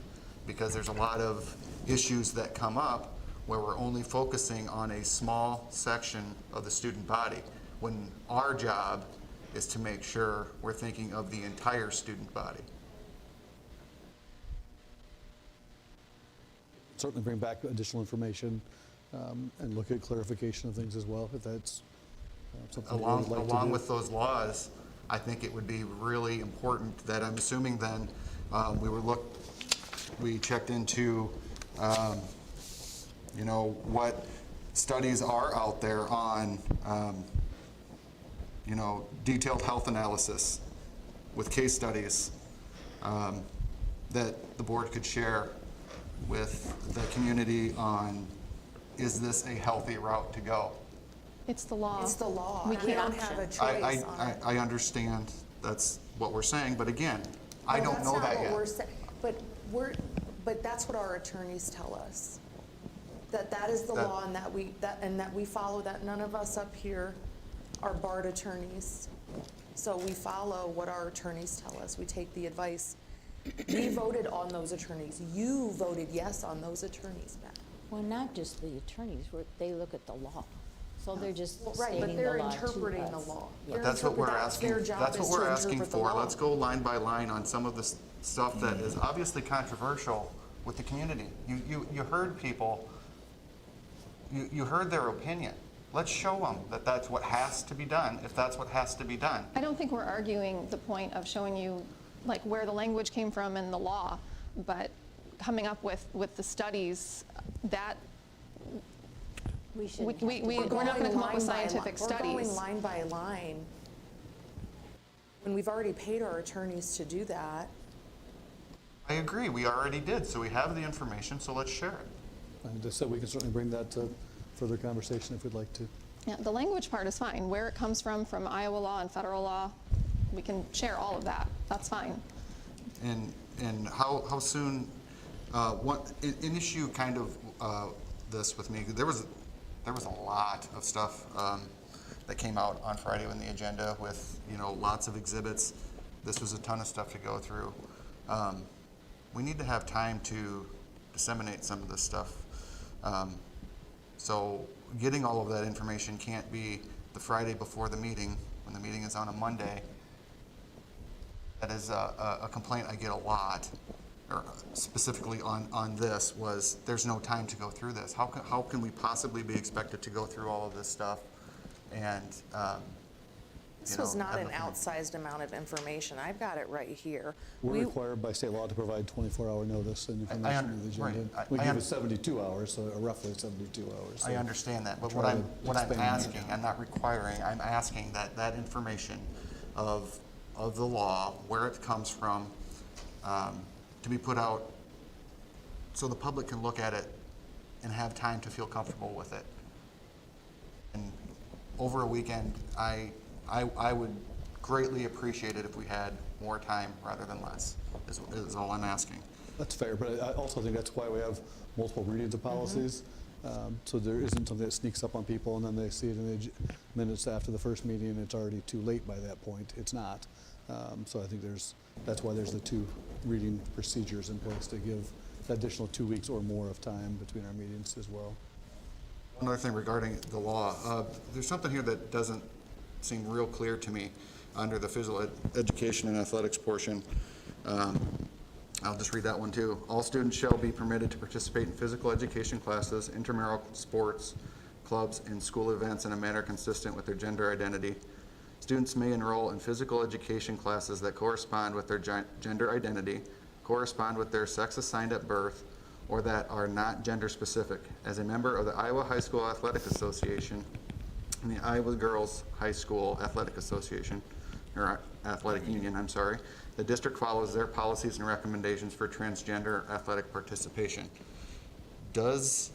because there's a lot of issues that come up where we're only focusing on a small section of the student body, when our job is to make sure we're thinking of the entire student body.
Certainly bring back additional information and look at clarification of things as well, if that's something we would like to do.
Along with those laws, I think it would be really important that, I'm assuming then, we checked into, you know, what studies are out there on, you know, detailed health analysis with case studies that the board could share with the community on, is this a healthy route to go?
It's the law.
It's the law.
We
We
can't
don't have a choice on it.
I understand that's what we're saying, but again, I
No,
don't know that
That's not
yet.
what we're saying, but that's what our attorneys tell us. That is the
That-
law, and that we follow that. None of us up here are barred attorneys. So we follow what our attorneys tell us. We take the advice. We voted on those attorneys. You voted yes on those attorneys, Matt.
Well, not just the attorneys, they look at the law. So they're just
Well, right,
stating
but they're
the law to
interpreting the
us.
law.
Yeah.
But that's what we're
That's
asking,
their job
that's what
is
we're
to
asking
interpret the
for.
law.
Let's go line by line on some of the stuff that is obviously controversial with the community. You heard people, you heard their opinion. Let's show them that that's what has to be done, if that's what has to be done.
I don't think we're arguing the point of showing you like where the language came from in the law, but coming up with the studies that
We should.
we're not going to come up with scientific
We're
studies.
going line by line. When we've already paid our attorneys to do that.
I agree, we already did, so we have the information, so let's share it.
And so we can certainly bring that to further conversation if we'd like to.
Yeah, the language part is fine. Where it comes from Iowa law and federal law, we can share all of that. That's fine.
And how soon, an issue kind of this with me, there was a lot of stuff that came out on Friday on the agenda with, you know, lots of exhibits. This was a ton of stuff to go through. We need to have time to disseminate some of this stuff. So getting all of that information can't be the Friday before the meeting, when the meeting is on a Monday. That is a complaint I get a lot, or specifically on this, was there's no time to go through this. How can we possibly be expected to go through all of this stuff? And
This was not an outsized amount of information. I've got it right here.
We're required by state law to provide 24-hour notice and information to the agenda.
right.
We give it 72 hours, so roughly 72 hours.
I understand that, but
Try
what
to
I'm
expand
asking, I'm not requiring, I'm asking that information of the law, where it comes from, to be put out so the public can look at it and have time to feel comfortable with it. And over a weekend, I would greatly appreciate it if we had more time rather than less, is all I'm asking.
That's fair, but I also think that's why we have multiple readings of policies. So there isn't something that sneaks up on people and then they see it in the minutes after the first meeting and it's already too late by that point. It's not. So I think that's why there's the 2 reading procedures in place to give the additional 2 weeks or more of time between our meetings as well.
Another thing regarding the law, there's something here that doesn't seem real clear to me under the physical education and athletics portion. I'll just read that one too. All students shall be permitted to participate in physical education classes, intramural sports, clubs, and school events in a manner consistent with their gender identity. Students may enroll in physical education classes that correspond with their gender identity, correspond with their sex assigned at birth, or that are not gender specific. As a member of the Iowa High School Athletic Association and the Iowa Girls High School Athletic Association, or Athletic Union, I'm sorry, the district follows their policies and recommendations for transgender athletic participation. Does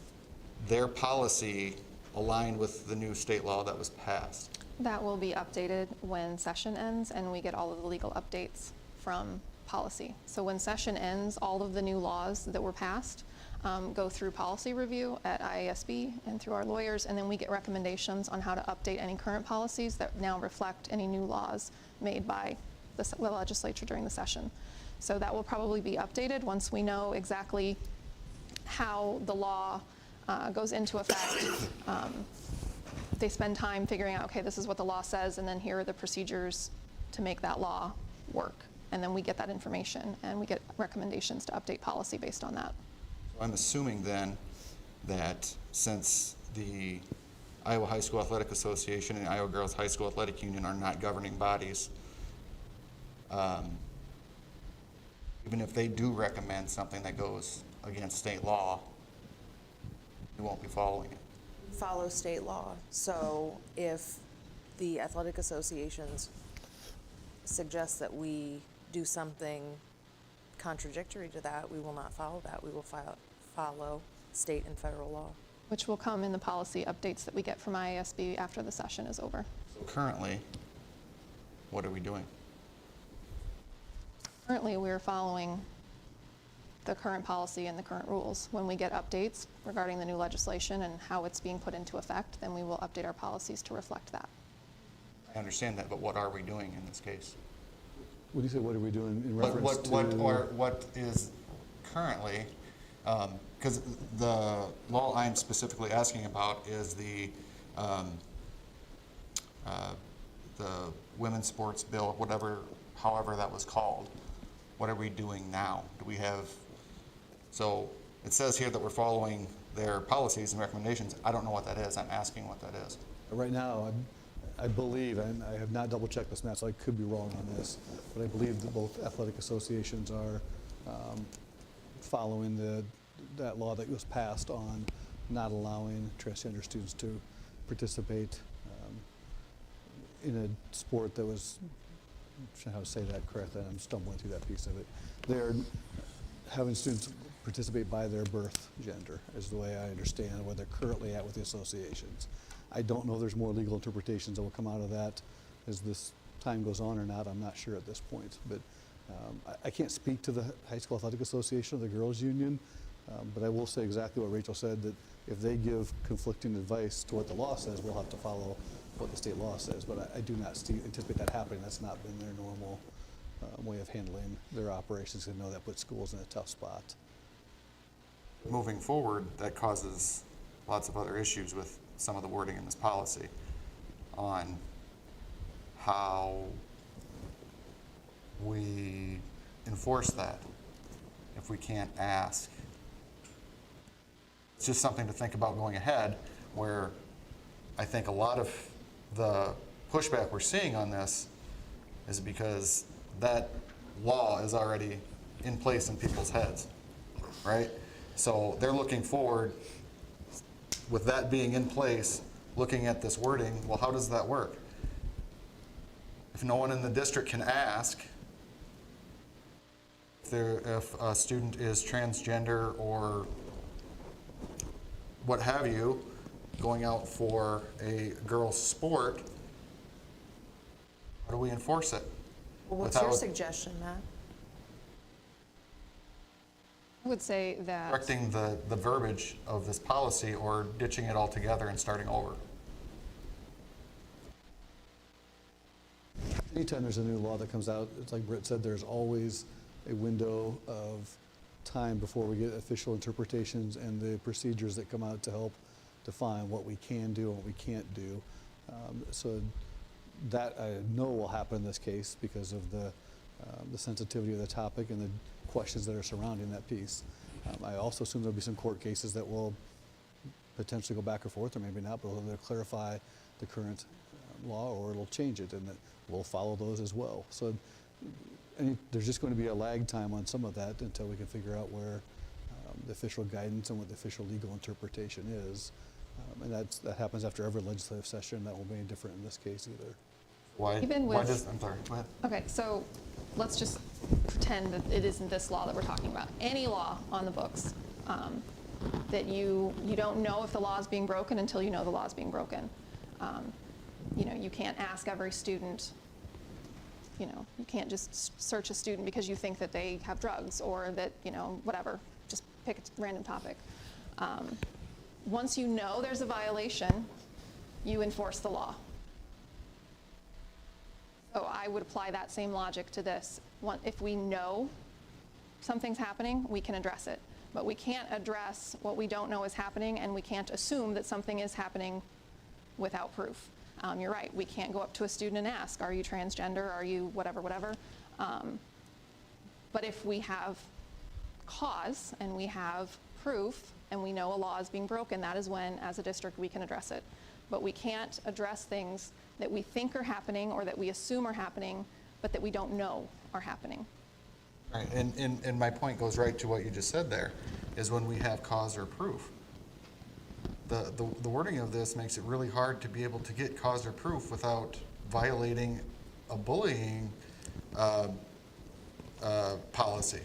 their policy align with the new state law that was passed?
That will be updated when session ends and we get all of the legal updates from policy. So when session ends, all of the new laws that were passed go through policy review at IASB and through our lawyers, and then we get recommendations on how to update any current policies that now reflect any new laws made by the legislature during the session. So that will probably be updated once we know exactly how the law goes into effect. They spend time figuring out, okay, this is what the law says, and then here are the procedures to make that law work. And then we get that information and we get recommendations to update policy based on that.
I'm assuming then that since the Iowa High School Athletic Association and Iowa Girls High School Athletic Union are not governing bodies, even if they do recommend something that goes against state law, we won't be following it.
Follow state law. So if the athletic associations suggest that we do something contradictory to that, we will not follow that. We will follow state and federal law.
Which will come in the policy updates that we get from IASB after the session is over.
So currently, what are we doing?
Currently, we're following the current policy and the current rules. When we get updates regarding the new legislation and how it's being put into effect, then we will update our policies to reflect that.
I understand that, but what are we doing in this case?
What do you say, what are we doing in reference
What is currently, because the law I'm specifically asking about is the women's sports bill, however that was called. What are we doing now? Do we have, so it says here that we're following their policies and recommendations. I don't know what that is. I'm asking what that is.
Right now, I believe, and I have not double-checked this, Matt, so I could be wrong on this, but I believe that both athletic associations are following that law that was passed on not allowing transgender students to participate in a sport that was, I'm not sure how to say that correctly, I'm stumbling through that piece of it. They're having students participate by their birth gender, is the way I understand where they're currently at with the associations. I don't know if there's more legal interpretations that will come out of that as this time goes on or not. I'm not sure at this point. But I can't speak to the High School Athletic Association or the Girls Union, but I will say exactly what Rachel said, that if they give conflicting advice to what the law says, we'll have to follow what the state law says. But I do not anticipate that happening. That's not been their normal way of handling their operations. I know that puts schools in a tough spot.
Moving forward, that causes lots of other issues with some of the wording in this policy on how we enforce that if we can't ask. It's just something to think about going ahead, where I think a lot of the pushback we're seeing on this is because that law is already in place in people's heads, right? So they're looking forward, with that being in place, looking at this wording, well, how does that work? If no one in the district can ask if a student is transgender or what have you, going out for a girls' sport, how do we enforce it?
Well, what's your suggestion, Matt?
I would say that
Correcting the verbiage of this policy or ditching it altogether and starting over.
Anytime there's a new law that comes out, it's like Britt said, there's always a window of time before we get official interpretations and the procedures that come out to help define what we can do and what we can't do. So that I know will happen in this case because of the sensitivity of the topic and the questions that are surrounding that piece. I also assume there'll be some court cases that will potentially go back and forth, or maybe not, but it'll either clarify the current law or it'll change it, and that we'll follow those as well. So there's just going to be a lag time on some of that until we can figure out where the official guidance and what the official legal interpretation is. And that happens after every legislative session. That won't be any different in this case either.
Why?
Even
Why
with-
does? I'm sorry. Go ahead.
Okay, so let's just pretend that it isn't this law that we're talking about. Any law on the books that you don't know if the law is being broken until you know the law is being broken. You know, you can't ask every student, you know, you can't just search a student because you think that they have drugs or that, you know, whatever, just pick a random topic. Once you know there's a violation, you enforce the law. So I would apply that same logic to this. If we know something's happening, we can address it. But we can't address what we don't know is happening, and we can't assume that something is happening without proof. You're right, we can't go up to a student and ask, are you transgender, are you whatever, whatever. But if we have cause and we have proof and we know a law is being broken, that is when, as a district, we can address it. But we can't address things that we think are happening or that we assume are happening, but that we don't know are happening.
Right, and my point goes right to what you just said there, is when we have cause or proof. The wording of this makes it really hard to be able to get cause or proof without violating a bullying policy.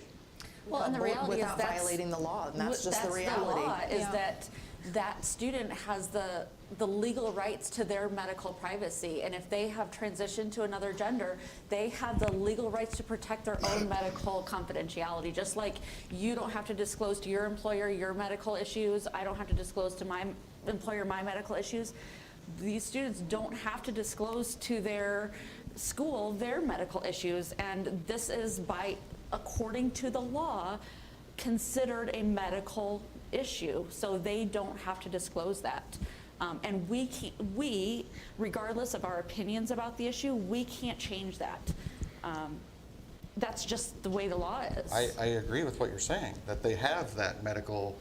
Well, and the reality is
Without
that's
violating the law, and that's just the reality.
The law is
Yeah.
that that student has the legal rights to their medical privacy, and if they have transitioned to another gender, they have the legal rights to protect their own medical confidentiality. Just like you don't have to disclose to your employer your medical issues, I don't have to disclose to my employer my medical issues. These students don't have to disclose to their school their medical issues, and this is according to the law, considered a medical issue, so they don't have to disclose that. And we, regardless of our opinions about the issue, we can't change that. That's just the way the law is.
I agree with what you're saying, that they have that medical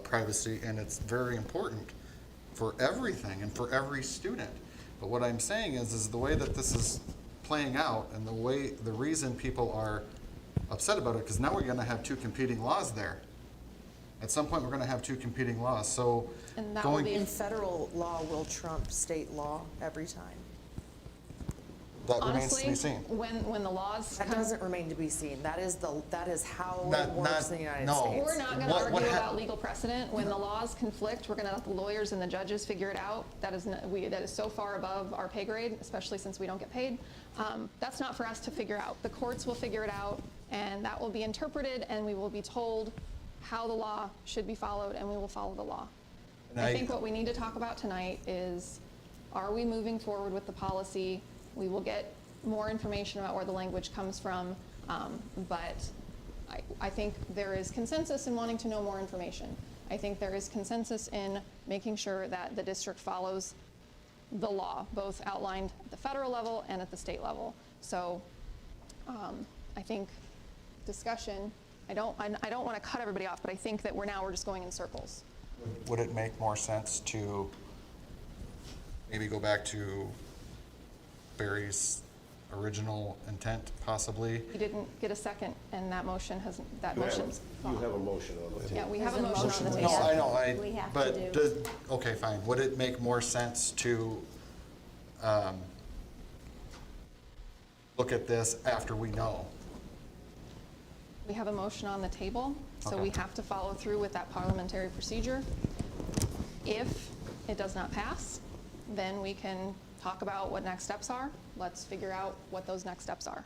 privacy, and it's very important for everything and for every student. But what I'm saying is the way that this is playing out and the reason people are upset about it, because now we're going to have two competing laws there. At some point, we're going to have two competing laws. So
And that will
going,
be
And federal law will trump state law every time.
that remains to be
Honestly,
seen.
when the laws
That
come,
doesn't remain to be seen. That is how
Not-
it works
not-
in the United
no.
States.
we're not going to
What
argue
hap-
about legal precedent. When the laws conflict, we're going to let the lawyers and the judges figure it out. That is so far above our pay grade, especially since we don't get paid. That's not for us to figure out. The courts will figure it out, and that will be interpreted, and we will be told how the law should be followed, and we will follow the law.
And
I think what we need to talk about tonight is, are we moving forward with the policy? We will get more information about where the language comes from, but I think there is consensus in wanting to know more information. I think there is consensus in making sure that the district follows the law, both outlined at the federal level and at the state level. So I think discussion, I don't want to cut everybody off, but I think that we're just going in circles.
Would it make more sense to maybe go back to Barry's original intent, possibly?
We didn't get a second, and that motion's
You have a motion on the table.
Yeah, we have a
There's a
motion on the
motion.
No,
table.
I know,
We have to
but
do.
okay, fine. Would it make more sense to look at this after we know?
We have a motion on the table, so
Okay.
we have to follow through with that parliamentary procedure. If it does not pass, then we can talk about what next steps are. Let's figure out what those next steps are.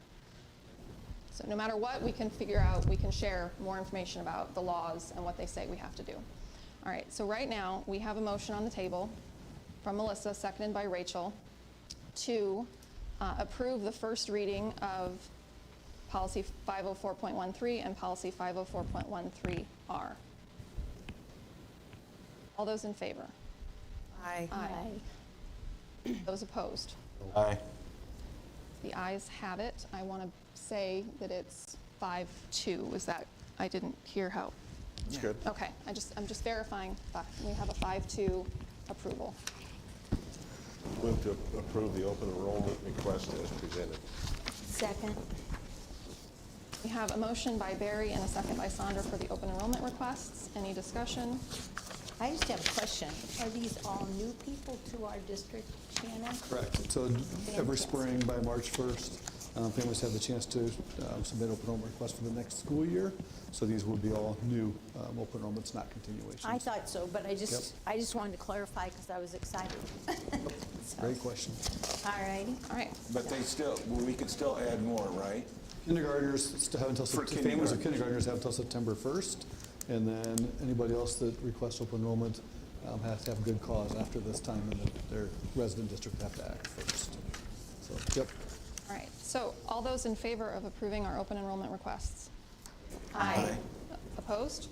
So no matter what, we can share more information about the laws and what they say we have to do. All right, so right now, we have a motion on the table from Melissa, seconded by Rachel, to approve the first reading of Policy 504.13 and Policy 504.13R. All those in favor?
Aye.
Those opposed?
Aye.
The ayes have it. I want to say that it's 5-2. Was that, I didn't hear how.
That's good.
Okay, I'm just verifying. We have a 5-2 approval.
Move to approve the open enrollment request as presented.
Second.
We have a motion by Barry and a second by Sandra for the open enrollment requests. Any discussion?
I just have a question. Are these all new people to our district, Shannon?
Correct. So every spring by March 1st, families have the chance to submit open enrollment requests for the next school year. So these would be all new open enrollments, not continuations.
I thought so, but I
Yep.
just wanted to clarify because I was excited. So,
Great question.
all righty.
All right.
But we could still add more, right?
Kindergartners still have until,
For
families of kindergartners have until September 1st. And then anybody else that requests open enrollment has to have good cause after this time, and their resident district have to act first. So, yep.
All right. So all those in favor of approving our open enrollment requests?
Aye.
Opposed?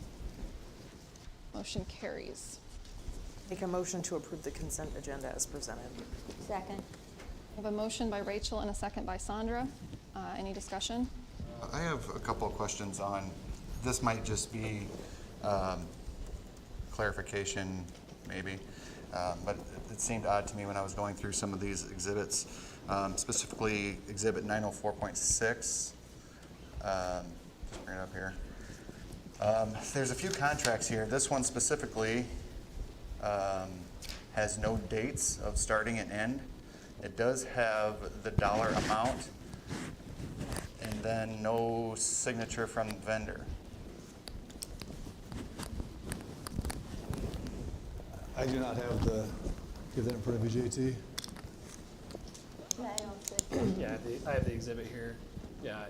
Motion carries.
Make a motion to approve the consent agenda as presented.
Second.
I have a motion by Rachel and a second by Sandra. Any discussion?
I have a couple of questions on, this might just be clarification, maybe, but it seemed odd to me when I was going through some of these exhibits, specifically Exhibit 904.6. Just bring it up here. There's a few contracts here. This one specifically has no dates of starting and end. It does have the dollar amount, and then no signature from the vendor.
I do not have the, give that in front of you, JT.
Yeah, I have the exhibit here. Yeah.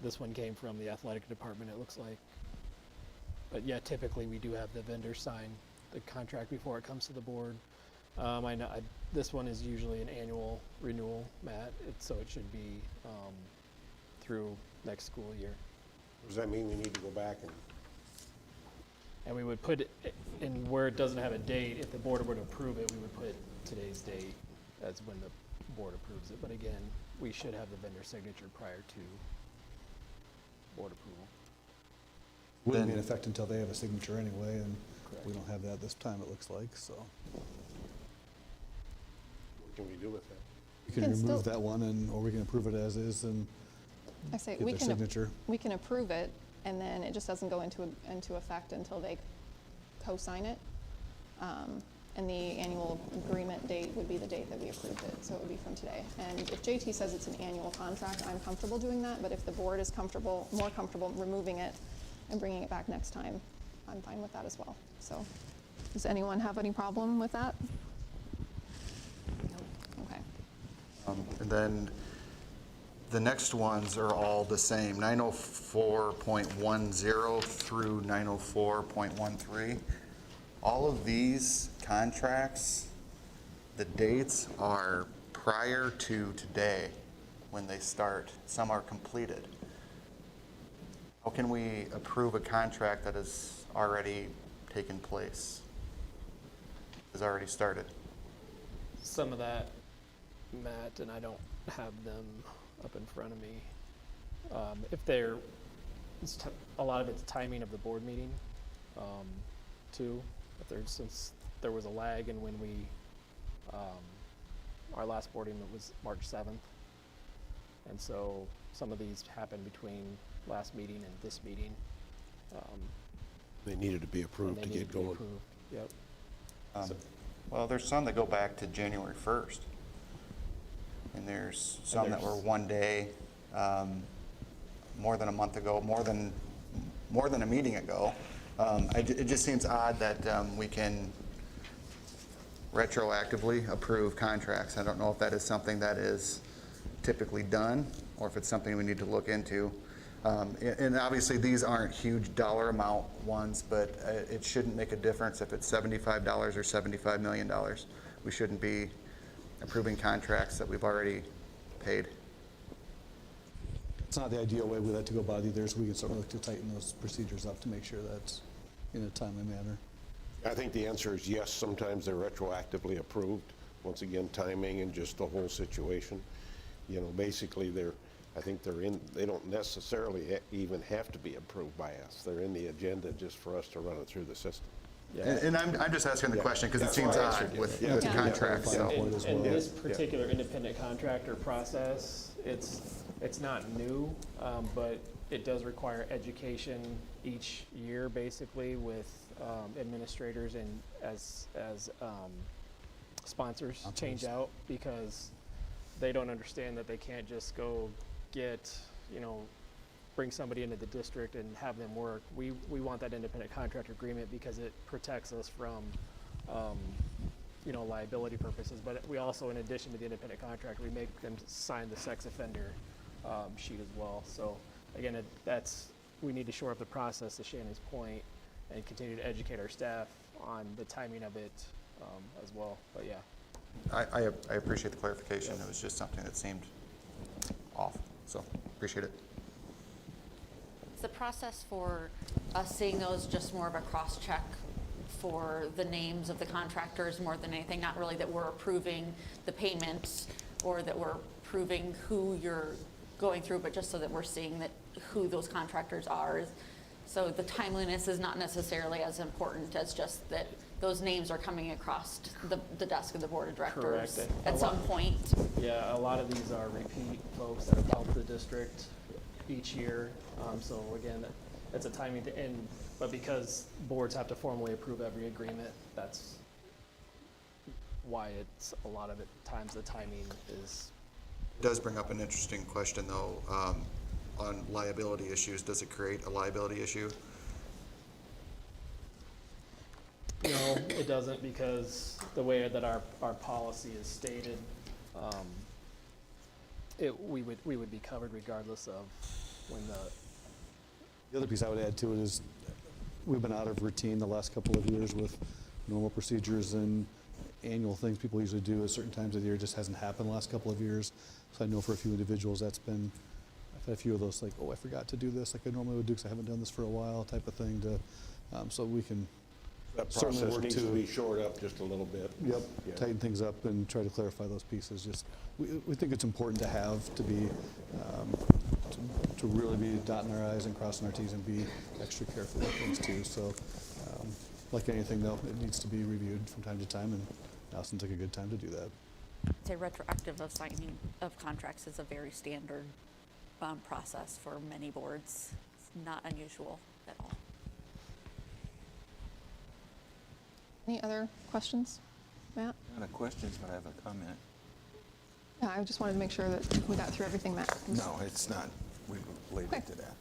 This one came from the athletic department, it looks like. But yeah, typically we do have the vendor sign the contract before it comes to the board. I know this one is usually an annual renewal, Matt, so it should be through next school year.
Does that mean we need to go back
And we would put it in where it doesn't have a date, if the board were to approve it, we would put today's date as when the board approves it. But again, we should have the vendor signature prior to board approval.
Wouldn't be in effect until they have a signature anyway, and we don't have that this time, it looks like, so.
What can we do with that?
We can remove that one, or we can approve it as is and
I say
get their signature.
we can approve it, and then it just doesn't go into effect until they co-sign it. And the annual agreement date would be the date that we approved it, so it would be from today. And if JT says it's an annual contract, I'm comfortable doing that, but if the board is more comfortable removing it and bringing it back next time, I'm fine with that as well. So, does anyone have any problem with that? Okay.
And then the next ones are all the same, 904.10 through 904.13. All of these contracts, the dates are prior to today when they start. Some are completed. How can we approve a contract that has already taken place, has already started?
Some of that, Matt, and I don't have them up in front of me. If they're, a lot of it's timing of the board meeting, too. Since there was a lag in when we, our last board meeting was March 7th. And so some of these happened between last meeting and this meeting.
They needed to be approved to get going.
Yep.
Well, there's some that go back to January 1st. And there's some that were one day, more than a month ago, more than a meeting ago. It just seems odd that we can retroactively approve contracts. I don't know if that is something that is typically done or if it's something we need to look into. And obviously these aren't huge dollar amount ones, but it shouldn't make a difference if it's $75 or $75 million. We shouldn't be approving contracts that we've already paid.
It's not the ideal way we like to go about either, so we can certainly look to tighten those procedures up to make sure that's in a timely manner.
I think the answer is yes, sometimes they're retroactively approved. Once again, timing and just the whole situation. You know, basically I think they don't necessarily even have to be approved by us. They're in the agenda just for us to run it through the system.
And I'm just asking the question because it
That's
seems
why I
odd
answered
with
yes.
the contract, so.
And this particular independent contractor process, it's not new, but it does require education each year, basically, with administrators and as sponsors change out, because they don't understand that they can't just go get, bring somebody into the district and have them work. We want that independent contractor agreement because it protects us from, liability purposes. But we also, in addition to the independent contractor, we make them sign the sex offender sheet as well. So again, we need to shore up the process, to Shannon's point, and continue to educate our staff on the timing of it as well. But yeah.
I appreciate the clarification. It was just something that seemed off, so appreciate it.
Is the process for us seeing those just more of a cross-check for the names of the contractors more than anything? Not really that we're approving the payments or that we're approving who you're going through, but just so that we're seeing that who those contractors are. So the timeliness is not necessarily as important as just that those names are coming across the desk of the board of directors at some point.
Yeah, a lot of these are repeat folks that have helped the district each year. So again, it's a timing to end, but because boards have to formally approve every agreement, that's why it's a lot of it times the timing is.
It does bring up an interesting question though, on liability issues. Does it create a liability issue?
No, it doesn't, because the way that our policy is stated, we would be covered regardless of when
The other piece I would add to it is we've been out of routine the last couple of years with normal procedures and annual things people usually do at certain times of the year. It just hasn't happened the last couple of years. So I know for a few individuals I've had a few of those, like, oh, I forgot to do this like I normally would do because I haven't done this for a while type of thing, so we can
That
certainly
process
work
needs to be shored up just a little bit.
Yep,
Yeah.
tighten things up and try to clarify those pieces. Just, we think it's important to have, to be, to really be dotting our i's and crossing our t's and be extra careful with things too. So, like anything though, it needs to be reviewed from time to time, and now seems like a good time to do that.
I'd say retroactive of signing of contracts is a very standard process for many boards. It's not unusual at all.
Any other questions, Matt?
Not a question, but I have a comment.
Yeah, I just wanted to make sure that we got through everything, Matt.
No, it's not related to that.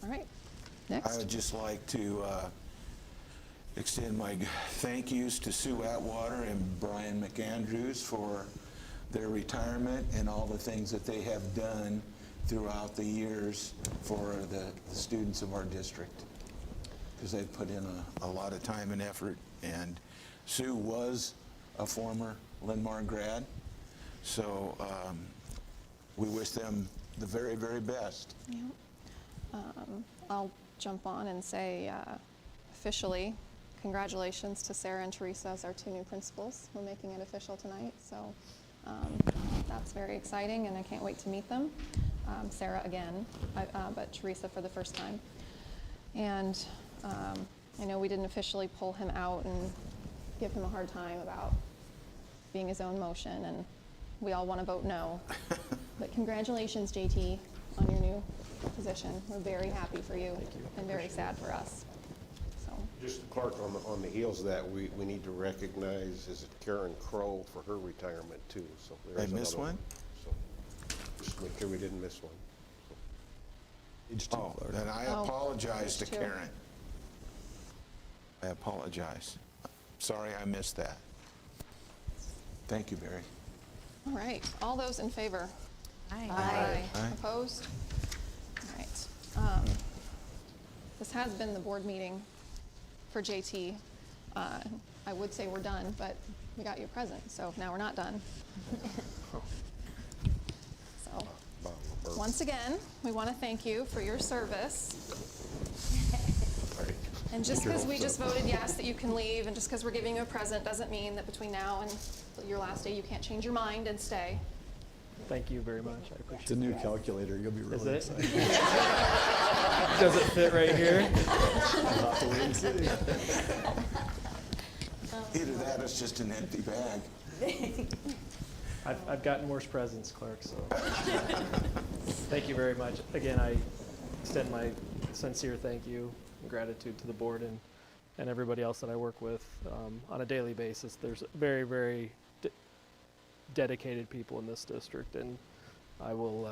All right, next.
I would just like to extend my thank yous to Sue Atwater and Brian McAndrews for their retirement and all the things that they have done throughout the years for the students of our district, because they've put in a lot of time and effort. And Sue was a former Linn-Mar grad, so we wish them the very, very best.
Yeah. I'll jump on and say officially, congratulations to Sarah and Teresa as our two new principals. We're making it official tonight, so that's very exciting, and I can't wait to meet them. Sarah again, but Teresa for the first time. And I know we didn't officially pull him out and give him a hard time about being his own motion, and we all want to vote no. But congratulations, JT, on your new position. We're very happy for you, and very sad for us. So.
Just Clark, on the heels of that, we need to recognize, is it Karen Crow for her retirement too? So
I missed one?
So just make sure we didn't miss one.
Oh, then I apologize to Karen. I apologize. Sorry I missed that. Thank you, Barry.
All right, all those in favor?
Aye.
Aye.
Aye.
Opposed? All right. This has been the board meeting for JT. I would say we're done, but we got you a present, so now we're not done. So, once again, we want to thank you for your service. And just because we just voted yes that you can leave, and just because we're giving you a present, doesn't mean that between now and your last day, you can't change your mind and stay.
Thank you very much. I appreciate it.
It's a new calculator. You'll be
Is
really
it?
excited.
Does it fit right here?
You'll have to wait and see.
Either that or it's just an empty bag.
I've gotten worse presents, Clark, so. Thank you very much. Again, I extend my sincere thank you and gratitude to the board and everybody else that I work with on a daily basis. There's very, very dedicated people in this district, and I will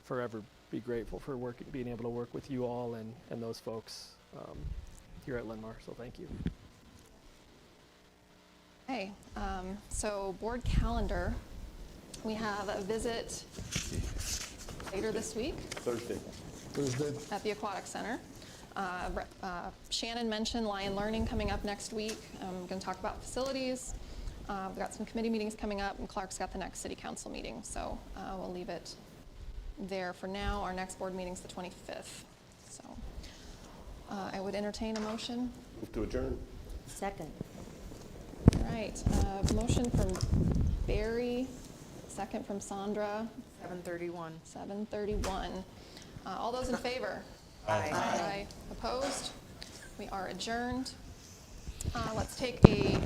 forever be grateful for being able to work with you all and those folks here at Linn-Mar, so thank you.
Okay, so board calendar, we have a visit later this week
Thursday.
at the Aquatic Center. Shannon mentioned Lion Learning coming up next week. I'm going to talk about facilities. We've got some committee meetings coming up, and Clark's got the next city council meeting, so we'll leave it there for now. Our next board meeting's the 25th. So I would entertain a motion.
Move to adjourn.
Second.
All right, motion from Barry, second from Sandra.
7:31.
7:31. All those in favor? Aye. Opposed? We are adjourned. Let's take a